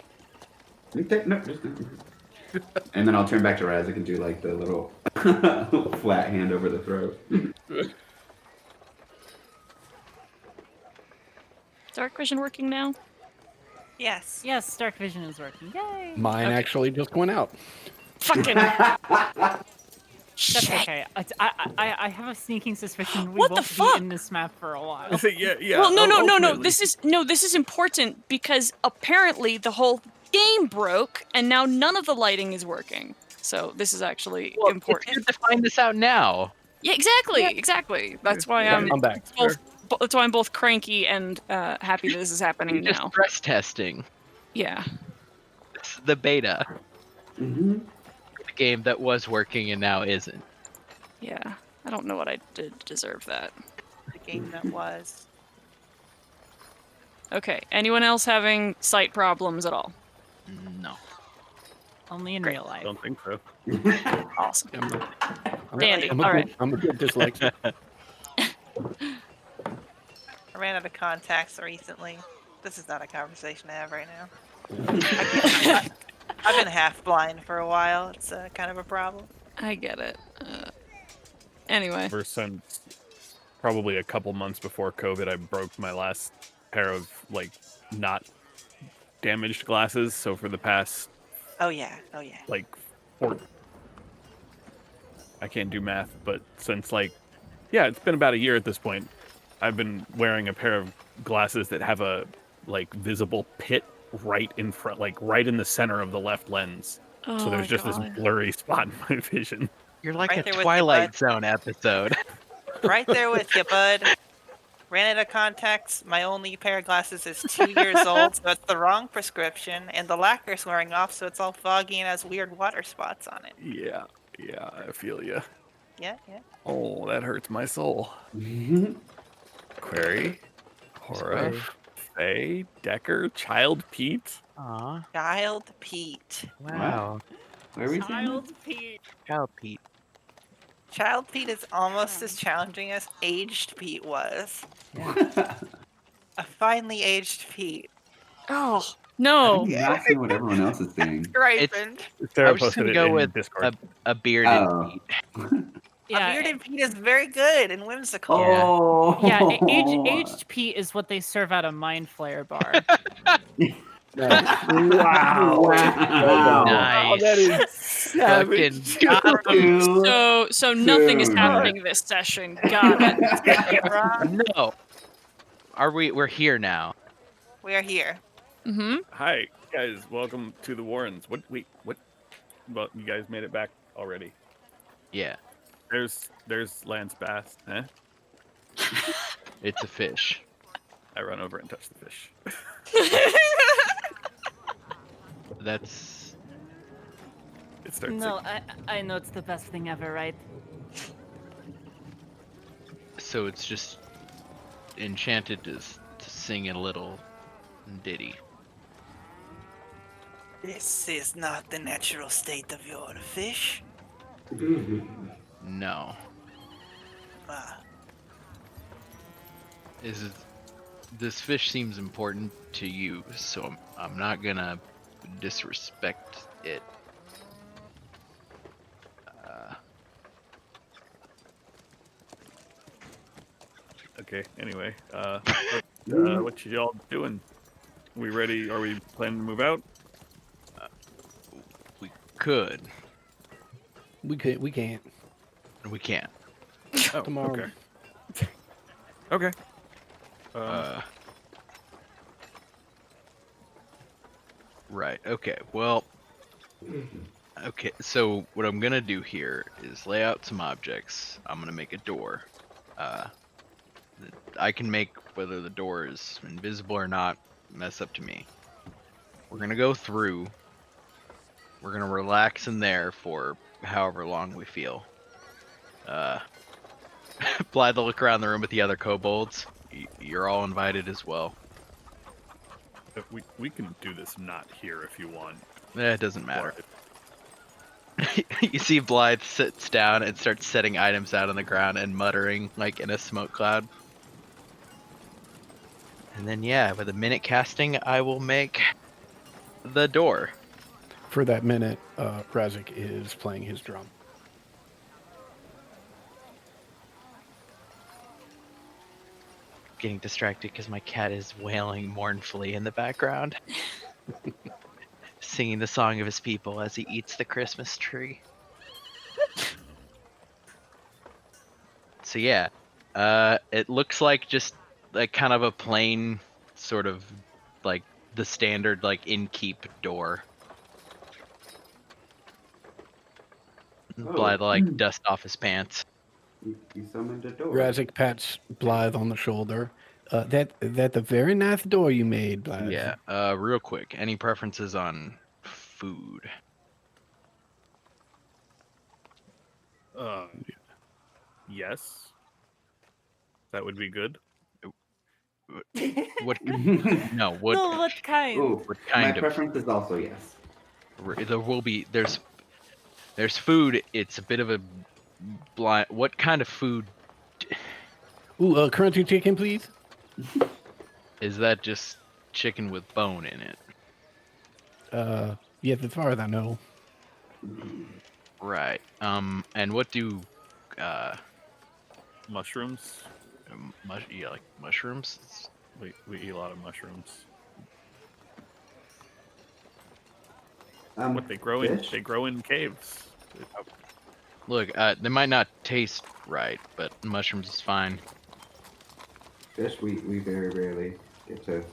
No, just and then I'll turn back to Razzik and do like the little flat hand over the throat. Dark vision working now? Yes. Yes, dark vision is working. Yay. Mine Okay. actually just went out. Fucking. That's Shit. okay. I have a sneaking suspicion we What the won't fuck? be in this map for a while. I say, yeah. Well, no. ultimately- This is important because apparently the whole game broke, and now none of the lighting is working. So this is actually Well, important. It's good to find this out now. Yeah, exactly. That's why Yeah, I'm back. that's why I'm both cranky and happy that this is happening You're just now. stress testing. Yeah. It's the beta. Mm-hmm. The game that was working and now isn't. Yeah. I don't know what I did to deserve that. The game that was. Okay. Anyone else having sight problems at all? No. Only in Great. real life. Don't think so. Awesome. I'm All right. I'm a good dyslexic. I ran out of contacts recently. This is not a conversation to have right now. I've been half blind for a while. It's kind of a problem. I get it. Anyway. Ever since probably a couple months before COVID, I broke my last pair of like not damaged glasses. So for the past Oh yeah. like I can't do math, but since it's been about a year at this point, I've been wearing a pair of glasses that have a like visible pit right in front, like right in the center of the left lens. Oh So there's my just God. this blurry spot in my vision. You're like Right a there with you, Twilight bud. Zone episode. Right there with you, bud. Ran out of contacts. My only pair of glasses is 2 years old, so it's the wrong prescription, and the lacquer's wearing off, so it's all foggy and has weird water spots on it. Yeah, I feel you. Yeah. Oh, that hurts my soul. Query, Hora, Faye, Decker, Child Pete. Aw, Child Pete. wow. Where are we seeing Pete. Child Pete. Child Pete is almost as challenging as aged Pete was. this? A finely aged Pete. Oh, I'm no. not seeing what everyone else is seeing. Ripened. Sarah I was just posted gonna it go in with Discord. a bearded Oh. Pete. Yeah, A bearded Pete is very good and whimsical. Oh. yeah. Aged Pete is what they serve at a Mind Flayer bar. Wow. Wow. Nice. that is Fucking savage. got him. Dude. So nothing is Dude. happening this session. Got it. No. We're here now. We are here. Mm-hmm. Hi, guys. Welcome to the Warrens. What? Well, you guys made it back already. Yeah. There's Lance Bass. Huh? It's a fish. I run over and touch the fish. That's It starts. No, I know it's the best thing ever, right? so it's just enchanted to sing a little ditty. This is not the natural state of your fish. No. Ah, This fish seems important to you, so I'm not gonna disrespect it. Okay. Anyway, what y'all doing? We ready? Are we planning to move out? We could. We can't. We can't. Oh, Tomorrow. Okay. Okay. Right. Okay. Well. Okay. So what I'm gonna do here is lay out some objects. I'm gonna make a door. I can make whether the door is invisible or not. That's up to me. We're gonna go through. We're gonna relax in there for however long we feel. Blythe will look around the room at the other kobolds. You're all invited as well. If we can do this not here if you want. It doesn't matter. You see Blythe sits down and starts setting items out on the ground and muttering like in a smoke cloud. And then yeah, with a minute casting, I will make the door. For that minute, Razik is playing his drum. Getting distracted because my cat is wailing mournfully in the background. Singing the song of his people as he eats the Christmas tree. So yeah, it looks like just like kind of a plain sort of like the standard like innkeep door. Blythe like dust off his pants. You summoned a door. Razik pats Blythe on the shoulder. That the very nice door you made, Blythe. Yeah. Real quick, any preferences on food? Yes. That would be good. What? No. What? No, what kind? Ooh, What my kind of? preference is also yes. There will be. There's food. It's a bit of a blind. What kind of food Ooh, crunchy chicken, please. is that? Just chicken with bone in it. Yes, as far as I know. Right. And what do Mushrooms. yeah, like mushrooms? We eat a lot of mushrooms. What They grow in caves. Look, they might not taste right, but mushrooms is fine. Fish, we very rarely get to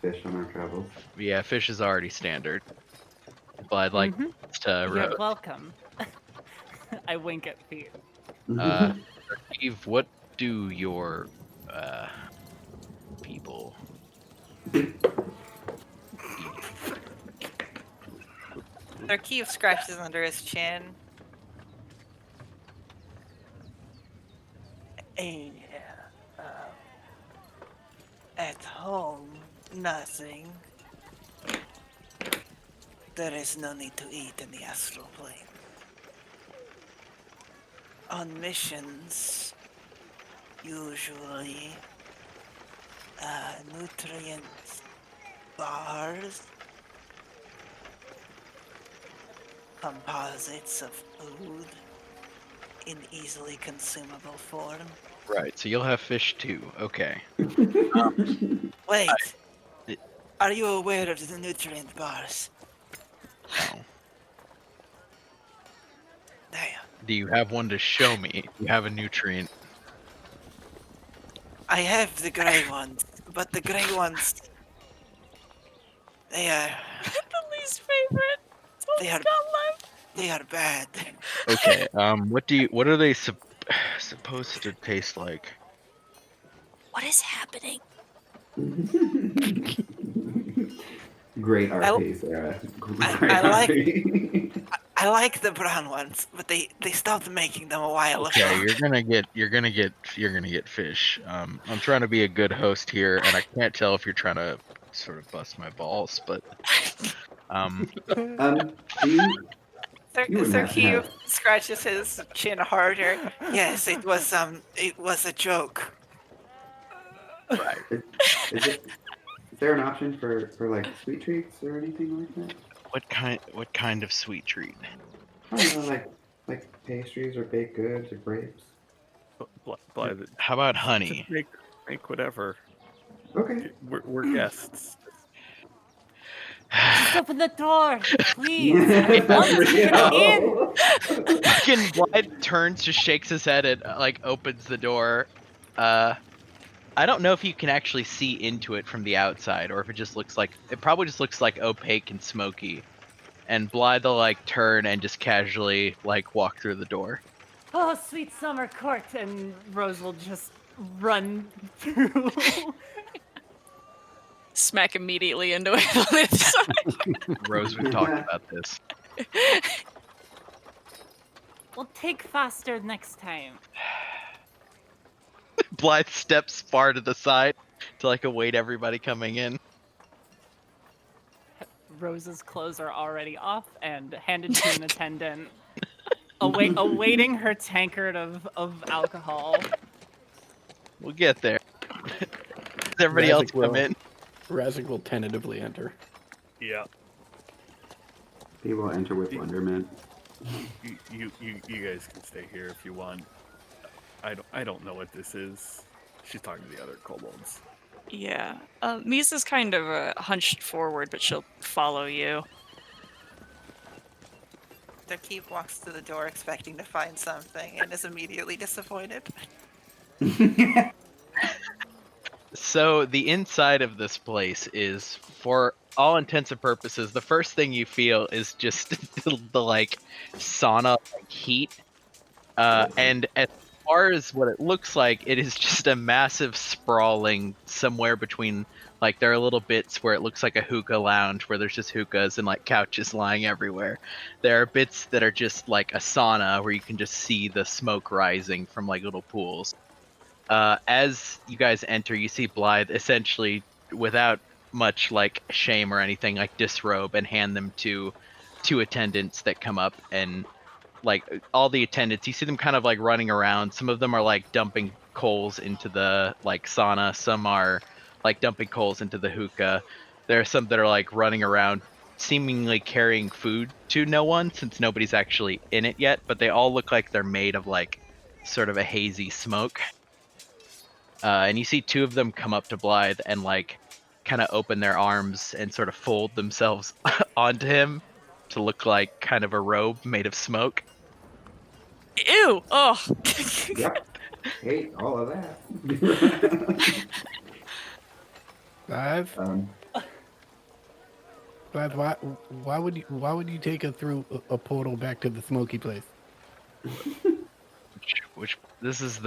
fish on our travels. Yeah, fish is already standard. But I'd like to You're roast. welcome. I wink at Pete. Eve, what do your people Keith scratches under his chin. At home, nothing. There is no need to eat in the astral plane. On missions, usually, nutrient bars, composites of food in easily consumable form. Right, so you'll have fish too. Okay. Wait, it- are you aware of the nutrient bars? No. Damn. Do you have one to show me? You have a nutrient. I have the gray ones, but the gray ones, they are The least favorite. It's all They he's are- got left. they are bad. Okay. What are they supposed to taste like? What is happening? Great I- RP, Sarah. Great I like- RP. I like the brown ones, but they stopped making them a while ago. Okay, you're gonna get fish. I'm trying to be a good host here, and I can't tell if you're trying to sort of bust my balls, but Do you You wouldn't Sir have to Hugh have- scratches his chin harder. Yes, it was a joke. is there an option for like sweet treats or anything like that? what kind of sweet treat? I don't know, like pastries or baked goods or grapes. Blythe, How about honey? just make whatever. Okay. We're guests. Just open the door, please. I want to get in. Fucking Blythe turns, just shakes his head, and like opens the door. I don't know if you can actually see into it from the outside, or if it probably just looks like opaque and smoky. And Blythe will like turn and just casually like walk through the door. Oh, sweet summer court, and Rose will just run through. Smack immediately into it on the other side. Rose, we've talked about this. We'll take faster next time. Blythe steps far to the side to like await everybody coming in. Rose's clothes are already off and handed to an attendant, awaiting her tankard of alcohol. We'll get there. Does everybody else come in? Razik will tentatively enter. Yeah. He will enter with wonderment. You guys can stay here if you want. I don't know what this is. She's talking to the other kobolds. Yeah. Misa's kind of hunched forward, but she'll follow you. The Keith walks to the door expecting to find something and is immediately disappointed. So the inside of this place is, for all intents and purposes, the first thing you feel is just the like sauna like, heat, and far as what it looks like, it is just a massive sprawling somewhere between, like, there are little bits where it looks like a hookah lounge where there's just hookahs and like couches lying everywhere. There are bits that are just like a sauna where you can just see the smoke rising from like little pools. As you guys enter, you see Blythe essentially, without much like shame or anything, like disrobe and hand them to two attendants that come up, and like all the attendants, you see them kind of like running around. Some of them are like dumping coals into the like sauna. Some are like dumping coals into the hookah. There are some that are like running around seemingly carrying food to no one since nobody's actually in it yet, but they all look like they're made of like sort of a hazy smoke. And you see two of them come up to Blythe and like kind of open their arms and sort of fold themselves onto him to look like kind of a robe made of smoke. Ew! Oh. Yep. Hate all of that. Live. um, Live. Why would you take us through a portal back to the Smoky place? Which this is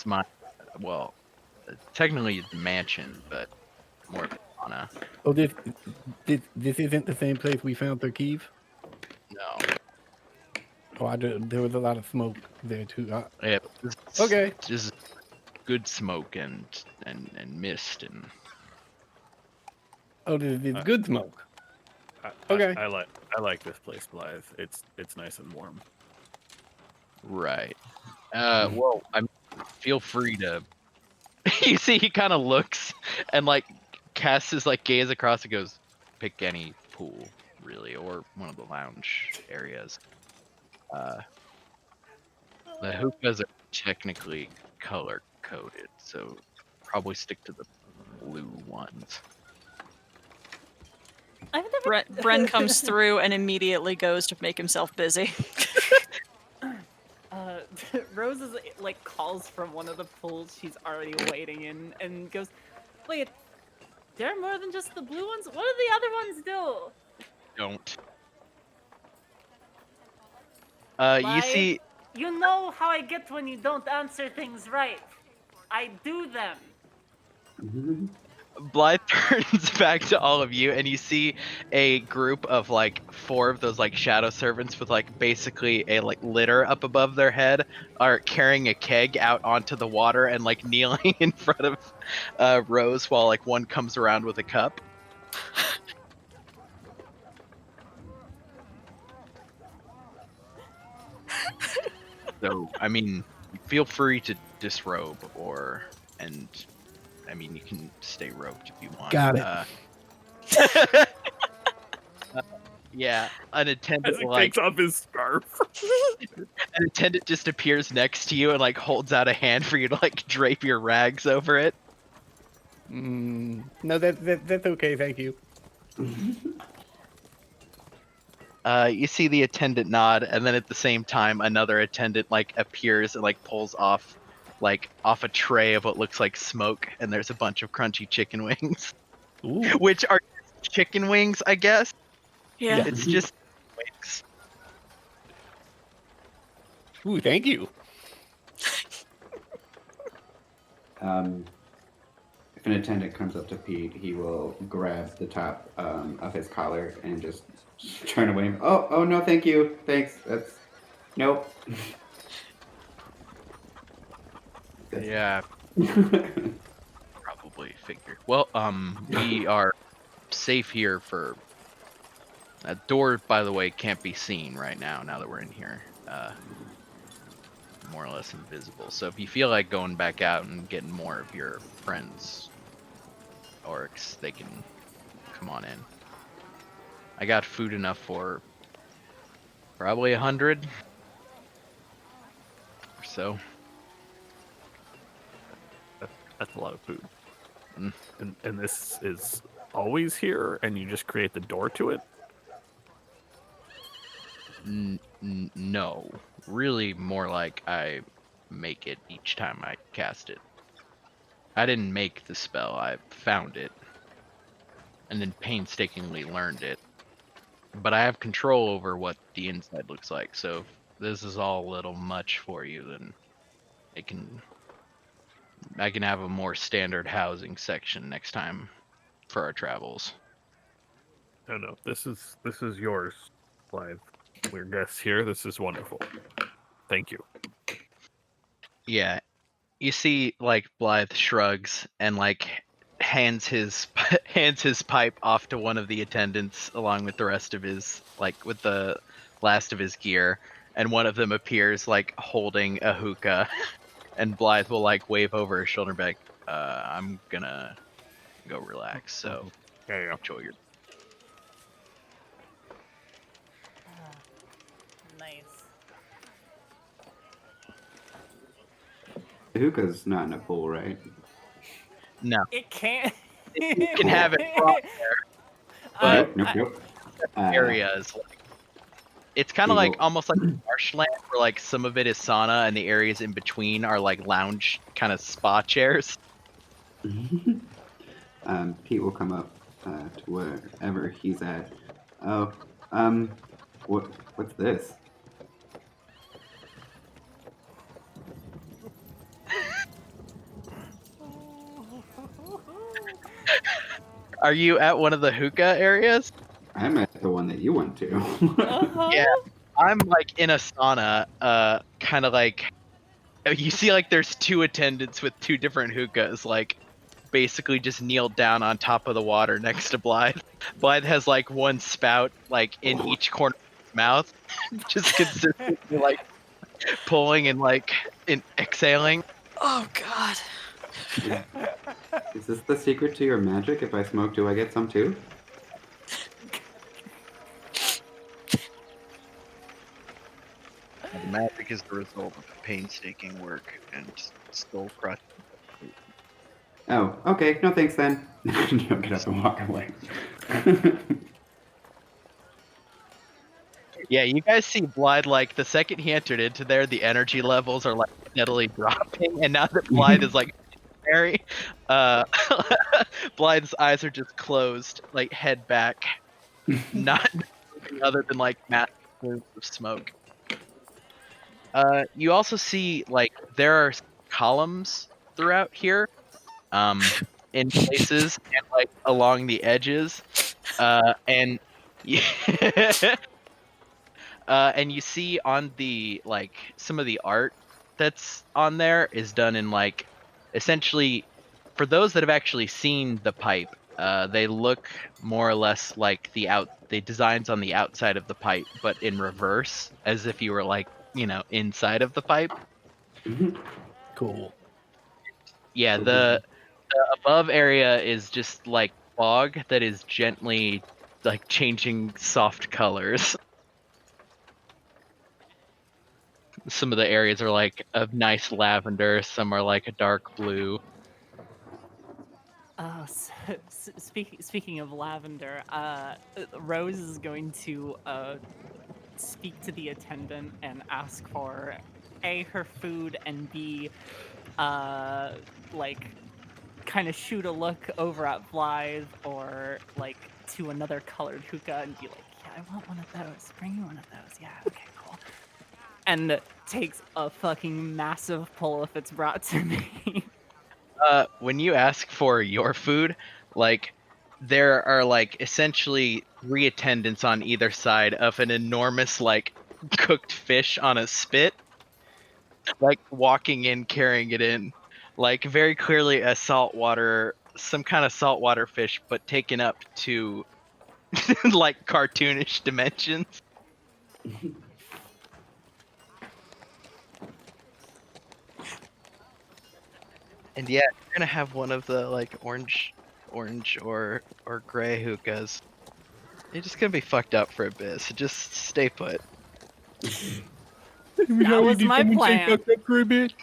my, well, technically the mansion, but more of a sauna. Oh, this isn't the same place we found Thurkeev? No. Oh, there was a lot of smoke there too. Yeah, this is Okay. just good smoke and mist and. Oh, this is good smoke. I Okay. I like this place, Blythe. It's nice and warm. Right. Well, feel free to. You see, he kind of looks and like casts his like gaze across and goes, "Pick any pool, really, or one of the lounge areas." The hookahs are technically color coded, so probably stick to the blue ones. I've never. Bren comes through and immediately goes to make himself busy. Rose is like calls from one of the pools she's already waiting in and goes, "Wait, there are more than just the blue ones. What do the other ones do?" Don't. You Blythe, see, you know how I get when you don't answer things right. I do them. Blythe turns back to all of you, and you see a group of like 4 of those like shadow servants with like basically a like litter up above their head are carrying a keg out onto the water and like kneeling in front of Rose while like one comes around with a cup. So, I mean, feel free to disrobe and I mean, you can stay robed if you want. Got it. Yeah, an As attendant he like takes off his scarf. an attendant just appears next to you and like holds out a hand for you to like drape your rags over it. No, that's okay. Thank you. You see the attendant nod, and then at the same time, another attendant like appears and like pulls off a tray of what looks like smoke, and there's a bunch of crunchy chicken wings, Ooh. which are chicken wings, I guess. Yeah. It's just wings. Ooh, thank you. If an attendant comes up to Pete, he will grab the top of his collar and just turn away. Oh no, thank you. Thanks. That's nope. Yeah, probably figured. Well, we are safe here for. That door, by the way, can't be seen right now. Now that we're in here, more or less invisible. So if you feel like going back out and getting more of your friends, orcs, they can come on in. I got food enough for probably 100 or so. That's a lot of food. Mm. And this is always here, and you just create the door to it? No, really more like I make it each time I cast it. I didn't make the spell, I found it, and then painstakingly learned it. But I have control over what the inside looks like, so this is all a little much for you, then I can have a more standard housing section next time for our travels. No, this is yours, Blythe. We're guests here. This is wonderful. Thank you. Yeah, you see, like Blythe shrugs and like hands his hands his pipe off to one of the attendants, along with the rest of his with the last of his gear, and one of them appears like holding a hookah, and Blythe will like wave over his shoulder back. I'm gonna go relax. So Yeah. enjoy your. Nice. The hookah's not in a pool, right? No, It can't. you can have it brought there, but Nope. area is like it's kind of He like will- almost like marshland, where like some of it is sauna and the areas in between are like lounge kind of spa chairs. Pete will come up to wherever he's at. Oh, what's this? Are you at one of the hookah areas? I'm at the one that you went to. Yeah, I'm like in a sauna, kind of like you see like there's two attendants with two different hookahs, like basically just kneeled down on top of the water next to Blythe. Blythe has like one spout like in each corner of his mouth, just consistently like pulling and like exhaling. Oh God. Is this the secret to your magic? If I smoke, do I get some too? The magic is the result of painstaking work and soul crushing. Oh, okay. No thanks then. Don't get up and walk away. Yeah, you guys see Blythe, like, the second he entered into there, the energy levels are, like, steadily dropping, and now that Blythe is, like, Mary, Blythe's eyes are just closed, like, head back, not anything other than, like, massive plumes of smoke. You also see, like, there are columns throughout here, in places, and, like, along the edges, and... and you see on the like some of the art that's on there is done in like essentially for those that have actually seen the pipe, they look more or less like the designs on the outside of the pipe, but in reverse, as if you were like, inside of the pipe. Cool. Yeah, the above area is just like fog that is gently like changing soft colors. Some of the areas are like a nice lavender, some are like a dark blue. Speaking of lavender, Rose is going to speak to the attendant and ask for A, her food, and B, like, kind of shoot a look over at Blythe or like to another colored hookah and be like, yeah, I want one of those. Bring me one of those. Yeah, okay, cool. And takes a fucking massive pull if it's brought to me. When you ask for your food, like there are like essentially 3 attendants on either side of an enormous like cooked fish on a spit, like walking in carrying it in, like very clearly some kind of saltwater fish, but taken up to like cartoonish dimensions. And yeah, you're gonna have one of the like orange or gray hookahs. You're just gonna be fucked up for a bit, so just stay put. That was my plan.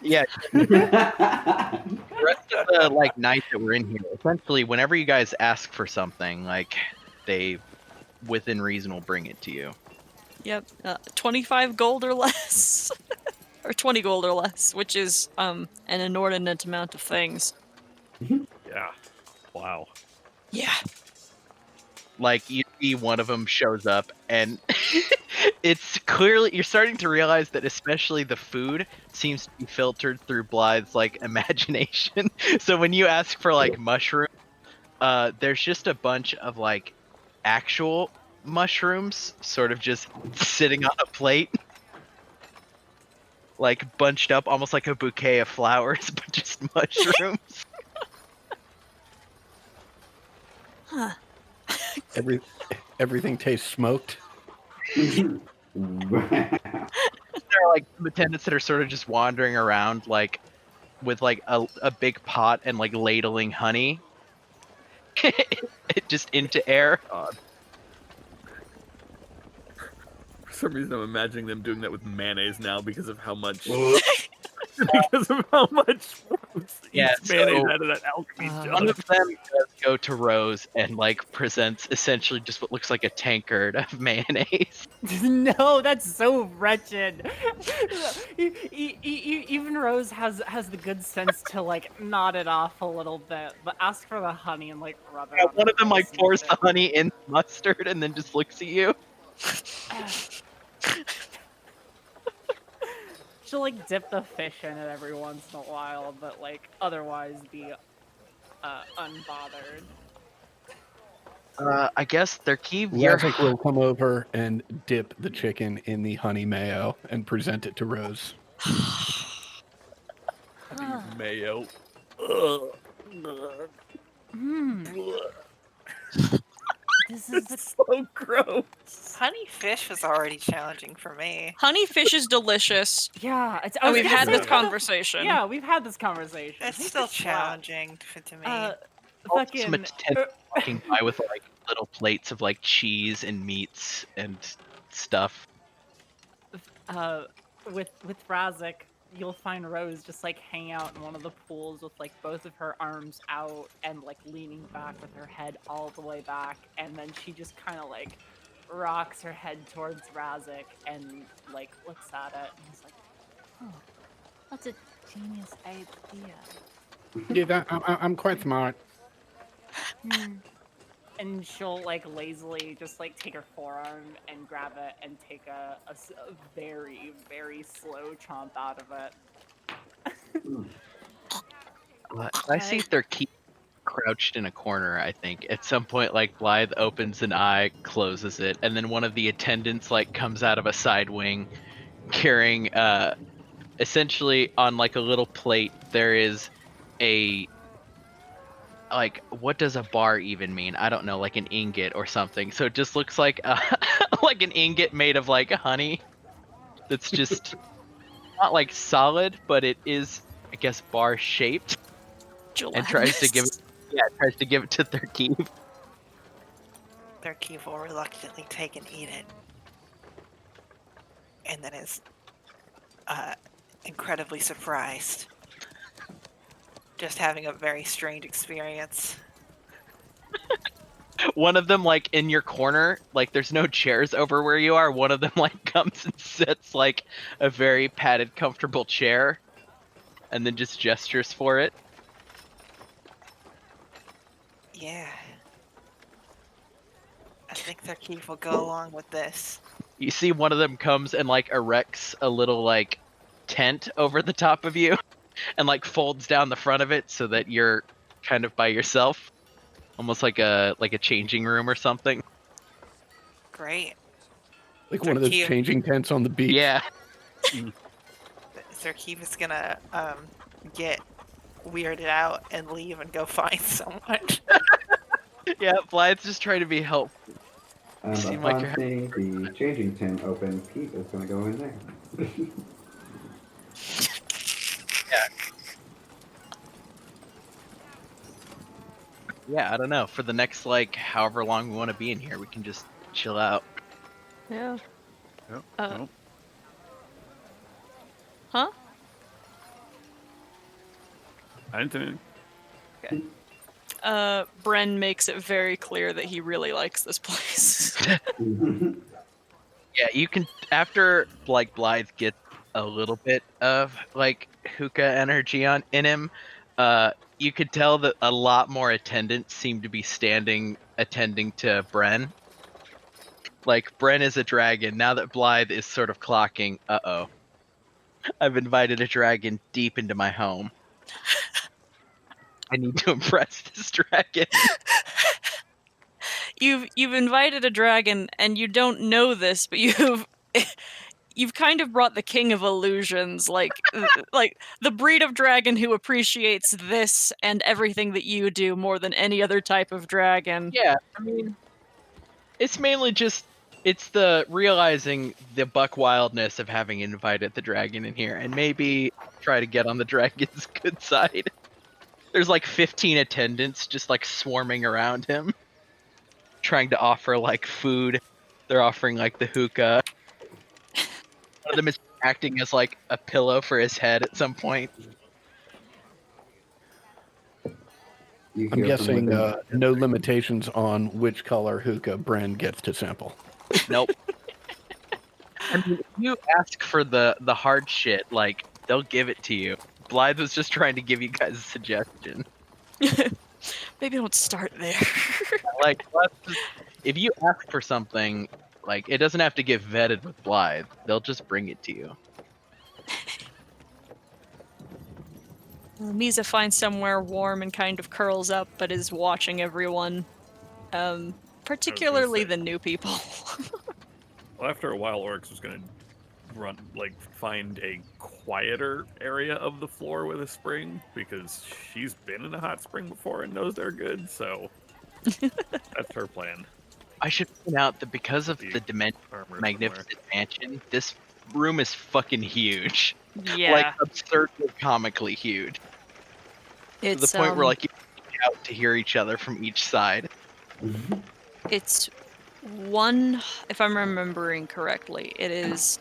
Yeah. The rest of the like night that we're in here, essentially, whenever you guys ask for something, like they, within reason, will bring it to you. Yep. 25 gold or less. Or 20 gold or less, which is an inordinate amount of things. Yeah. Wow. Yeah. Like you see one of them shows up, and it's clearly you're starting to realize that especially the food seems to be filtered through Blythe's like imagination. So when you ask for like mushroom, there's just a bunch of like actual mushrooms sort of just sitting on a plate, like bunched up almost like a bouquet of flowers, but just mushrooms. Huh. Everything tastes smoked. Wow. There are like some attendants that are sort of just wandering around like with like a big pot and like ladling honey just into air. For some reason, I'm imagining them doing that with mayonnaise now because of how much Ugh. Yeah, eats mayonnaise so out of that alchemy one jug. of them does go to Rose and like presents essentially just what looks like a tankard of mayonnaise. No, that's so wretched. Even Rose has the good sense to like nod it off a little bit, but ask for the honey and like rub it. Yeah, on one her of them like face and pours shit. the honey in mustard and then just looks at you. She'll like dip the fish in it every once in a while, but like otherwise be unbothered. I guess their key. You're Razik will come over and dip the chicken in the honey mayo and present it to Rose. Mayo. This is the So gross. Honey fish was already challenging for me. Honey fish is delicious. yeah. I And was we've gonna had say this it's kind of- conversation. Yeah, we've had this conversation. It's Honey still fish slaps. challenging to me. some Fucking attendants walking by with like little plates of like cheese and meats and stuff. with Razik, you'll find Rose just like hang out in one of the pools with like both of her arms out and like leaning back with her head all the way back, and then she just kind of like rocks her head towards Razik and like looks at it and is like, "Oh, that's a genius idea." Yeah, I'm quite smart. And she'll like lazily just like take her forearm and grab it and take a very, very slow chomp out of it. I see their key crouched in a corner. I think at some point, like Blythe opens an eye, closes it, and then one of the attendants like comes out of a side wing, carrying essentially on like a little plate. There is a like what does a bar even mean? I don't know, like an ingot or something. So it just looks like like an ingot made of like honey. That's just not like solid, but it is, I guess, bar shaped. And tries to give it to Thurkeep. Thurkeep will reluctantly take and eat it. And then is incredibly surprised. Just having a very strange experience. One of them, like in your corner, like there's no chairs over where you are. One of them, like comes and sits like a very padded, comfortable chair, and then just gestures for it. Yeah. I think Thurkeep will go along with this. You see, one of them comes and like erects a little like tent over the top of you, and like folds down the front of it so that you're kind of by yourself, almost like a changing room or something. Great. Like one of those Cute. changing tents on the beach. Yeah. Thurkeep is gonna get weirded out and leave and go find someone. Yeah, Blythe's just trying to be helpful. Seem like Upon you're- seeing the changing tent open, Pete is going to go in there. Yeah, I don't know. For the next like however long we want to be in here, we can just chill out. Yeah. Yep. Uh, Huh? I didn't. Bren makes it very clear that he really likes this place. Yeah, you can after like Blythe gets a little bit of like hookah energy in him. You could tell that a lot more attendants seem to be standing attending to Bren. Like, Bren is a dragon. Now that Blythe is sort of clocking, uh-oh. I've invited a dragon deep into my home. I need to impress this dragon. You've invited a dragon, and you don't know this, but you've kind of brought the king of illusions, like the breed of dragon who appreciates this and everything that you do more than any other type of dragon. Yeah, I mean, it's mainly just it's the realizing the buck wildness of having invited the dragon in here, and maybe try to get on the dragon's good side. There's like 15 attendants just like swarming around him, trying to offer like food. They're offering like the hookah. One of them is acting as like a pillow for his head at some point. You I'm hear from guessing within. no limitations on which color hookah Bren gets to sample. Nope. I mean, if you ask for the hard shit, like, they'll give it to you. Blythe was just trying to give you guys a suggestion. Maybe don't start there. Like, if you ask for something, like, it doesn't have to get vetted with Blythe. They'll just bring it to you. Misa finds somewhere warm and kind of curls up, but is watching everyone, particularly say. the new people. Well, after a while, Oryx was gonna find a quieter area of the floor with a spring, because she's been in a hot spring before and knows they're good, so that's her plan. I should point out that because of the magnificent mansion, this room is fucking huge. Yeah. Like, absurdly comically huge. It's To the point where, like, you can reach out to hear each other from each side. It's if I'm remembering correctly, it is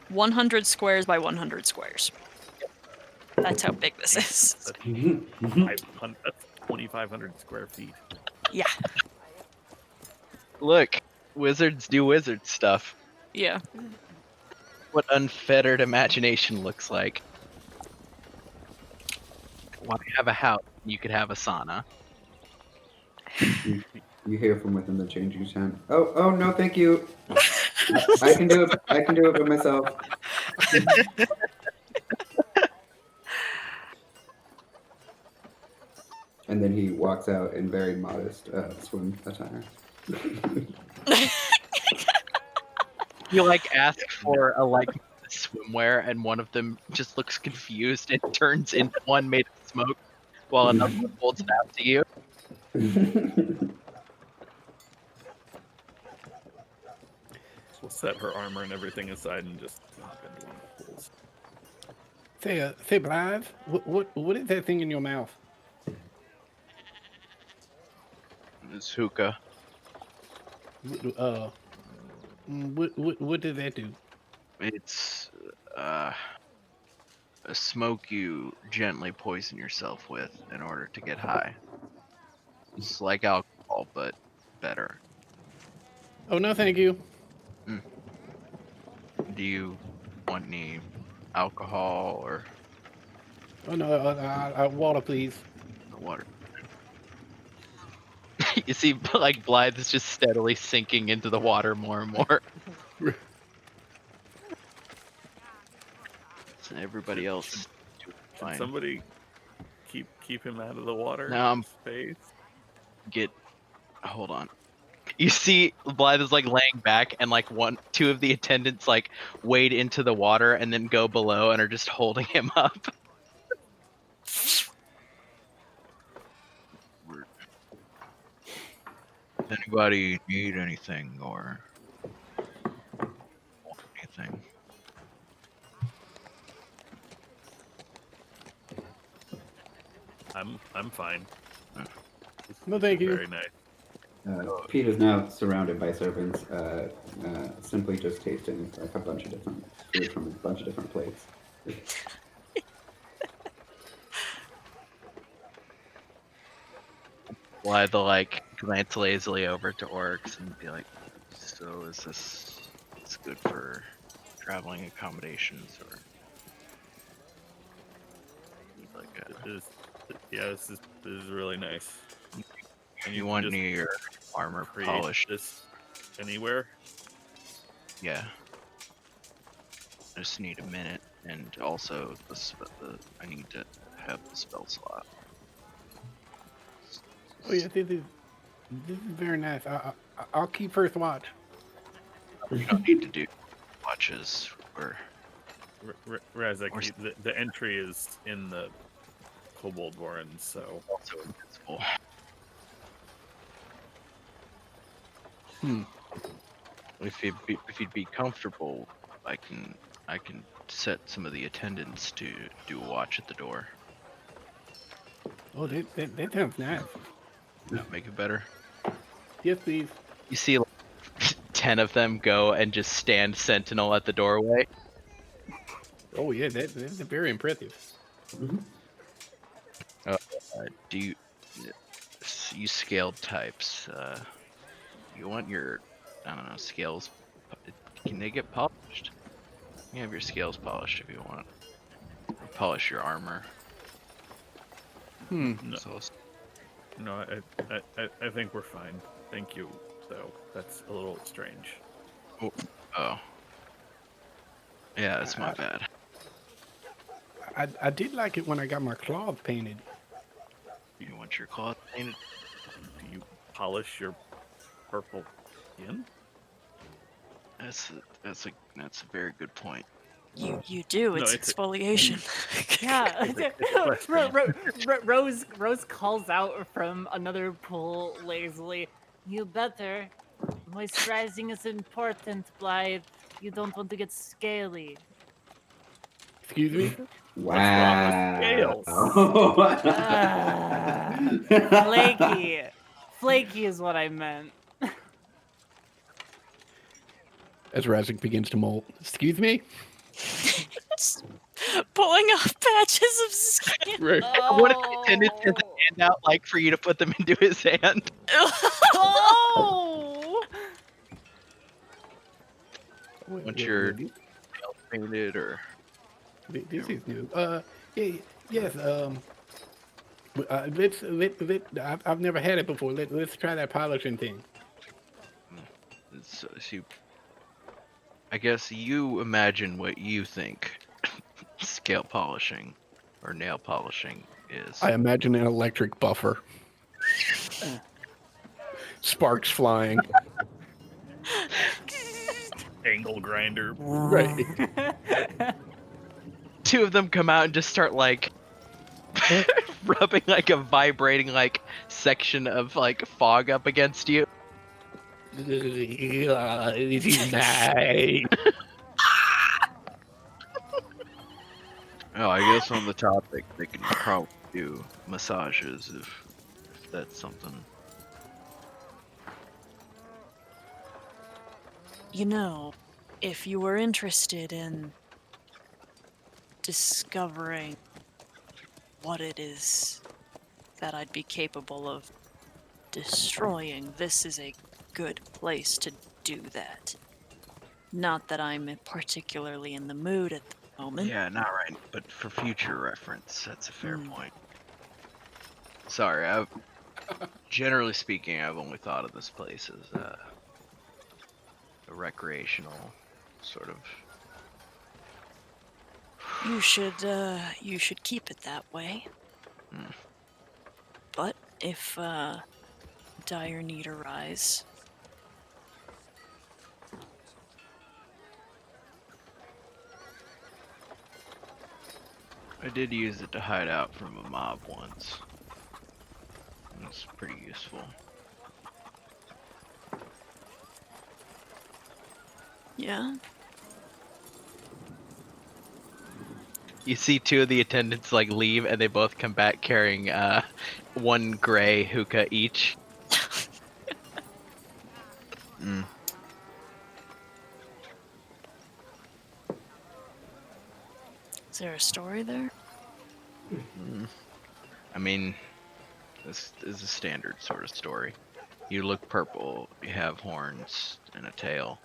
100 squares by 100 squares. That's how big this is. That's 2,500 square feet. Yeah. Look, wizards do wizard stuff. Yeah. What unfettered imagination looks like. Why have a house? You could have a sauna. You hear from within the changing sound. Oh no, thank you. I can do it. I can do it by myself. And then he walks out in very modest swim attire. You like ask for a like swimwear, and one of them just looks confused and turns into one made of smoke, while another one holds it out to you. We'll set her armor and everything aside and just hop into one of the pools. Say, Blythe, what is that thing in your mouth? It's hookah. What did that do? It's a smoke you gently poison yourself with in order to get high. It's like alcohol, but better. Oh no, thank you. Do you want any alcohol or Oh no, water, please. water? You see, like, Blythe is just steadily sinking into the water more and more. So everybody else doing Can fine. somebody keep him out of the water? No, Space. Hold on. You see, Blythe is like laying back, and like two of the attendants like wade into the water and then go below and are just holding him up. Does anybody need anything or want anything? I'm fine. No, thank you. Very nice. Pete is now surrounded by servants, simply just tasting like a bunch of different food from a bunch of different plates. Blythe will like glance lazily over to Oryx and be like, "So is this? It's good for traveling accommodations, or like a this is really nice. And You can want just your armor create polished? this anywhere? Yeah. I just need a minute, and also I need to have the spell slot. Oh yeah, this is very nice. I'll keep first watch. You don't need to do watches or Razak, Or- the entry is in the Kobold Warren, so also invincible. If you'd be comfortable, I can set some of the attendants to do a watch at the door. Oh, that sounds nice. That make it better. Yes, please. You see, like, 10 of them go and just stand sentinel at the doorway. Oh yeah, that's very impressive. Do you scaled types? You want your, I don't know, scales? Can they get polished? You have your scales polished if you want. Or polish your armor. no, So, no, I think we're fine. Thank you, though. That's a little strange. oh. Yeah, it's my bad. I did like it when I got my claws painted. You want your cloth painted? Do you polish your purple skin? That's a very good point. You do. No, It's it's a- exfoliation. Yeah. Rose calls out from another pool lazily. You better. Moisturizing is important, Blythe. You don't want to get scaly. Excuse me. What's wrong with scales? Flaky. Flaky is what I meant. As Razak begins to molt. Excuse me. Just pulling off patches of skin. Right. One of the attendants has a hand out, like, for you to put them into his hand. Oh! Want your nails painted, or... This is new. Yeah, yes. I've never had it before. Let's try that polishing thing. So, I guess you imagine what you think scale polishing or nail polishing is. I imagine an electric buffer. Sparks flying. Angle grinder. Right. Two of them come out and just start, like, rubbing, like, a vibrating, like, section of, like, fog up against you. This is nice. Oh, I guess on the topic, they can probably do massages if that's something. You know, if you were interested in discovering what it is that I'd be capable of destroying, this is a good place to do that. Not that I'm particularly in the mood at the moment. Yeah, not right, but for future reference, that's a fair point. Sorry, generally speaking, I've only thought of this place as a recreational sort of. You should keep it that way. But if dire need arise, I did use it to hide out from a mob once. It's pretty useful. yeah. You see two of the attendants, like, leave, and they both come back carrying one gray hookah each. Is there a story there? I mean, this is a standard sort of story. You look purple, you have horns and a tail.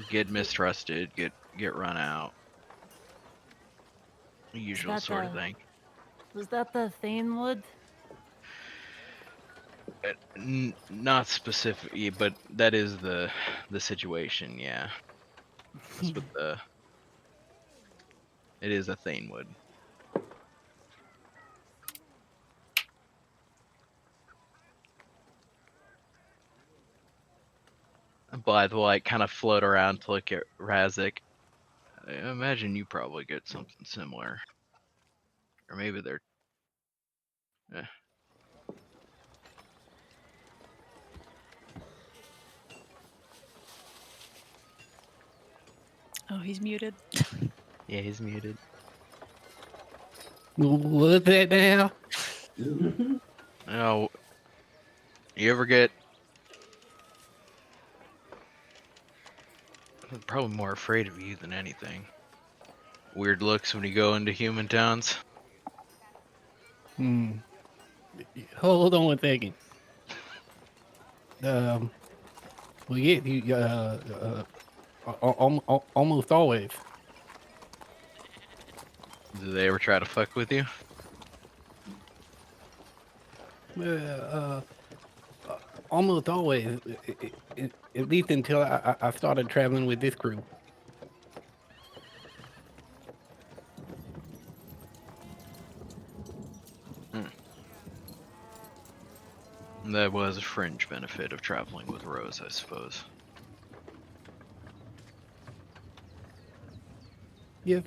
Get mistrusted, get run out. Usual that sort of the- thing. Was that the Thanewood? Not specifically, but that is the situation. Yeah, that's what the. It is a Thanewood. Blythe will like kind of float around to look at Razik. I imagine you probably get something similar, or maybe they're. Eh. Oh, he's muted. Yeah, he's muted. What's that now? Oh, you ever get? I'm probably more afraid of you than anything. Weird looks when you go into human towns. Hold on one second. Well, yeah, almost always. Do they ever try to fuck with you? Almost always. At least until I started traveling with this crew. That was a fringe benefit of traveling with Rose, I suppose. Yes,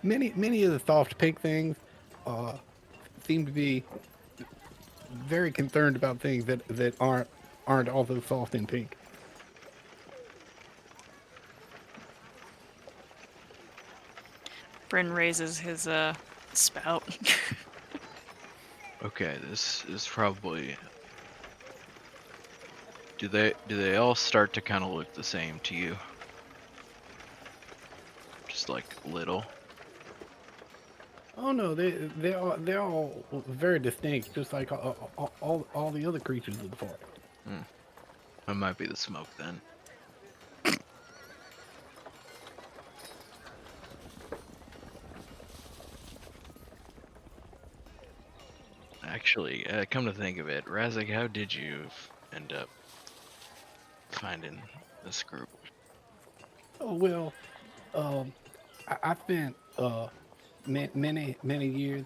many of the soft pink things seem to be very concerned about things that aren't also soft and pink. Bryn raises his spout. Okay, this is probably. Do they all start to kind of look the same to you? Just like little. Oh no, they're all very distinct, just like all the other creatures of the forest. That might be the smoke then. Actually, come to think of it, Razik, how did you end up finding this group? Oh well, I spent many years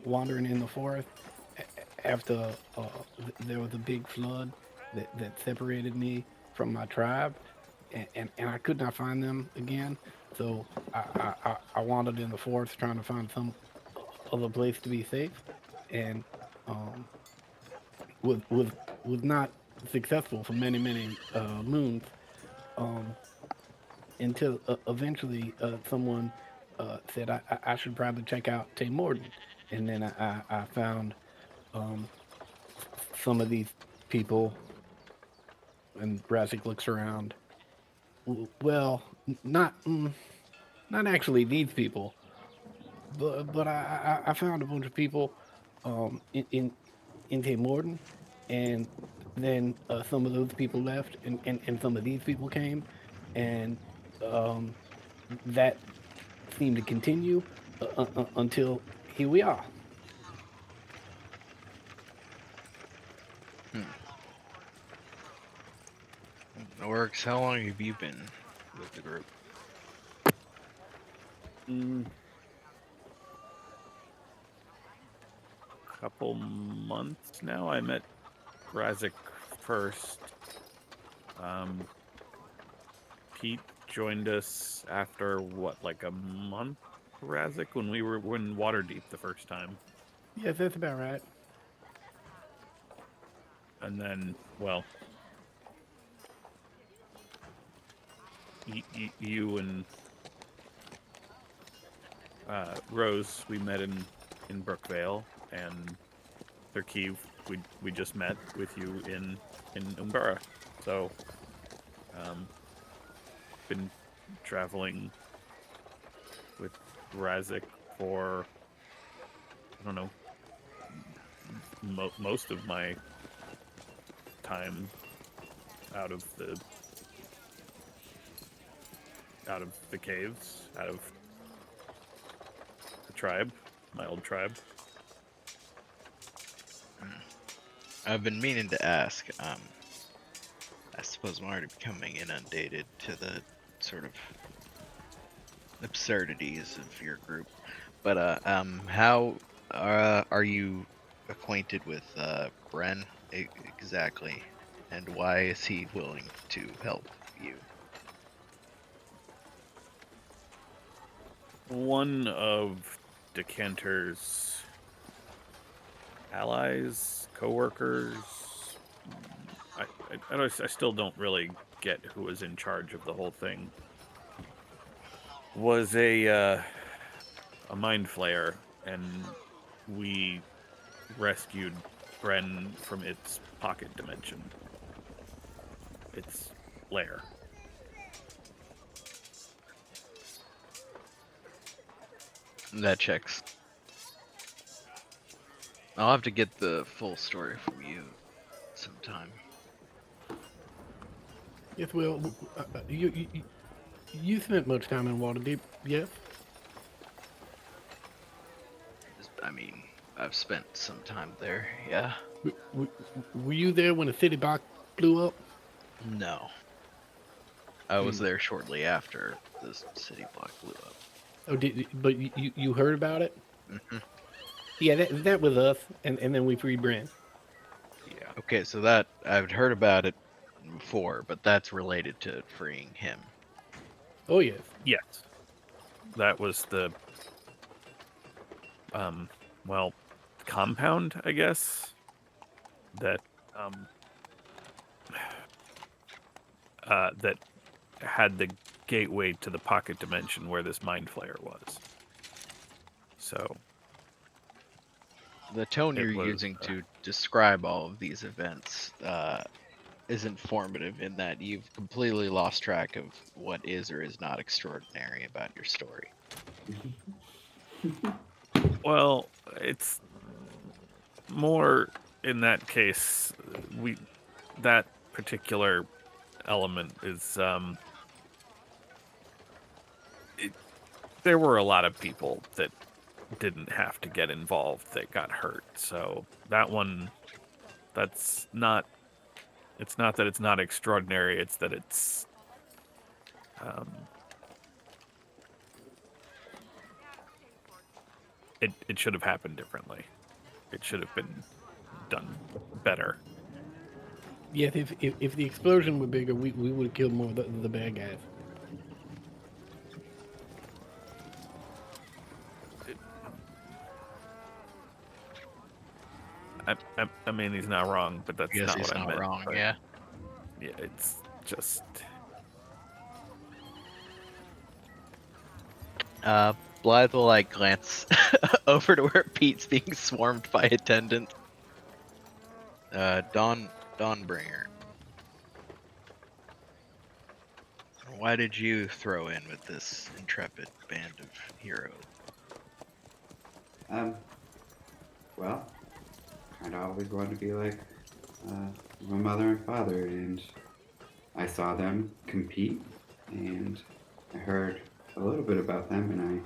wandering in the forest after there was a big flood that separated me from my tribe, and I could not find them again. So I wandered in the forest trying to find some other place to be safe, and um, was not successful for many moons. Um, until eventually someone said I should probably check out Tay Morton. And then I found um, some of these people, and Razik looks around. Well, not actually these people, but I found a bunch of people in Tay Morton, and then some of those people left, and some of these people came, and um, that seemed to continue until here we are. Orcs, how long have you been with the group? Couple months now. I met Razik first. Pete joined us after what, like a month, Razik, when we were in Waterdeep the first time. Yes, that's about right. And then, well, you and Rose, we met in Brookvale, and Thurkeev, we just met with you in Umbara. So, been traveling with Razik for, I don't know, most of my time out of the out of the caves, out of the tribe, my old tribe. I've been meaning to ask. I suppose I'm already becoming inundated to the sort of absurdities of your group. But how are you acquainted with Bren exactly, and why is he willing to help you? One of Decanter's allies, co-workers. I still don't really get who was in charge of the whole thing. Was a mind flayer, and we rescued Bren from its pocket dimension, its lair. That checks. I'll have to get the full story from you sometime. Yes, well, you spent much time in Waterdeep, yes? I mean, I've spent some time there, yeah. Were you there when the city block blew up? No. I was there shortly after the city block blew up. Oh, but you heard about it? Mm-hmm. Yeah, that was us, and then we freed Bren. Yeah. Okay, so that I've heard about it before, but that's related to freeing him. Oh yes. Yes. That was the well, compound, I guess, that that had the gateway to the pocket dimension where this mind flayer was. So the tone you're was, using to describe all of these events is informative in that you've completely lost track of what is or is not extraordinary about your story. well, it's more in that case. That particular element is there were a lot of people that didn't have to get involved that got hurt. So that one, it's not that it's not extraordinary, it's that it's it should have happened differently. It should have been done better. Yes, if the explosion were bigger, we would have killed more of the bad guys. I mean, he's not wrong, but that's I guess not he's what I not meant. wrong, But yeah. yeah, it's just Blythe will like glance over to where Pete's being swarmed by attendants. Dawnbringer. Why did you throw in with this intrepid band of heroes? Well, kind of always wanted to be like my mother and father, and I saw them compete, and I heard a little bit about them, and I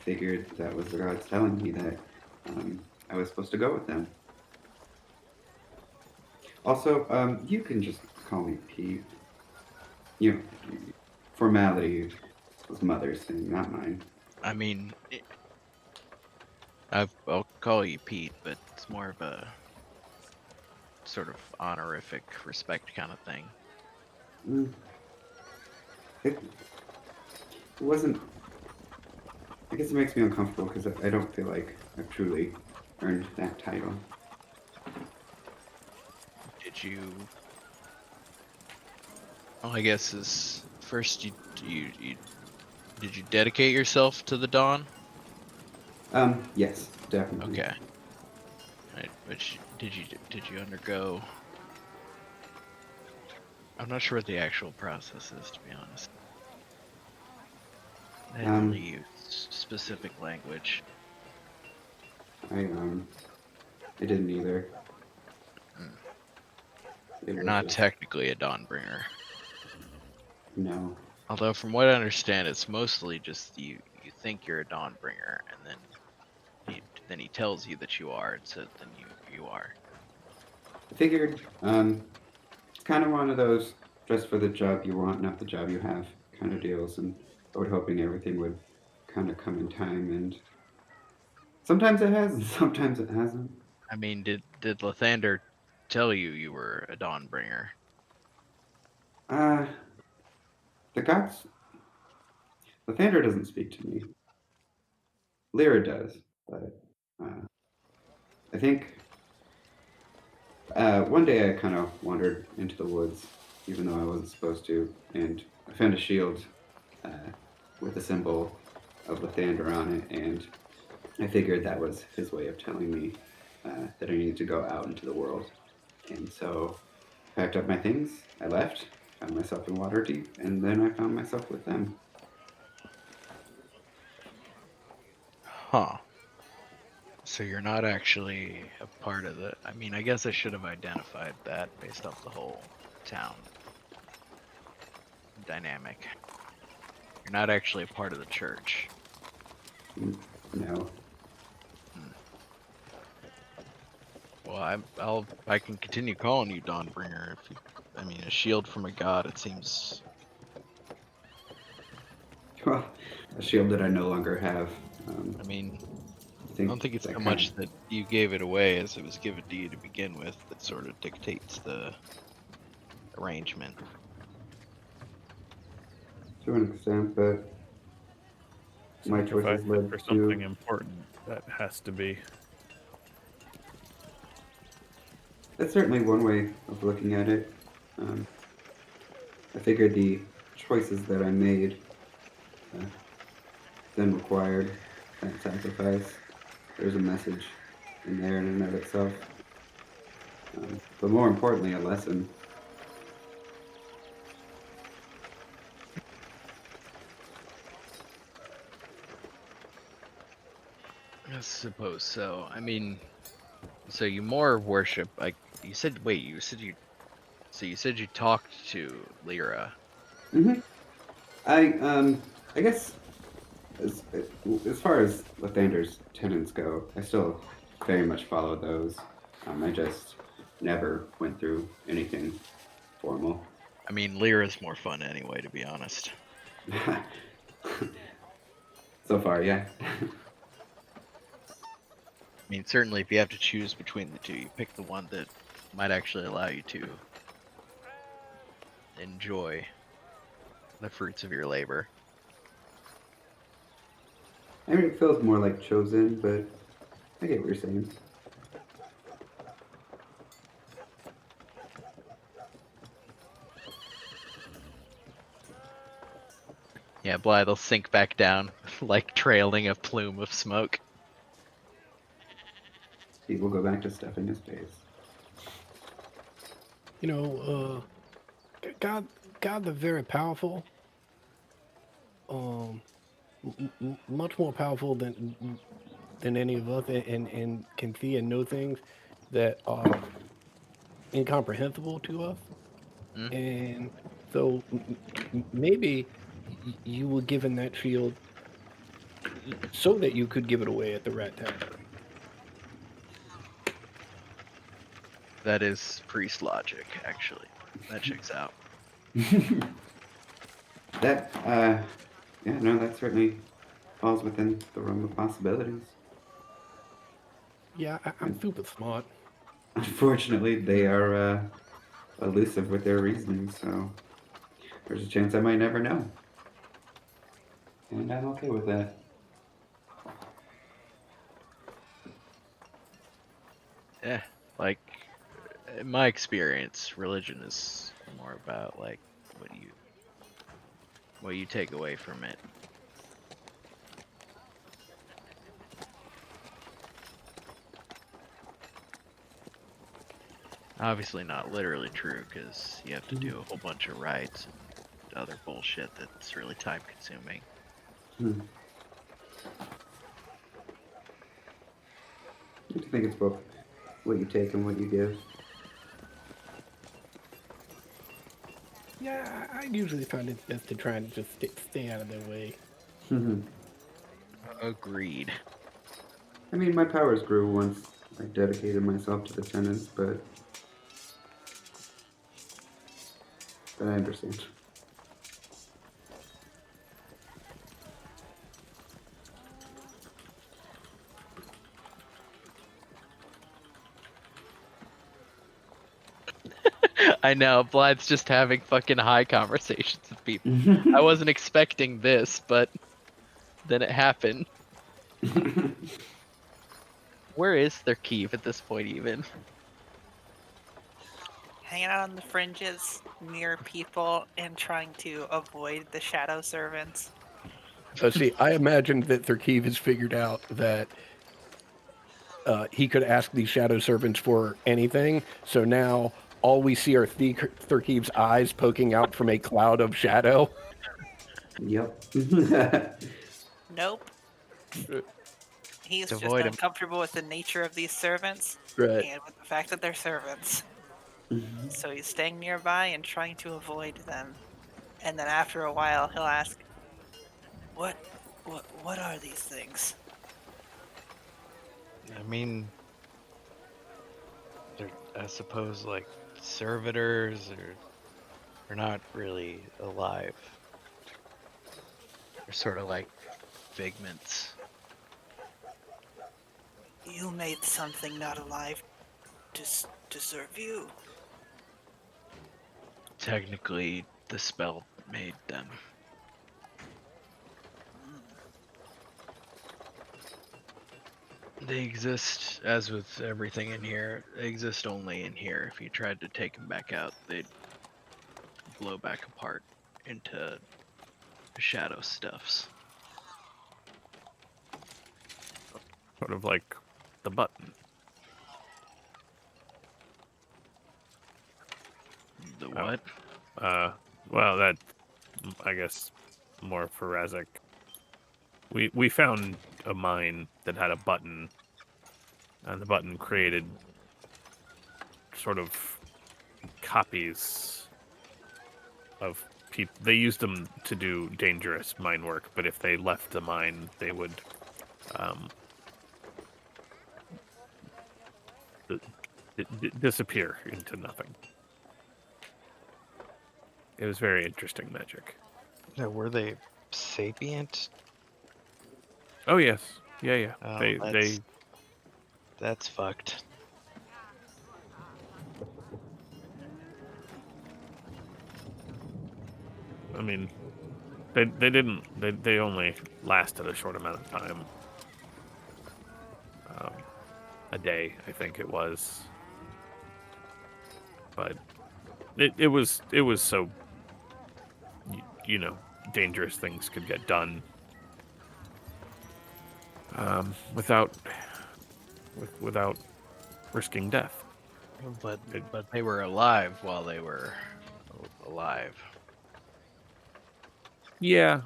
figured that was the gods telling me that I was supposed to go with them. Also, you can just call me Pete. You know, formality was mother's thing, not mine. I mean, I'll call you Pete, but it's more of a sort of honorific respect kind of thing. Mm. It wasn't. I guess it makes me uncomfortable because I don't feel like I've truly earned that title. Did you? Well, I guess is first you did you dedicate yourself to the Dawn? Yes, definitely. Okay. Right, which did you undergo? I'm not sure what the actual process is, to be honest. I didn't really use specific language. I didn't either. You're not technically a Dawnbringer. No, Although from what I understand, it's mostly just you think you're a Dawnbringer, and then he tells you that you are, and so then you are. I figured, it's kind of one of those dress for the job you want, not the job you have kind of deals, and I was hoping everything would kind of come in time, and sometimes it has, and sometimes it hasn't. I mean, did Lathander tell you were a Dawnbringer? Uh, the gods, the Thunder doesn't speak to me. Lyra does, but I think one day I kind of wandered into the woods, even though I wasn't supposed to, and I found a shield uh, with a symbol of Lathander on it, and I figured that was his way of telling me that I needed to go out into the world. And so I packed up my things, I left, found myself in Waterdeep, and then I found myself with them. Huh. So you're not actually a part of the. I mean, I guess I should have identified that based off the whole town dynamic. You're not actually a part of the church. No. Well, I can continue calling you Dawnbringer if you. I mean, a shield from a god. It seems. Well, a shield that I no longer have. I mean, I I don't think it's so much of, that you gave it away as it was given to you to begin with that sort of dictates the arrangement. to an extent, but my Sacrifice choices it led for to. something important. That has to be. That's certainly one way of looking at it. Um, I figured the choices that I made uh, then required that sacrifice. There's a message in there in and of itself. But more importantly, a lesson. I suppose so. I mean, so you more worship like you said. Wait, you said you. So you said you talked to Lyra. hmm I guess as as far as Lathander's tenets go, I still very much follow those. I just never went through anything formal. I mean, Lyra's more fun anyway, to be honest. So far, yeah. I mean, certainly if you have to choose between the two, you pick the one that might actually allow you to enjoy the fruits of your labor. I mean, it feels more like chosen, but I get what you're saying. Yeah, Blythe will sink back down, like trailing a plume of smoke. He will go back to stuffing his face. You know, God, the very powerful, much more powerful than any of us, and can see and know things that are incomprehensible to us. Mm. And so maybe you were given that shield so that you could give it away at the right time. That is priest logic, actually. That checks out. That, yeah, no, that certainly falls within the realm of possibilities. Yeah, I'm super smart. Unfortunately, they are elusive with their reasoning, so there's a chance I might never know. And I'm okay with that. Yeah, like in my experience, religion is more about like what you take away from it. Obviously not literally true, because you have to do a whole bunch of rites and other bullshit that's really time consuming. Hmm. I think it's both what you take and what you give. Yeah, I usually find it best to try and just stay out of their way. Agreed. I mean, my powers grew once I dedicated myself to the tenants, but I understand. I know, Blythe's just having fucking high conversations with people. I wasn't expecting this, but then it happened. Where is their Keeve at this point, even? Hanging out on the fringes near people and trying to avoid the shadow servants. So see, I imagined that Thurkeev has figured out that he could ask these shadow servants for anything. So now all we see are Thurkeev's eyes poking out from a cloud of shadow. Yep. Nope. He's To just avoid him. uncomfortable with the nature of these servants Right. and with the fact that they're servants. So he's staying nearby and trying to avoid them. And then after a while, he'll ask, "What are these things?" I mean, they're, I suppose, like, servitors, or they're not really alive. They're sort of like figments. You made something not alive to serve you. Technically, the spell made them. They exist, as with everything in here, they exist only in here. If you tried to take them back out, they'd blow back apart into shadow stuffs. Sort of like the button. The what? Well, that, I guess, more for Razak. We found a mine that had a button, and the button created sort of copies of people. They used them to do dangerous mine work, but if they left the mine, they would disappear into nothing. It was very interesting magic. Now, were they sapient? Oh yes, yeah. Oh, that's fucked. I mean, they only lasted a short amount of time. A day, I think it was. But it was so, you know, dangerous things could get done without risking death. But they were alive while they were alive. Yeah.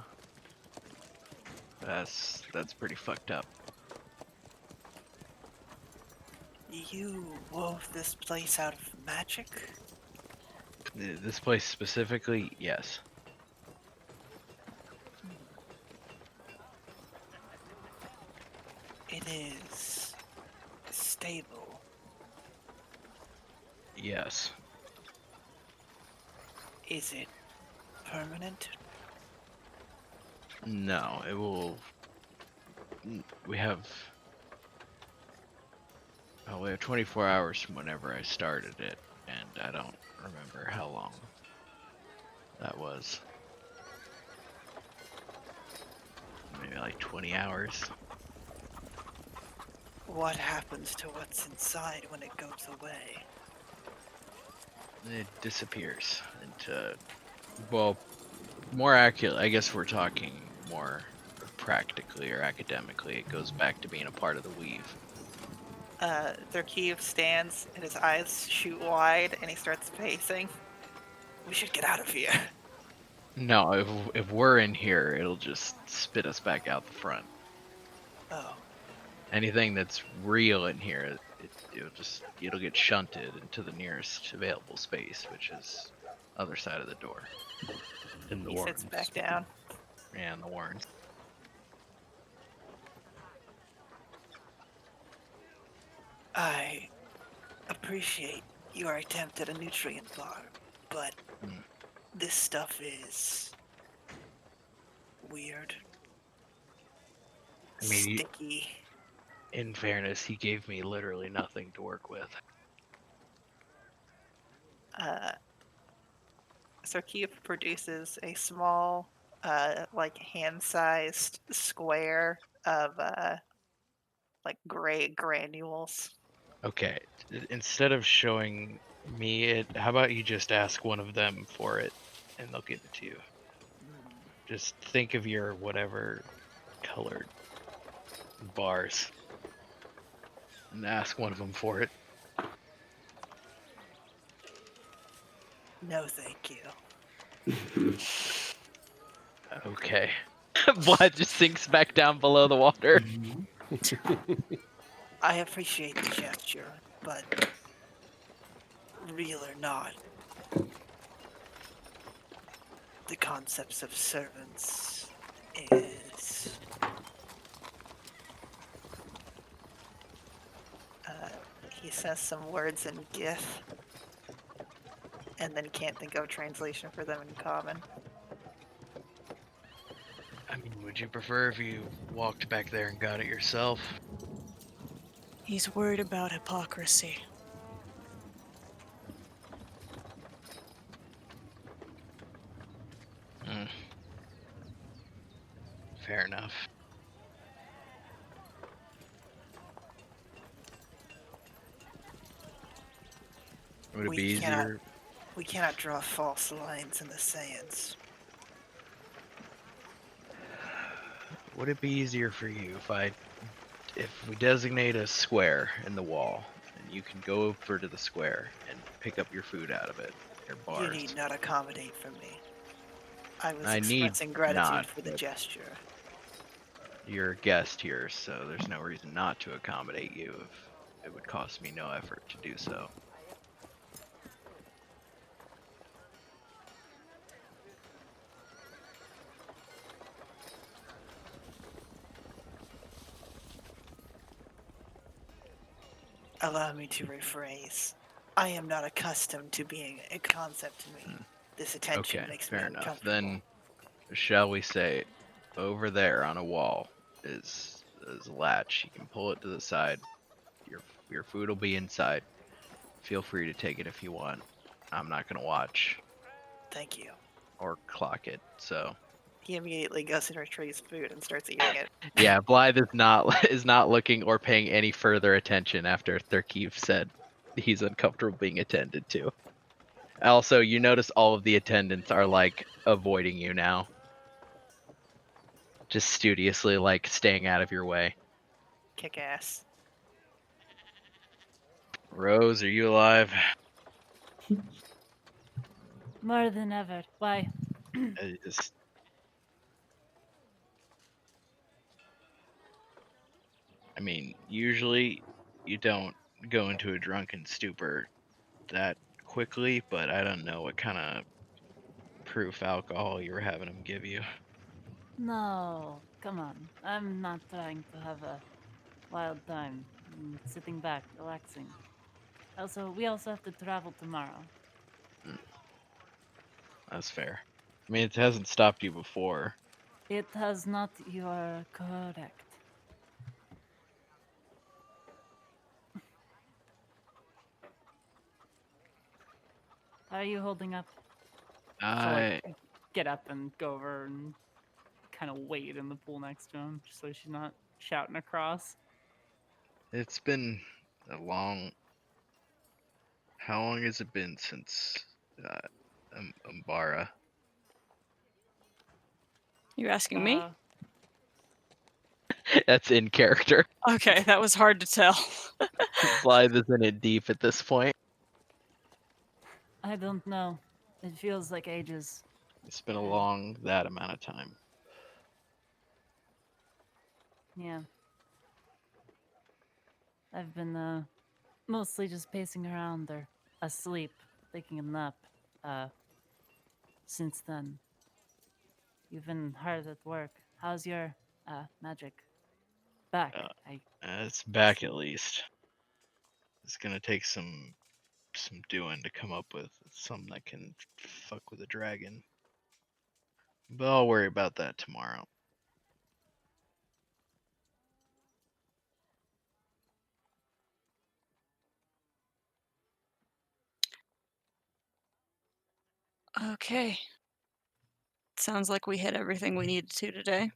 That's pretty fucked up. You wove this place out of magic? This place specifically, yes. It is stable. Yes. Is it permanent? No, it will. We have 24 hours from whenever I started it, and I don't remember how long that was. Maybe like 20 hours. What happens to what's inside when it goes away? It disappears into, well, more accurate, I guess we're talking more practically or academically, it goes back to being a part of the weave. Thurkeev stands and his eyes shoot wide and he starts pacing. We should get out of here. No, if we're in here, it'll just spit us back out the front. Oh. Anything that's real in here, it'll get shunted into the nearest available space, which is other side of the door. In the He sits Warrens. back down. And the Warrens. I appreciate your attempt at a nutrient bar, but Hmm. this stuff is weird. I mean, Sticky. in fairness, he gave me literally nothing to work with. Sarkeev produces a small, like hand-sized square of like gray granules. Okay, instead of showing me it, how about you just ask one of them for it, and they'll give it to you. Just think of your whatever colored bars, and ask one of them for it. No, thank you. Okay. Blood just sinks back down below the water. I appreciate the gesture, but real or not, the concepts of servants is He says some words in Gith, and then can't think of a translation for them in common. I mean, would you prefer if you walked back there and got it yourself? He's worried about hypocrisy. Hmm. Fair enough. Would it We be easier? we cannot draw false lines in the sands. Would it be easier for you if we designate a square in the wall, and you can go over to the square and pick up your food out of it, your You bars? need not accommodate from me. I was I need expressing gratitude not, for the but gesture. you're a guest here, so there's no reason not to accommodate you if it would cost me no effort to do so. Allow me to rephrase. I am not accustomed to being a concept to me. This attention Okay, makes me fair enough. uncomfortable. Then, shall we say, over there on a wall is a latch. You can pull it to the side. Your food will be inside. Feel free to take it if you want. I'm not gonna watch Thank you. or clock it. So He immediately goes and retrieves food and starts eating it. yeah, Blythe is not looking or paying any further attention after Thurkeev said he's uncomfortable being attended to. Also, you notice all of the attendants are like avoiding you now. Just studiously like staying out of your way. Kick ass. Rose, are you alive? More than ever. Why? I just I mean, usually you don't go into a drunken stupor that quickly, but I don't know what kind of proof alcohol you were having them give you. No, come on. I'm not trying to have a wild time. I'm sitting back, relaxing. We also have to travel tomorrow. That's fair. I mean, it hasn't stopped you before. It has not. You are correct. How are you holding up? She'll like get up and go over and kind of wade in the pool next to him, just so she's not shouting across. It's been a long. How long has it been since Umbara? You asking me? That's in character. Okay, that was hard to tell. Blythe is in it deep at this point. I don't know. It feels like ages. It's been a long that amount of time. Yeah. I've been mostly just pacing around or asleep, taking a nap. since then. You've been hard at work. How's your magic? Back. It's back at least. It's gonna take some doing to come up with something that can fuck with a dragon. But I'll worry about that tomorrow. Okay. Sounds like we hit everything we needed to today.